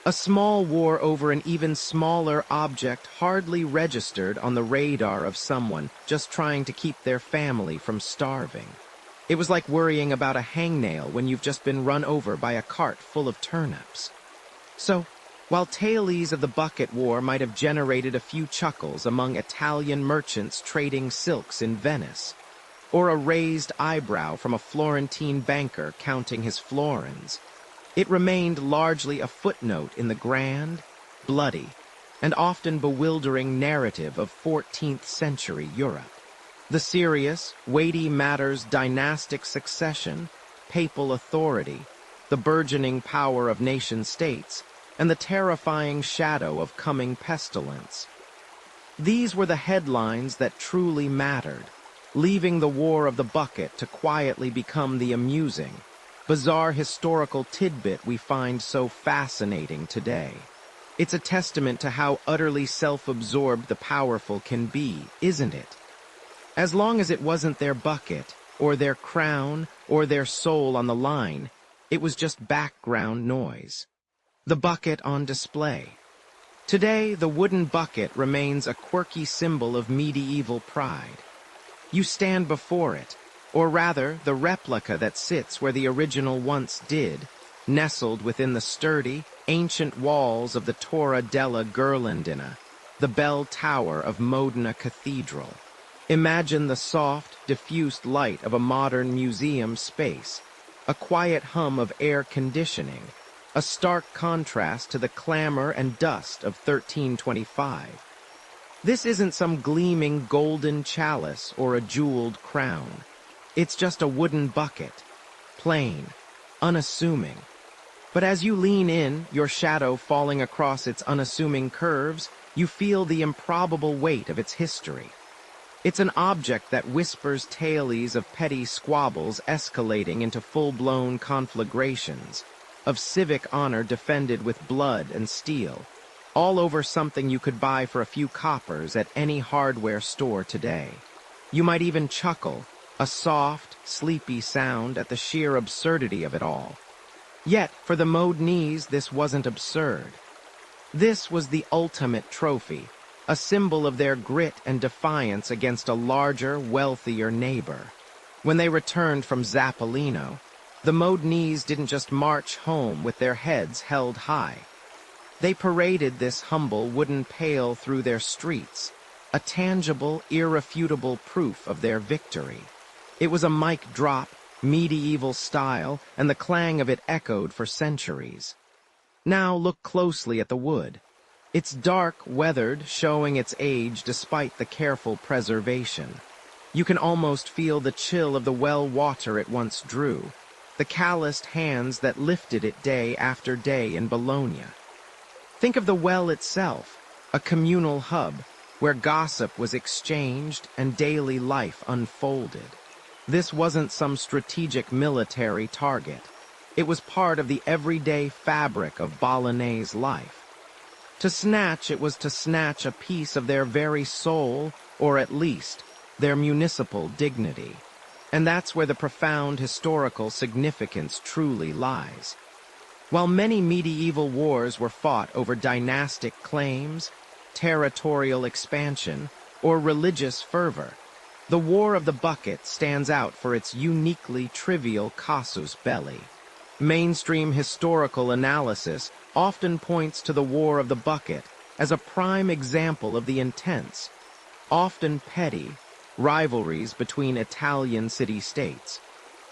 A small war over an even smaller object hardly registered on the radar of someone just trying to keep their family from starving. It was like worrying about a hangnail when you've just been run over by a cart full of turnips. So, while tales of the Bucket War might have generated a few chuckles among Italian merchants trading silks in Venice, or a raised eyebrow from a Florentine banker counting his florins, it remained largely a footnote in the grand, bloody, and often bewildering narrative of 14th century Europe. The serious, weighty matters dynastic succession, papal authority, the burgeoning power of nation-states, and the terrifying shadow of coming pestilence. These were the headlines that truly mattered, leaving the War of the Bucket to quietly become the amusing, bizarre historical tidbit we find so fascinating today. It's a testament to how utterly self-absorbed the powerful can be, isn't it? As long as it wasn't their bucket, or their crown, or their soul on the line, it was just background noise. The bucket on display. Today, the wooden bucket remains a quirky symbol of medieval pride. You stand before it, or rather, the replica that sits where the original once did, nestled within the sturdy, ancient walls of the Torre della Ghirlandina, the bell tower of Modena Cathedral. Imagine the soft, diffused light of a modern museum space, a quiet hum of air conditioning, a stark contrast to the clamor and dust of 1325. This isn't some gleaming golden chalice or a jeweled crown. It's just a wooden bucket, plain, unassuming. But as you lean in, your shadow falling across its unassuming curves, you feel the improbable weight of its history. It's an object that whispers tales of petty squabbles escalating into full-blown conflagrations, of civic honor defended with blood and steel, all over something you could buy for a few coppers at any hardware store today. You might even chuckle, a soft, sleepy sound at the sheer absurdity of it all. Yet, for the Modenese, this wasn't absurd. This was the ultimate trophy, a symbol of their grit and defiance against a larger, wealthier neighbor. When they returned from Zappolino, the Modenese didn't just march home with their heads held high. They paraded this humble wooden pail through their streets, a tangible, irrefutable proof of their victory. It was a mic drop, medieval style, and the clang of it echoed for centuries. Now look closely at the wood. It's dark, weathered, showing its age despite the careful preservation. You can almost feel the chill of the well water it once drew, the calloused hands that lifted it day after day in Bologna. Think of the well itself, a communal hub, where gossip was exchanged and daily life unfolded. This wasn't some strategic military target. It was part of the everyday fabric of Bolognese life. To snatch it was to snatch a piece of their very soul, or at least, their municipal dignity. And that's where the profound historical significance truly lies. While many medieval wars were fought over dynastic claims, territorial expansion, or religious fervor, the War of the Bucket stands out for its uniquely trivial casus belli. Mainstream historical analysis often points to the War of the Bucket as a prime example of the intense, often petty, rivalries between Italian city-states,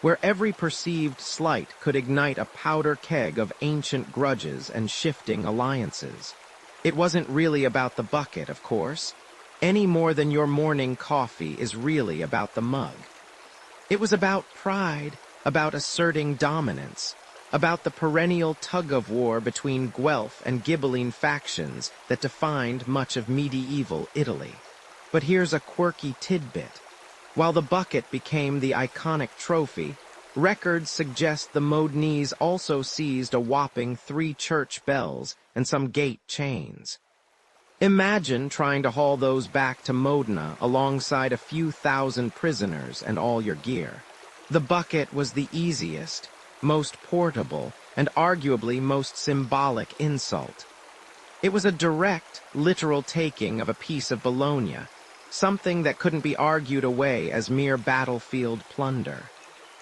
where every perceived slight could ignite a powder keg of ancient grudges and shifting alliances. It wasn't really about the bucket, of course, any more than your morning coffee is really about the mug. It was about pride, about asserting dominance, about the perennial tug-of-war between Guelph and Ghibelline factions that defined much of medieval Italy. But here's a quirky tidbit. While the bucket became the iconic trophy, records suggest the Modenese also seized a whopping 3 church bells and some gate chains. Imagine trying to haul those back to Modena alongside a few thousand prisoners and all your gear. The bucket was the easiest, most portable, and arguably most symbolic insult. It was a direct, literal taking of a piece of Bologna, something that couldn't be argued away as mere battlefield plunder.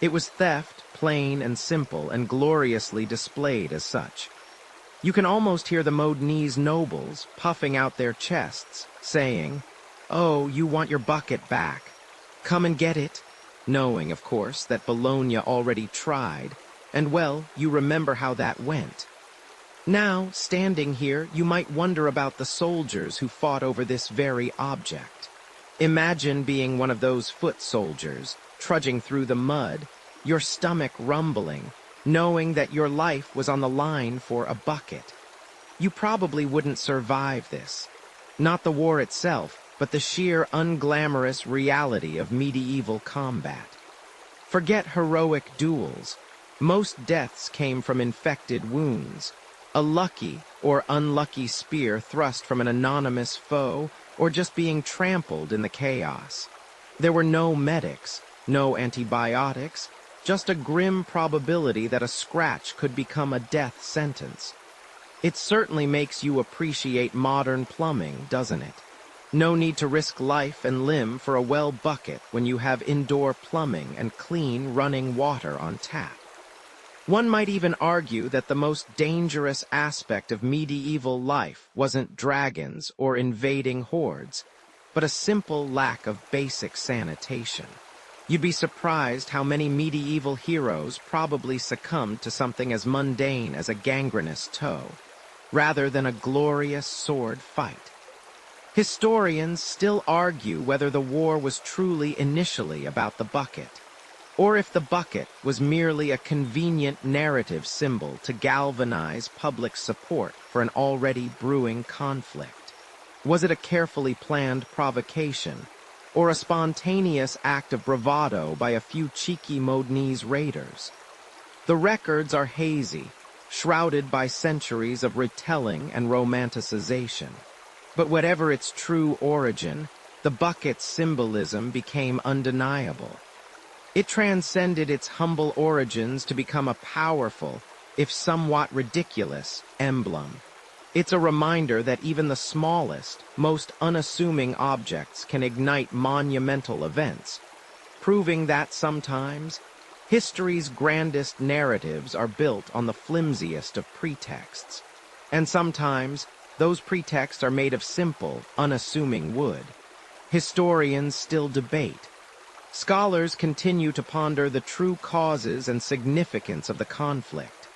It was theft, plain and simple, and gloriously displayed as such. You can almost hear the Modenese nobles puffing out their chests, saying, "Oh, you want your bucket back. Come and get it," knowing, of course, that Bologna already tried, and well, you remember how that went. Now, standing here, you might wonder about the soldiers who fought over this very object. Imagine being one of those foot soldiers, trudging through the mud, your stomach rumbling, knowing that your life was on the line for a bucket. You probably wouldn't survive this. Not the war itself, but the sheer unglamorous reality of medieval combat. Forget heroic duels. Most deaths came from infected wounds, a lucky or unlucky spear thrust from an anonymous foe, or just being trampled in the chaos. There were no medics, no antibiotics, just a grim probability that a scratch could become a death sentence. It certainly makes you appreciate modern plumbing, doesn't it? No need to risk life and limb for a well bucket when you have indoor plumbing and clean running water on tap. One might even argue that the most dangerous aspect of medieval life wasn't dragons or invading hordes, but a simple lack of basic sanitation. You'd be surprised how many medieval heroes probably succumbed to something as mundane as a gangrenous toe, rather than a glorious sword fight. Historians still argue whether the war was truly initially about the bucket, or if the bucket was merely a convenient narrative symbol to galvanize public support for an already brewing conflict. Was it a carefully planned provocation, or a spontaneous act of bravado by a few cheeky Modenese raiders? The records are hazy, shrouded by centuries of retelling and romanticization. But whatever its true origin, the bucket's symbolism became undeniable. It transcended its humble origins to become a powerful, if somewhat ridiculous, emblem. It's a reminder that even the smallest, most unassuming objects can ignite monumental events, proving that sometimes history's grandest narratives are built on the flimsiest of pretexts, and sometimes those pretexts are made of simple, unassuming wood. Historians still debate. Scholars continue to ponder the true causes and significance of the conflict.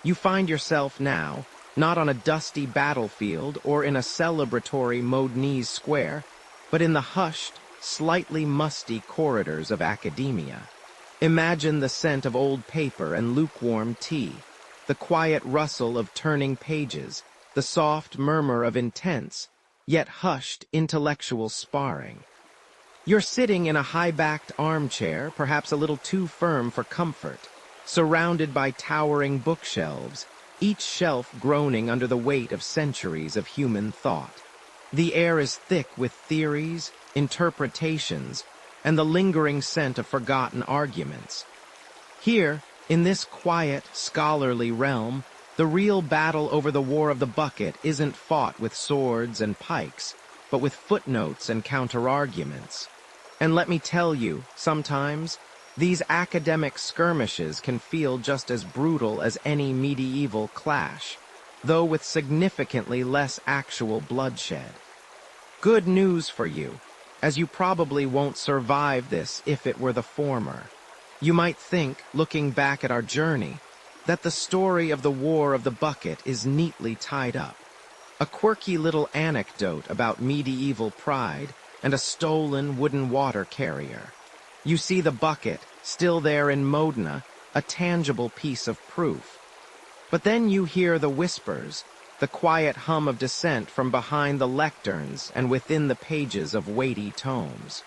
You find yourself now, not on a dusty battlefield or in a celebratory Modenese square, but in the hushed, slightly musty corridors of academia. Imagine the scent of old paper and lukewarm tea, the quiet rustle of turning pages, the soft murmur of intense, yet hushed intellectual sparring. You're sitting in a high-backed armchair, perhaps a little too firm for comfort, surrounded by towering bookshelves, each shelf groaning under the weight of centuries of human thought. The air is thick with theories, interpretations, and the lingering scent of forgotten arguments. Here, in this quiet, scholarly realm, the real battle over the War of the Bucket isn't fought with swords and pikes, but with footnotes and counter-arguments. And let me tell you, sometimes, these academic skirmishes can feel just as brutal as any medieval clash, though with significantly less actual bloodshed. Good news for you, as you probably won't survive this if it were the former. You might think, looking back at our journey, that the story of the War of the Bucket is neatly tied up. A quirky little anecdote about medieval pride and a stolen wooden water carrier. You see the bucket, still there in Modena, a tangible piece of proof. But then you hear the whispers, the quiet hum of dissent from behind the lecterns and within the pages of weighty tomes.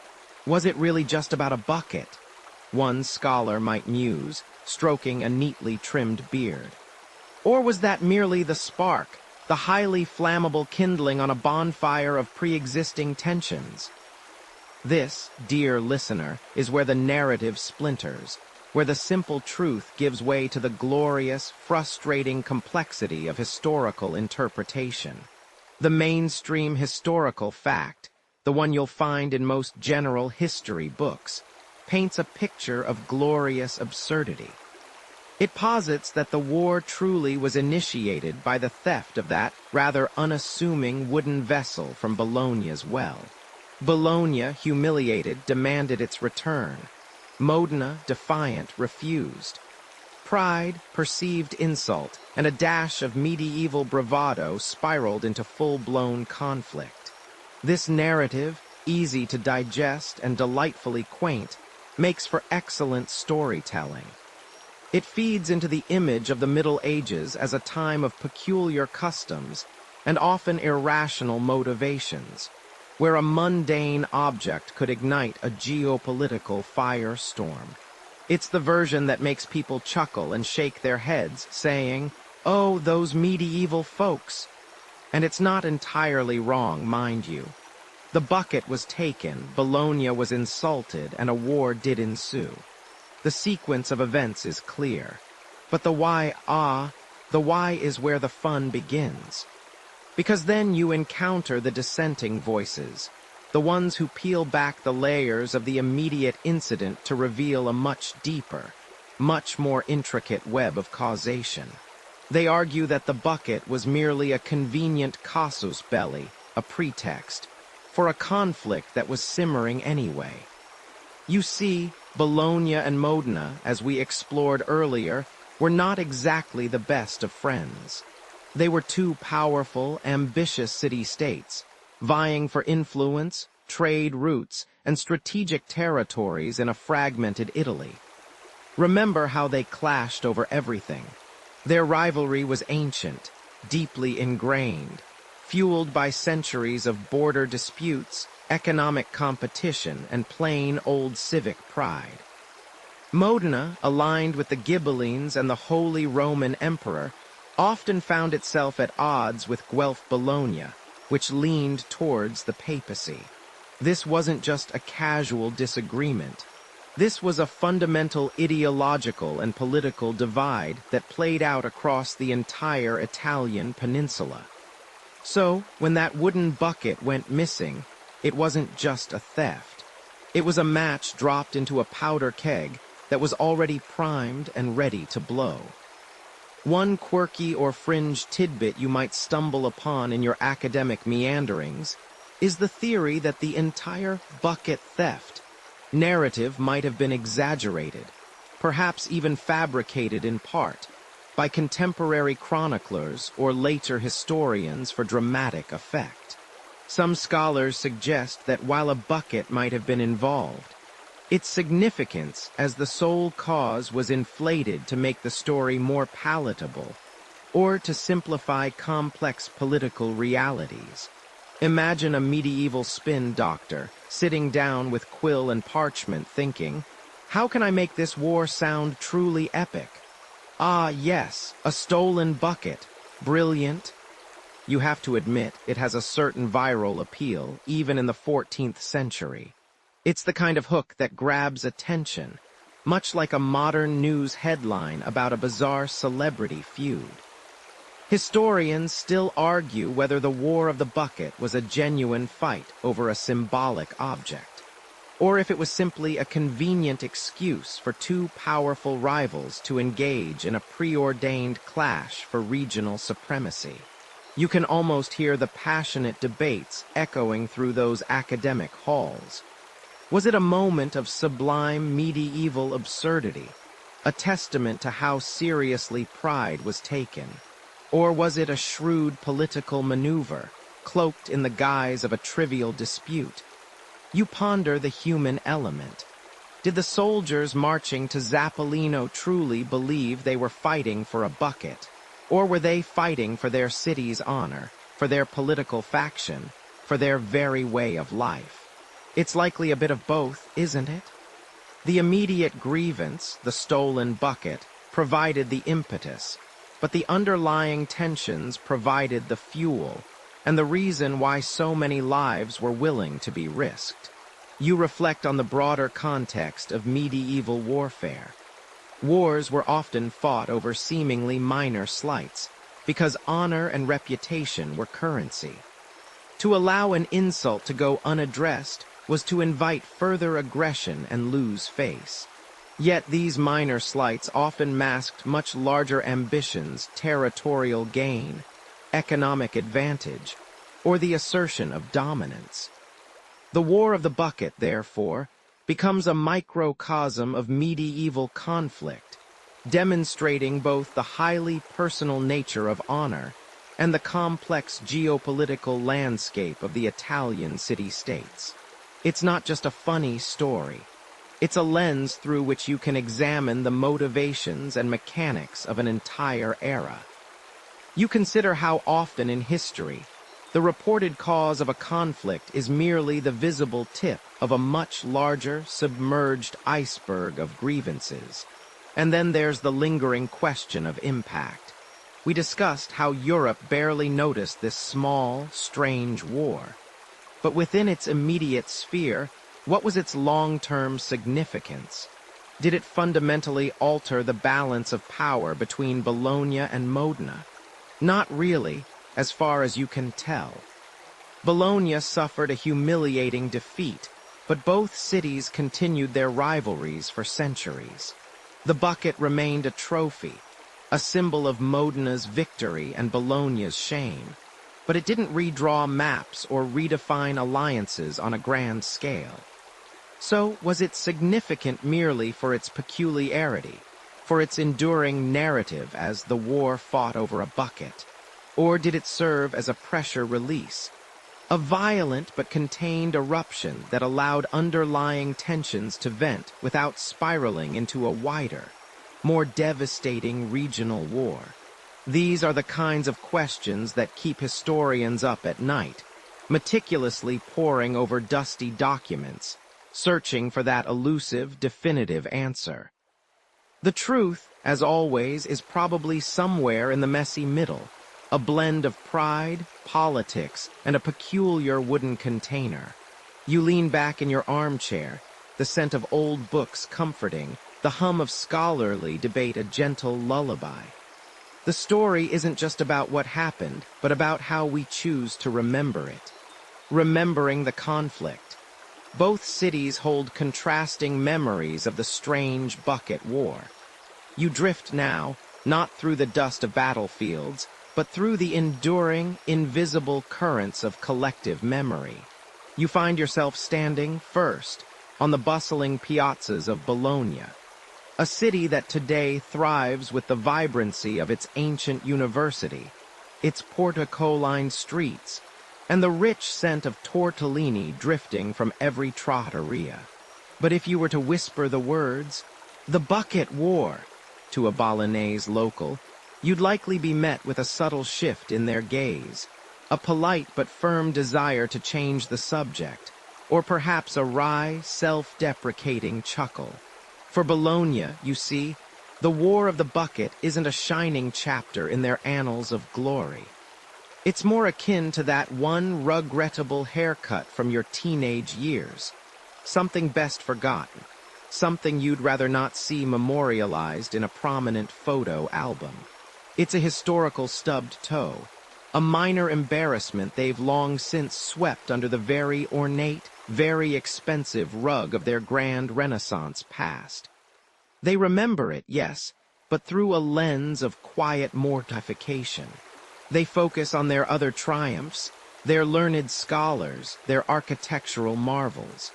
Was it really just about a bucket? One scholar might muse, stroking a neatly trimmed beard. Or was that merely the spark, the highly flammable kindling on a bonfire of pre-existing tensions? This, dear listener, is where the narrative splinters, where the simple truth gives way to the glorious, frustrating complexity of historical interpretation. The mainstream historical fact, the one you'll find in most general history books, paints a picture of glorious absurdity. It posits that the war truly was initiated by the theft of that rather unassuming wooden vessel from Bologna's well. Bologna, humiliated, demanded its return. Modena, defiant, refused. Pride, perceived insult, and a dash of medieval bravado spiraled into full-blown conflict. This narrative, easy to digest and delightfully quaint, makes for excellent storytelling. It feeds into the image of the Middle Ages as a time of peculiar customs and often irrational motivations, where a mundane object could ignite a geopolitical firestorm. It's the version that makes people chuckle and shake their heads, saying, "Oh, those medieval folks." And it's not entirely wrong, mind you. The bucket was taken, Bologna was insulted, and a war did ensue. The sequence of events is clear. But the why is where the fun begins. Because then you encounter the dissenting voices, the ones who peel back the layers of the immediate incident to reveal a much deeper, much more intricate web of causation. They argue that the bucket was merely a convenient casus belli, a pretext, for a conflict that was simmering anyway. You see, Bologna and Modena, as we explored earlier, were not exactly the best of friends. They were two powerful, ambitious city-states, vying for influence, trade routes, and strategic territories in a fragmented Italy. Remember how they clashed over everything. Their rivalry was ancient, deeply ingrained, fueled by centuries of border disputes, economic competition, and plain old civic pride. Modena, aligned with the Ghibellines and the Holy Roman Emperor, often found itself at odds with Guelph Bologna, which leaned towards the papacy. This wasn't just a casual disagreement. This was a fundamental ideological and political divide that played out across the entire Italian peninsula. So, when that wooden bucket went missing, it wasn't just a theft. It was a match dropped into a powder keg that was already primed and ready to blow. One quirky or fringe tidbit you might stumble upon in your academic meanderings is the theory that the entire bucket theft narrative might have been exaggerated, perhaps even fabricated in part, by contemporary chroniclers or later historians for dramatic effect. Some scholars suggest that while a bucket might have been involved, its significance as the sole cause was inflated to make the story more palatable, or to simplify complex political realities. Imagine a medieval spin doctor sitting down with quill and parchment thinking, how can I make this war sound truly epic? Ah, yes, a stolen bucket. Brilliant. You have to admit, it has a certain viral appeal, even in the 14th century. It's the kind of hook that grabs attention, much like a modern news headline about a bizarre celebrity feud. Historians still argue whether the War of the Bucket was a genuine fight over a symbolic object, or if it was simply a convenient excuse for two powerful rivals to engage in a preordained clash for regional supremacy. You can almost hear the passionate debates echoing through those academic halls. Was it a moment of sublime medieval absurdity, a testament to how seriously pride was taken? Or was it a shrewd political maneuver, cloaked in the guise of a trivial dispute? You ponder the human element. Did the soldiers marching to Zappolino truly believe they were fighting for a bucket? Or were they fighting for their city's honor, for their political faction, for their very way of life? It's likely a bit of both, isn't it? The immediate grievance, the stolen bucket, provided the impetus, but the underlying tensions provided the fuel, and the reason why so many lives were willing to be risked. You reflect on the broader context of medieval warfare. Wars were often fought over seemingly minor slights, because honor and reputation were currency. To allow an insult to go unaddressed was to invite further aggression and lose face. Yet these minor slights often masked much larger ambitions, territorial gain, economic advantage, or the assertion of dominance. The War of the Bucket, therefore, becomes a microcosm of medieval conflict, demonstrating both the highly personal nature of honor and the complex geopolitical landscape of the Italian city-states. It's not just a funny story. It's a lens through which you can examine the motivations and mechanics of an entire era. You consider how often in history, the reported cause of a conflict is merely the visible tip of a much larger, submerged iceberg of grievances. And then there's the lingering question of impact. We discussed how Europe barely noticed this small, strange war. But within its immediate sphere, what was its long-term significance? Did it fundamentally alter the balance of power between Bologna and Modena? Not really, as far as you can tell. Bologna suffered a humiliating defeat, but both cities continued their rivalries for centuries. The bucket remained a trophy, a symbol of Modena's victory and Bologna's shame, but it didn't redraw maps or redefine alliances on a grand scale. So, was it significant merely for its peculiarity, for its enduring narrative as the war fought over a bucket? Or did it serve as a pressure release, a violent but contained eruption that allowed underlying tensions to vent without spiraling into a wider, more devastating regional war? These are the kinds of questions that keep historians up at night, meticulously poring over dusty documents, searching for that elusive, definitive answer. The truth, as always, is probably somewhere in the messy middle, a blend of pride, politics, and a peculiar wooden container. You lean back in your armchair, the scent of old books comforting, the hum of scholarly debate a gentle lullaby. The story isn't just about what happened, but about how we choose to remember it. Remembering the conflict. Both cities hold contrasting memories of the strange bucket war. You drift now, not through the dust of battlefields, but through the enduring, invisible currents of collective memory. You find yourself standing, first, on the bustling piazzas of Bologna, a city that today thrives with the vibrancy of its ancient university, its portico-lined streets, and the rich scent of tortellini drifting from every trattoria. But if you were to whisper the words, "The Bucket War," to a Bolognese local, you'd likely be met with a subtle shift in their gaze. a polite but firm desire to change the subject, or perhaps a wry, self-deprecating chuckle. For Bologna, you see, the War of the Bucket isn't a shining chapter in their annals of glory. It's more akin to that one regrettable haircut from your teenage years, something best forgotten, something you'd rather not see memorialized in a prominent photo album. It's a historical stubbed toe, a minor embarrassment they've long since swept under the very ornate, very expensive rug of their grand Renaissance past. They remember it, yes, but through a lens of quiet mortification. They focus on their other triumphs, their learned scholars, their architectural marvels.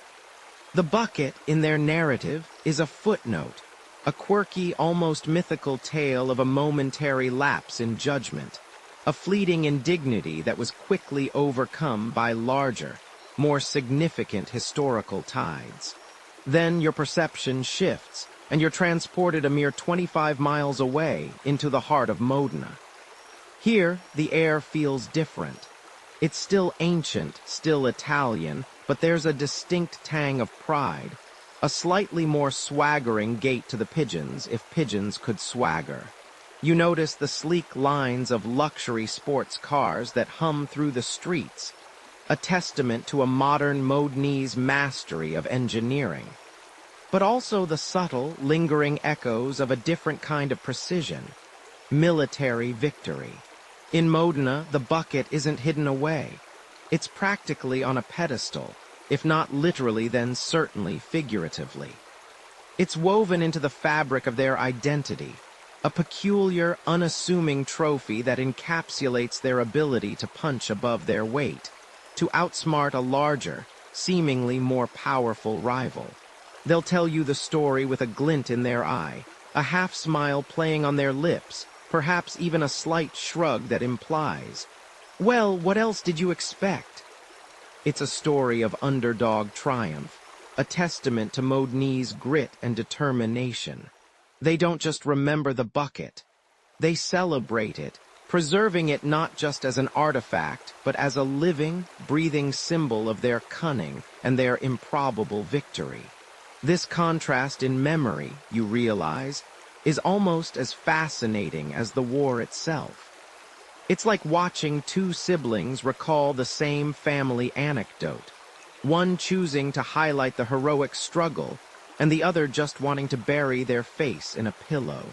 The bucket, in their narrative, is a footnote, a quirky, almost mythical tale of a momentary lapse in judgment, a fleeting indignity that was quickly overcome by larger, more significant historical tides. Then your perception shifts, and you're transported a mere 25 miles away into the heart of Modena. Here, the air feels different. It's still ancient, still Italian, but there's a distinct tang of pride, a slightly more swaggering gait to the pigeons, if pigeons could swagger. You notice the sleek lines of luxury sports cars that hum through the streets, a testament to a modern Modenese mastery of engineering. But also the subtle, lingering echoes of a different kind of precision, military victory. In Modena, the bucket isn't hidden away. It's practically on a pedestal, if not literally, then certainly figuratively. It's woven into the fabric of their identity, a peculiar, unassuming trophy that encapsulates their ability to punch above their weight, to outsmart a larger, seemingly more powerful rival. They'll tell you the story with a glint in their eye, a half-smile playing on their lips, perhaps even a slight shrug that implies, "Well, what else did you expect?" It's a story of underdog triumph, a testament to Modenese grit and determination. They don't just remember the bucket. They celebrate it, preserving it not just as an artifact, but as a living, breathing symbol of their cunning and their improbable victory. This contrast in memory, you realize, is almost as fascinating as the war itself. It's like watching two siblings recall the same family anecdote, one choosing to highlight the heroic struggle, and the other just wanting to bury their face in a pillow.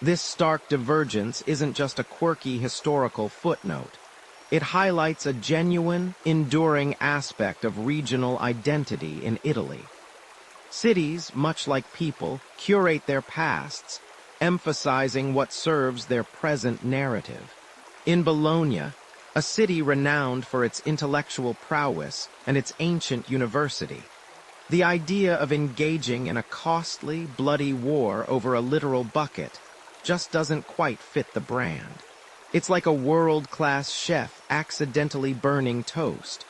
This stark divergence isn't just a quirky historical footnote. It highlights a genuine, enduring aspect of regional identity in Italy. Cities, much like people, curate their pasts, emphasizing what serves their present narrative. In Bologna, a city renowned for its intellectual prowess and its ancient university, the idea of engaging in a costly, bloody war over a literal bucket just doesn't quite fit the brand. It's like a world-class chef accidentally burning toast.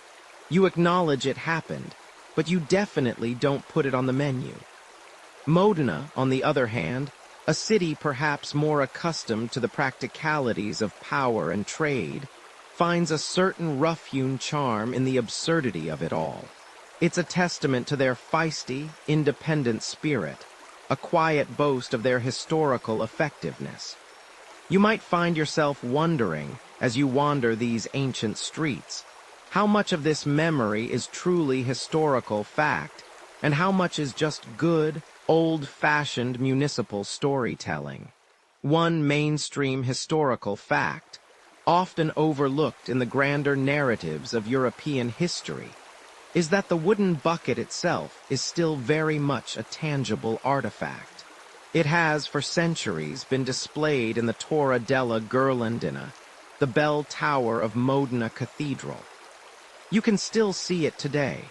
You acknowledge it happened, but you definitely don't put it on the menu. Modena, on the other hand, a city perhaps more accustomed to the practicalities of power and trade, finds a certain rough-hewn charm in the absurdity of it all. It's a testament to their feisty, independent spirit, a quiet boast of their historical effectiveness. You might find yourself wondering, as you wander these ancient streets, how much of this memory is truly historical fact, and how much is just good, old-fashioned municipal storytelling. One mainstream historical fact, often overlooked in the grander narratives of European history, is that the wooden bucket itself is still very much a tangible artifact. It has, for centuries, been displayed in the Torre della Ghirlandina, the bell tower of Modena Cathedral. You can still see it today,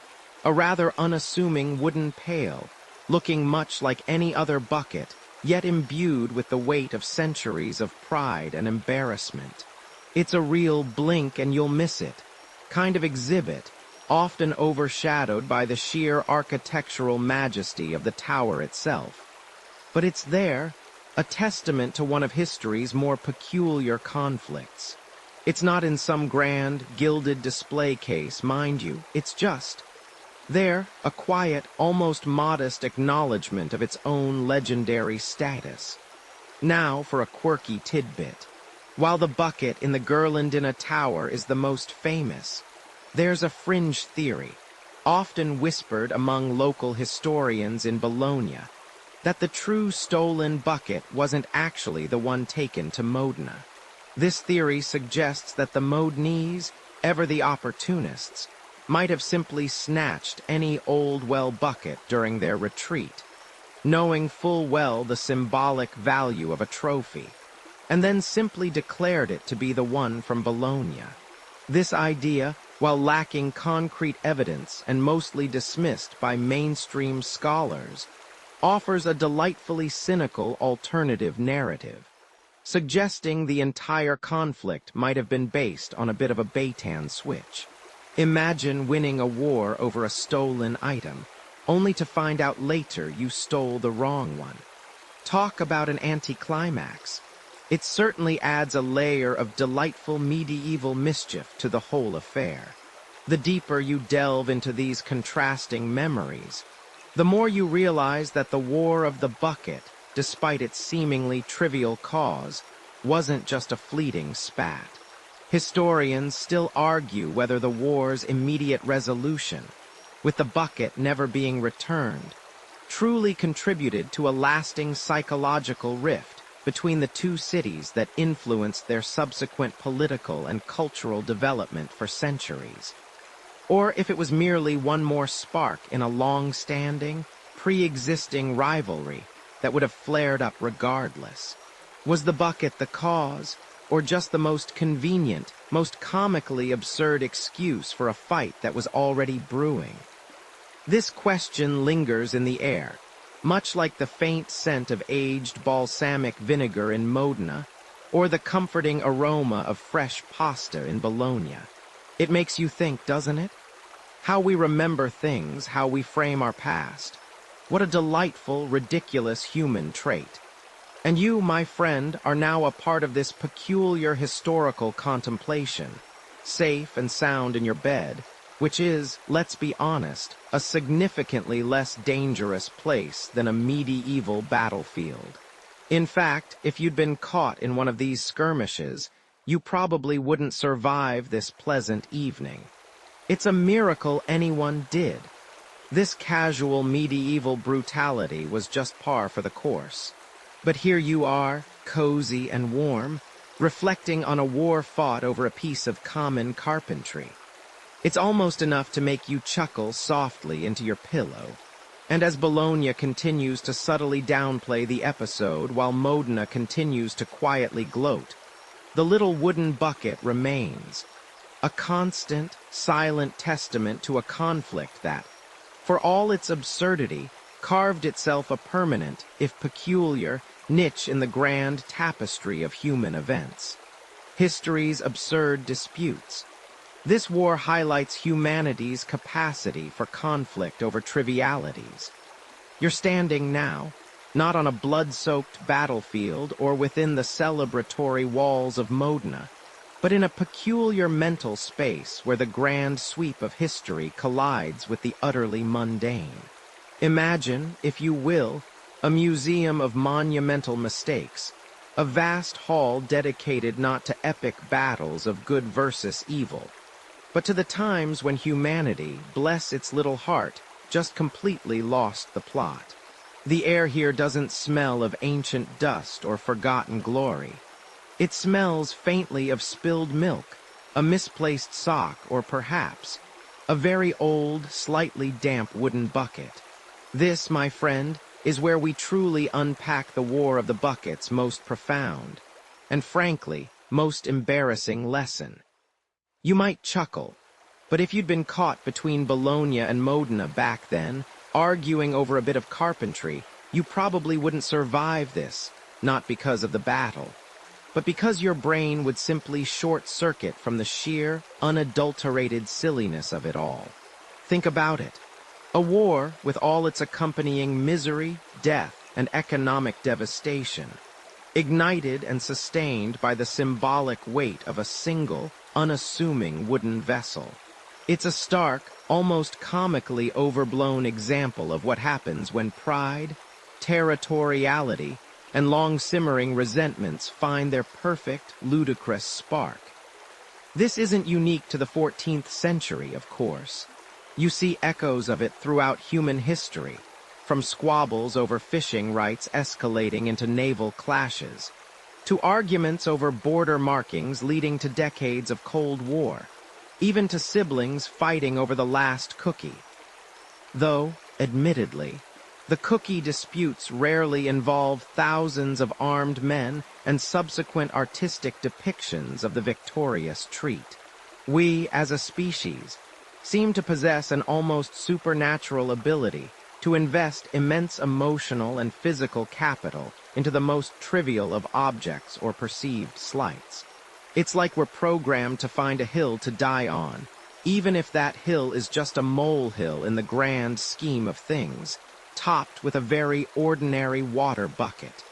a rather unassuming wooden pail, looking much like any other bucket, yet imbued with the weight of centuries of pride and embarrassment. It's a real blink and you'll miss it kind of exhibit, often overshadowed by the sheer architectural majesty of the tower itself. But it's there, a testament to one of history's more peculiar conflicts. It's not in some grand, gilded display case, mind you. It's just there, a quiet, almost modest acknowledgement of its own legendary status. Now for a quirky tidbit. While the bucket in the Ghirlandaio Tower is the most famous, there's a fringe theory, often whispered among local historians in Bologna, that the true stolen bucket wasn't actually the one taken to Modena. This theory suggests that the Modenese, ever the opportunists, might have simply snatched any old well bucket during their retreat, knowing full well the symbolic value of a trophy, and then simply declared it to be the one from Bologna. This idea, while lacking concrete evidence and mostly dismissed by mainstream scholars, offers a delightfully cynical alternative narrative, suggesting the entire conflict might have been based on a bit of a Bedtime switch. Imagine winning a war over a stolen item, only to find out later you stole the wrong one. Talk about an anticlimax. It certainly adds a layer of delightful medieval mischief to the whole affair. The deeper you delve into these contrasting memories, the more you realize that the War of the Bucket, despite its seemingly trivial cause, wasn't just a fleeting spat. Historians still argue whether the war's immediate resolution, with the bucket never being returned, truly contributed to a lasting psychological rift between the two cities that influenced their subsequent political and cultural development for centuries. Or if it was merely one more spark in a long-standing, pre-existing rivalry that would have flared up regardless. Was the bucket the cause, or just the most convenient, most comically absurd excuse for a fight that was already brewing? This question lingers in the air, much like the faint scent of aged balsamic vinegar in Modena, or the comforting aroma of fresh pasta in Bologna. It makes you think, doesn't it? How we remember things, how we frame our past. What a delightful, ridiculous human trait. And you, my friend, are now a part of this peculiar historical contemplation, safe and sound in your bed, which is, let's be honest, a significantly less dangerous place than a medieval battlefield. In fact, if you'd been caught in one of these skirmishes, you probably wouldn't survive this pleasant evening. It's a miracle anyone did. This casual medieval brutality was just par for the course. But here you are, cozy and warm, reflecting on a war fought over a piece of common carpentry. It's almost enough to make you chuckle softly into your pillow. And as Bologna continues to subtly downplay the episode while Modena continues to quietly gloat, the little wooden bucket remains, a constant, silent testament to a conflict that, for all its absurdity, carved itself a permanent, if peculiar, niche in the grand tapestry of human events. History's absurd disputes. This war highlights humanity's capacity for conflict over trivialities. You're standing now, not on a blood-soaked battlefield or within the celebratory walls of Modena, but in a peculiar mental space where the grand sweep of history collides with the utterly mundane. Imagine, if you will, a museum of monumental mistakes, a vast hall dedicated not to epic battles of good versus evil, but to the times when humanity, bless its little heart, just completely lost the plot. The air here doesn't smell of ancient dust or forgotten glory. It smells faintly of spilled milk, a misplaced sock, or perhaps a very old, slightly damp wooden bucket. This, my friend, is where we truly unpack the War of the Bucket's most profound, and frankly, most embarrassing lesson. You might chuckle, but if you'd been caught between Bologna and Modena back then, arguing over a bit of carpentry, you probably wouldn't survive this, not because of the battle, but because your brain would simply short-circuit from the sheer, unadulterated silliness of it all. Think about it. A war with all its accompanying misery, death, and economic devastation. ignited and sustained by the symbolic weight of a single, unassuming wooden vessel. It's a stark, almost comically overblown example of what happens when pride, territoriality, and long-simmering resentments find their perfect, ludicrous spark. This isn't unique to the 14th century, of course. You see echoes of it throughout human history, from squabbles over fishing rights escalating into naval clashes, to arguments over border markings leading to decades of Cold War, even to siblings fighting over the last cookie. Though, admittedly, the cookie disputes rarely involve thousands of armed men and subsequent artistic depictions of the victorious treat. We, as a species, seem to possess an almost supernatural ability to invest immense emotional and physical capital into the most trivial of objects or perceived slights. It's like we're programmed to find a hill to die on, even if that hill is just a molehill in the grand scheme of things, topped with a very ordinary water bucket.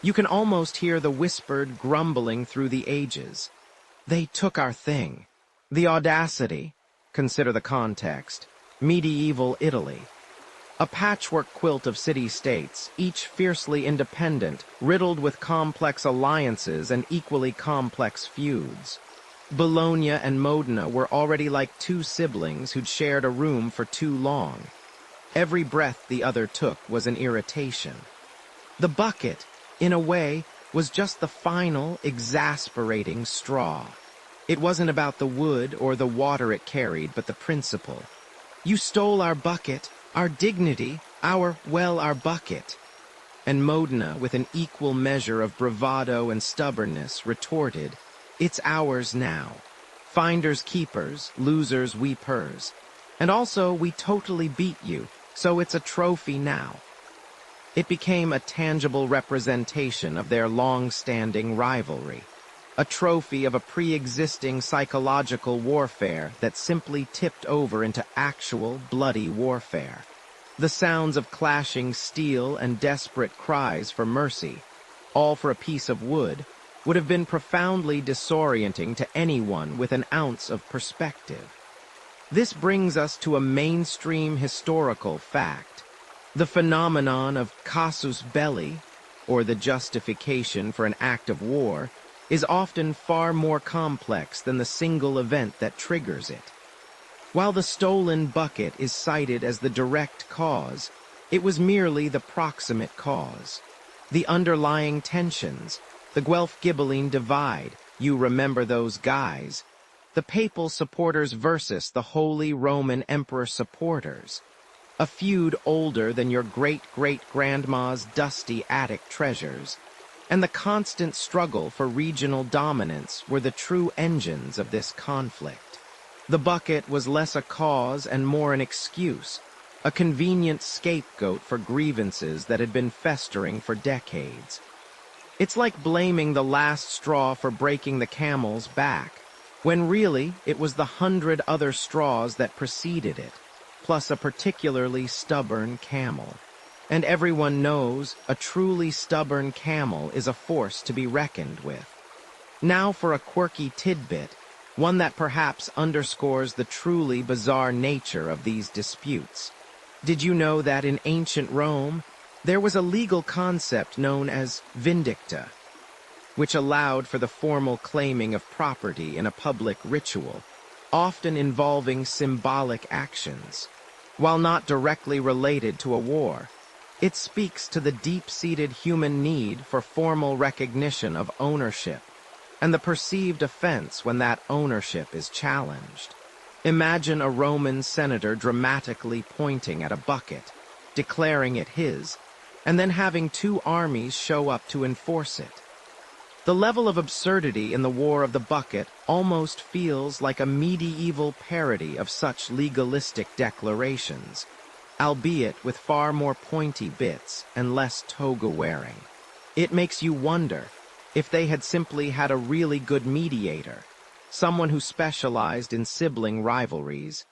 You can almost hear the whispered grumbling through the ages. They took our thing. The audacity. Consider the context. Medieval Italy. A patchwork quilt of city-states, each fiercely independent, riddled with complex alliances and equally complex feuds. Bologna and Modena were already like two siblings who'd shared a room for too long. Every breath the other took was an irritation. The bucket, in a way, was just the final, exasperating straw. It wasn't about the wood or the water it carried, but the principle. You stole our bucket, our dignity, our bucket. And Modena, with an equal measure of bravado and stubbornness, retorted, it's ours now. Finders keepers, losers weepers. And also, we totally beat you, so it's a trophy now. It became a tangible representation of their long-standing rivalry. A trophy of a pre-existing psychological warfare that simply tipped over into actual, bloody warfare. The sounds of clashing steel and desperate cries for mercy, all for a piece of wood, would have been profoundly disorienting to anyone with an ounce of perspective. This brings us to a mainstream historical fact. The phenomenon of casus belli, or the justification for an act of war, is often far more complex than the single event that triggers it. While the stolen bucket is cited as the direct cause, it was merely the proximate cause. The underlying tensions, the Guelph-Ghibelline divide, you remember those guys, the papal supporters versus the Holy Roman Emperor supporters, a feud older than your great-great-grandma's dusty attic treasures, and the constant struggle for regional dominance were the true engines of this conflict. The bucket was less a cause and more an excuse, a convenient scapegoat for grievances that had been festering for decades. It's like blaming the last straw for breaking the camel's back, when really it was the 100 other straws that preceded it, plus a particularly stubborn camel. And everyone knows a truly stubborn camel is a force to be reckoned with. Now for a quirky tidbit, one that perhaps underscores the truly bizarre nature of these disputes. Did you know that in ancient Rome, there was a legal concept known as vindicta, which allowed for the formal claiming of property in a public ritual, often involving symbolic actions? While not directly related to a war, it speaks to the deep-seated human need for formal recognition of ownership, and the perceived offense when that ownership is challenged. Imagine a Roman senator dramatically pointing at a bucket, declaring it his, and then having two armies show up to enforce it. The level of absurdity in the War of the Bucket almost feels like a medieval parody of such legalistic declarations, albeit with far more pointy bits and less toga-wearing. It makes you wonder if they had simply had a really good mediator, someone who specialized in sibling rivalries.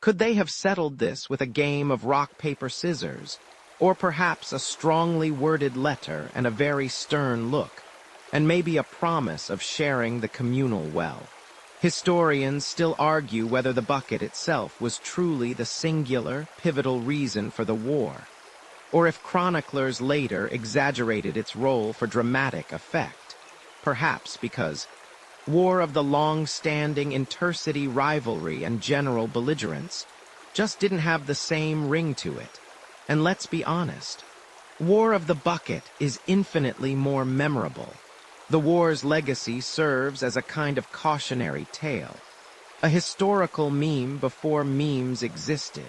Could they have settled this with a game of rock, paper, scissors? or perhaps a strongly worded letter and a very stern look, and maybe a promise of sharing the communal well. Historians still argue whether the bucket itself was truly the singular, pivotal reason for the war, or if chroniclers later exaggerated its role for dramatic effect, perhaps because war of the long-standing intercity rivalry and general belligerence just didn't have the same ring to it. And let's be honest, War of the Bucket is infinitely more memorable. The war's legacy serves as a kind of cautionary tale, a historical meme before memes existed,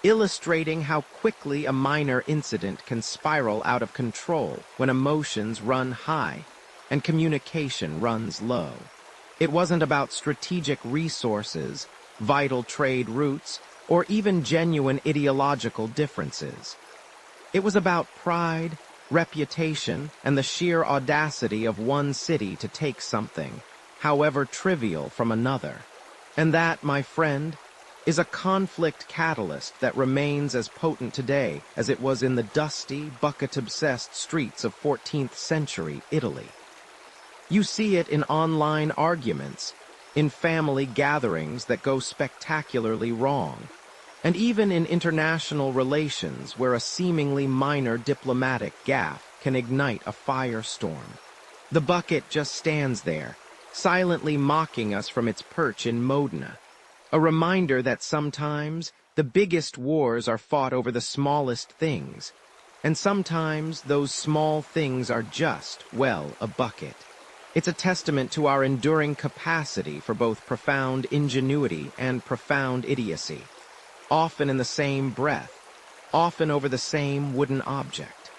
illustrating how quickly a minor incident can spiral out of control when emotions run high and communication runs low. It wasn't about strategic resources, vital trade routes, or even genuine ideological differences. It was about pride, reputation, and the sheer audacity of one city to take something, however trivial, from another. And that, my friend, is a conflict catalyst that remains as potent today as it was in the dusty, bucket-obsessed streets of 14th century Italy. You see it in online arguments, in family gatherings that go spectacularly wrong, and even in international relations where a seemingly minor diplomatic gaffe can ignite a firestorm. The bucket just stands there, silently mocking us from its perch in Modena, a reminder that sometimes the biggest wars are fought over the smallest things, and sometimes those small things are just, well, a bucket. It's a testament to our enduring capacity for both profound ingenuity and profound idiocy, often in the same breath, often over the same wooden object.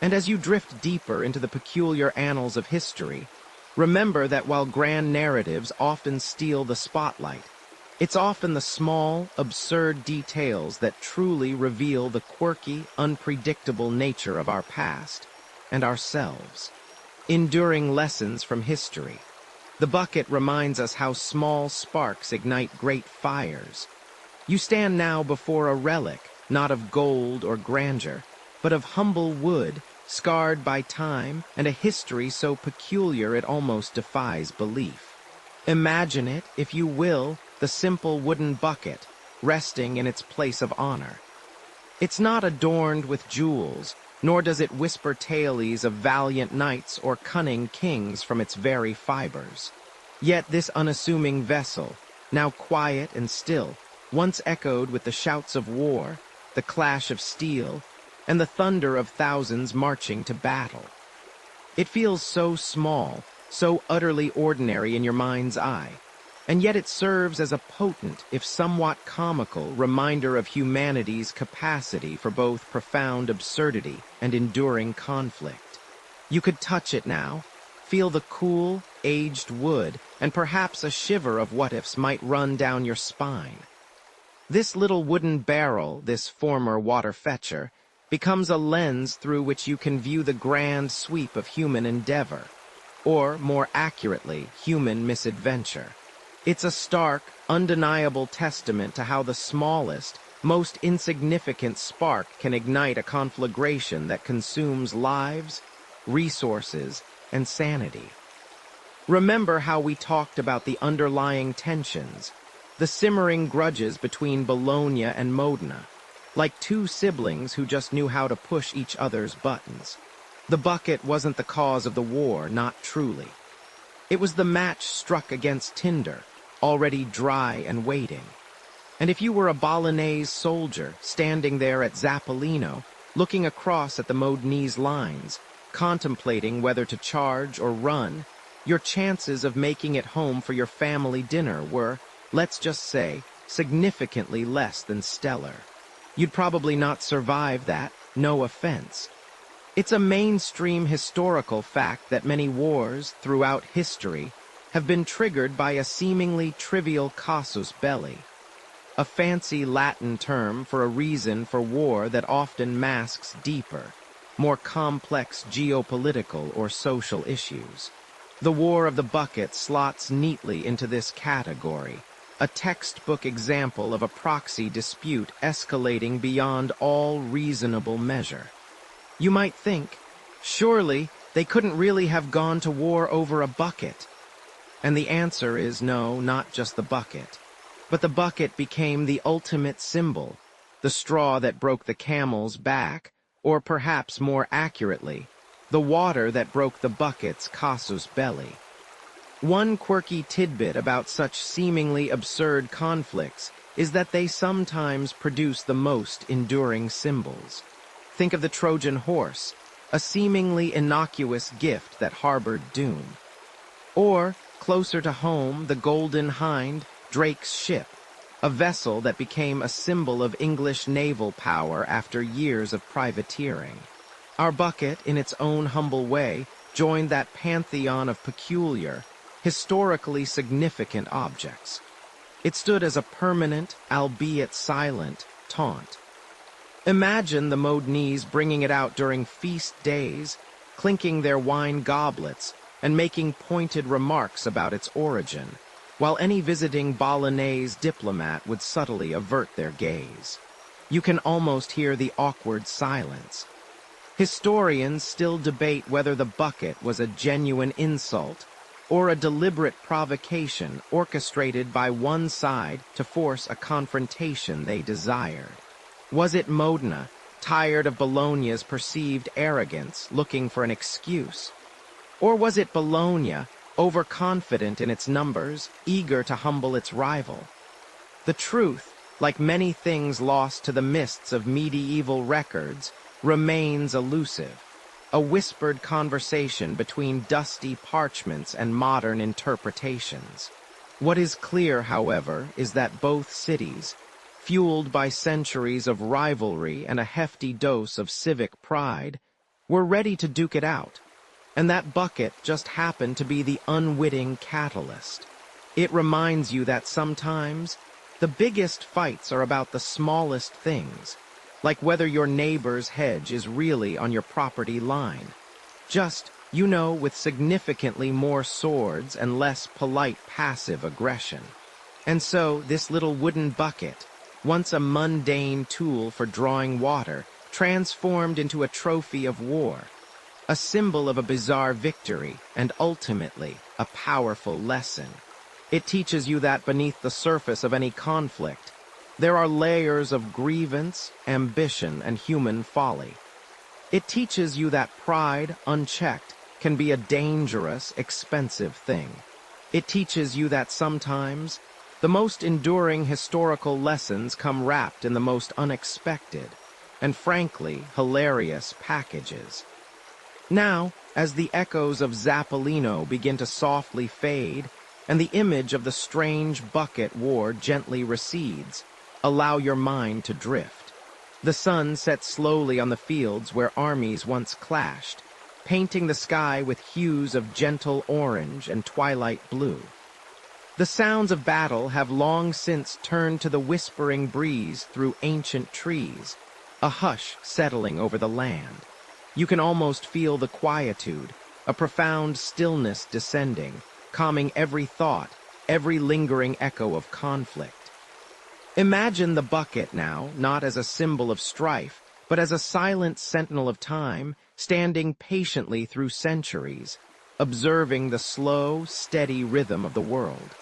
And as you drift deeper into the peculiar annals of history, remember that while grand narratives often steal the spotlight, it's often the small, absurd details that truly reveal the quirky, unpredictable nature of our past and ourselves. Enduring lessons from history, the bucket reminds us how small sparks ignite great fires. You stand now before a relic, not of gold or grandeur, but of humble wood, scarred by time, and a history so peculiar it almost defies belief. Imagine it, if you will, the simple wooden bucket, resting in its place of honor. It's not adorned with jewels, nor does it whisper tales of valiant knights or cunning kings from its very fibers. Yet this unassuming vessel, now quiet and still, once echoed with the shouts of war, the clash of steel, and the thunder of thousands marching to battle. It feels so small, so utterly ordinary in your mind's eye, and yet it serves as a potent, if somewhat comical, reminder of humanity's capacity for both profound absurdity and enduring conflict. You could touch it now, feel the cool, aged wood, and perhaps a shiver of what-ifs might run down your spine. This little wooden barrel, this former water fetcher, becomes a lens through which you can view the grand sweep of human endeavor, or, more accurately, human misadventure. It's a stark, undeniable testament to how the smallest, most insignificant spark can ignite a conflagration that consumes lives, resources, and sanity. Remember how we talked about the underlying tensions, the simmering grudges between Bologna and Modena, like two siblings who just knew how to push each other's buttons. The bucket wasn't the cause of the war, not truly. It was the match struck against tinder, already dry and waiting. And if you were a Bolognese soldier standing there at Zappolino, looking across at the Modenese lines, contemplating whether to charge or run, your chances of making it home for your family dinner were, let's just say, significantly less than stellar. You'd probably not survive that, no offense. It's a mainstream historical fact that many wars throughout history have been triggered by a seemingly trivial casus belli, a fancy Latin term for a reason for war that often masks deeper, more complex geopolitical or social issues. The War of the Bucket slots neatly into this category, a textbook example of a proxy dispute escalating beyond all reasonable measure. You might think, surely they couldn't really have gone to war over a bucket. And the answer is no, not just the bucket. But the bucket became the ultimate symbol, the straw that broke the camel's back, or perhaps more accurately, the water that broke the bucket's casus belli. One quirky tidbit about such seemingly absurd conflicts is that they sometimes produce the most enduring symbols. Think of the Trojan horse, a seemingly innocuous gift that harbored doom. Or, closer to home, the Golden Hind, Drake's ship, a vessel that became a symbol of English naval power after years of privateering. Our bucket, in its own humble way, joined that pantheon of peculiar, historically significant objects. It stood as a permanent, albeit silent, taunt. Imagine the Modenese bringing it out during feast days, clinking their wine goblets, and making pointed remarks about its origin, while any visiting Bolognese diplomat would subtly avert their gaze. You can almost hear the awkward silence. Historians still debate whether the bucket was a genuine insult or a deliberate provocation orchestrated by one side to force a confrontation they desired. Was it Modena, tired of Bologna's perceived arrogance, looking for an excuse? Or was it Bologna, overconfident in its numbers, eager to humble its rival? The truth, like many things lost to the mists of medieval records, remains elusive, a whispered conversation between dusty parchments and modern interpretations. What is clear, however, is that both cities, fueled by centuries of rivalry and a hefty dose of civic pride, were ready to duke it out, and that bucket just happened to be the unwitting catalyst. It reminds you that sometimes the biggest fights are about the smallest things, like whether your neighbor's hedge is really on your property line. Just, with significantly more swords and less polite passive aggression. And so, this little wooden bucket, once a mundane tool for drawing water, transformed into a trophy of war, a symbol of a bizarre victory, and ultimately, a powerful lesson. It teaches you that beneath the surface of any conflict, there are layers of grievance, ambition, and human folly. It teaches you that pride, unchecked, can be a dangerous, expensive thing. It teaches you that sometimes, the most enduring historical lessons come wrapped in the most unexpected, and frankly, hilarious packages. Now, as the echoes of Zappolino begin to softly fade, and the image of the strange bucket war gently recedes, allow your mind to drift. The sun sets slowly on the fields where armies once clashed, painting the sky with hues of gentle orange and twilight blue. The sounds of battle have long since turned to the whispering breeze through ancient trees, a hush settling over the land. You can almost feel the quietude, a profound stillness descending, calming every thought, every lingering echo of conflict. Imagine the bucket now, not as a symbol of strife, but as a silent sentinel of time, standing patiently through centuries, observing the slow, steady rhythm of the world.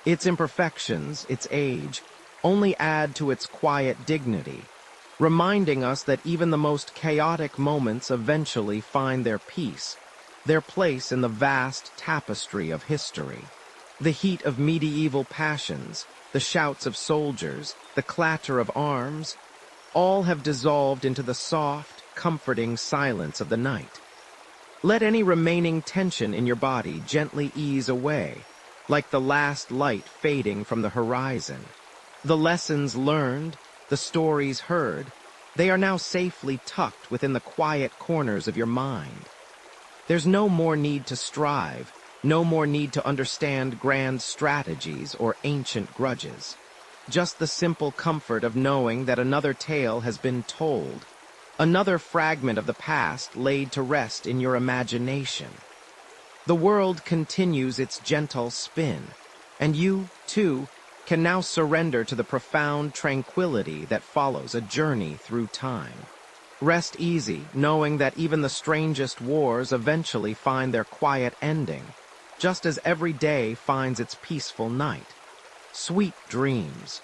Its imperfections, its age, only add to its quiet dignity, reminding us that even the most chaotic moments eventually find their peace, their place in the vast tapestry of history. The heat of medieval passions, the shouts of soldiers, the clatter of arms, all have dissolved into the soft, comforting silence of the night. Let any remaining tension in your body gently ease away, like the last light fading from the horizon. The lessons learned, the stories heard, they are now safely tucked within the quiet corners of your mind. There's no more need to strive, no more need to understand grand strategies or ancient grudges. Just the simple comfort of knowing that another tale has been told, another fragment of the past laid to rest in your imagination. The world continues its gentle spin, and you, too, can now surrender to the profound tranquility that follows a journey through time. Rest easy, knowing that even the strangest wars eventually find their quiet ending, just as every day finds its peaceful night. Sweet dreams.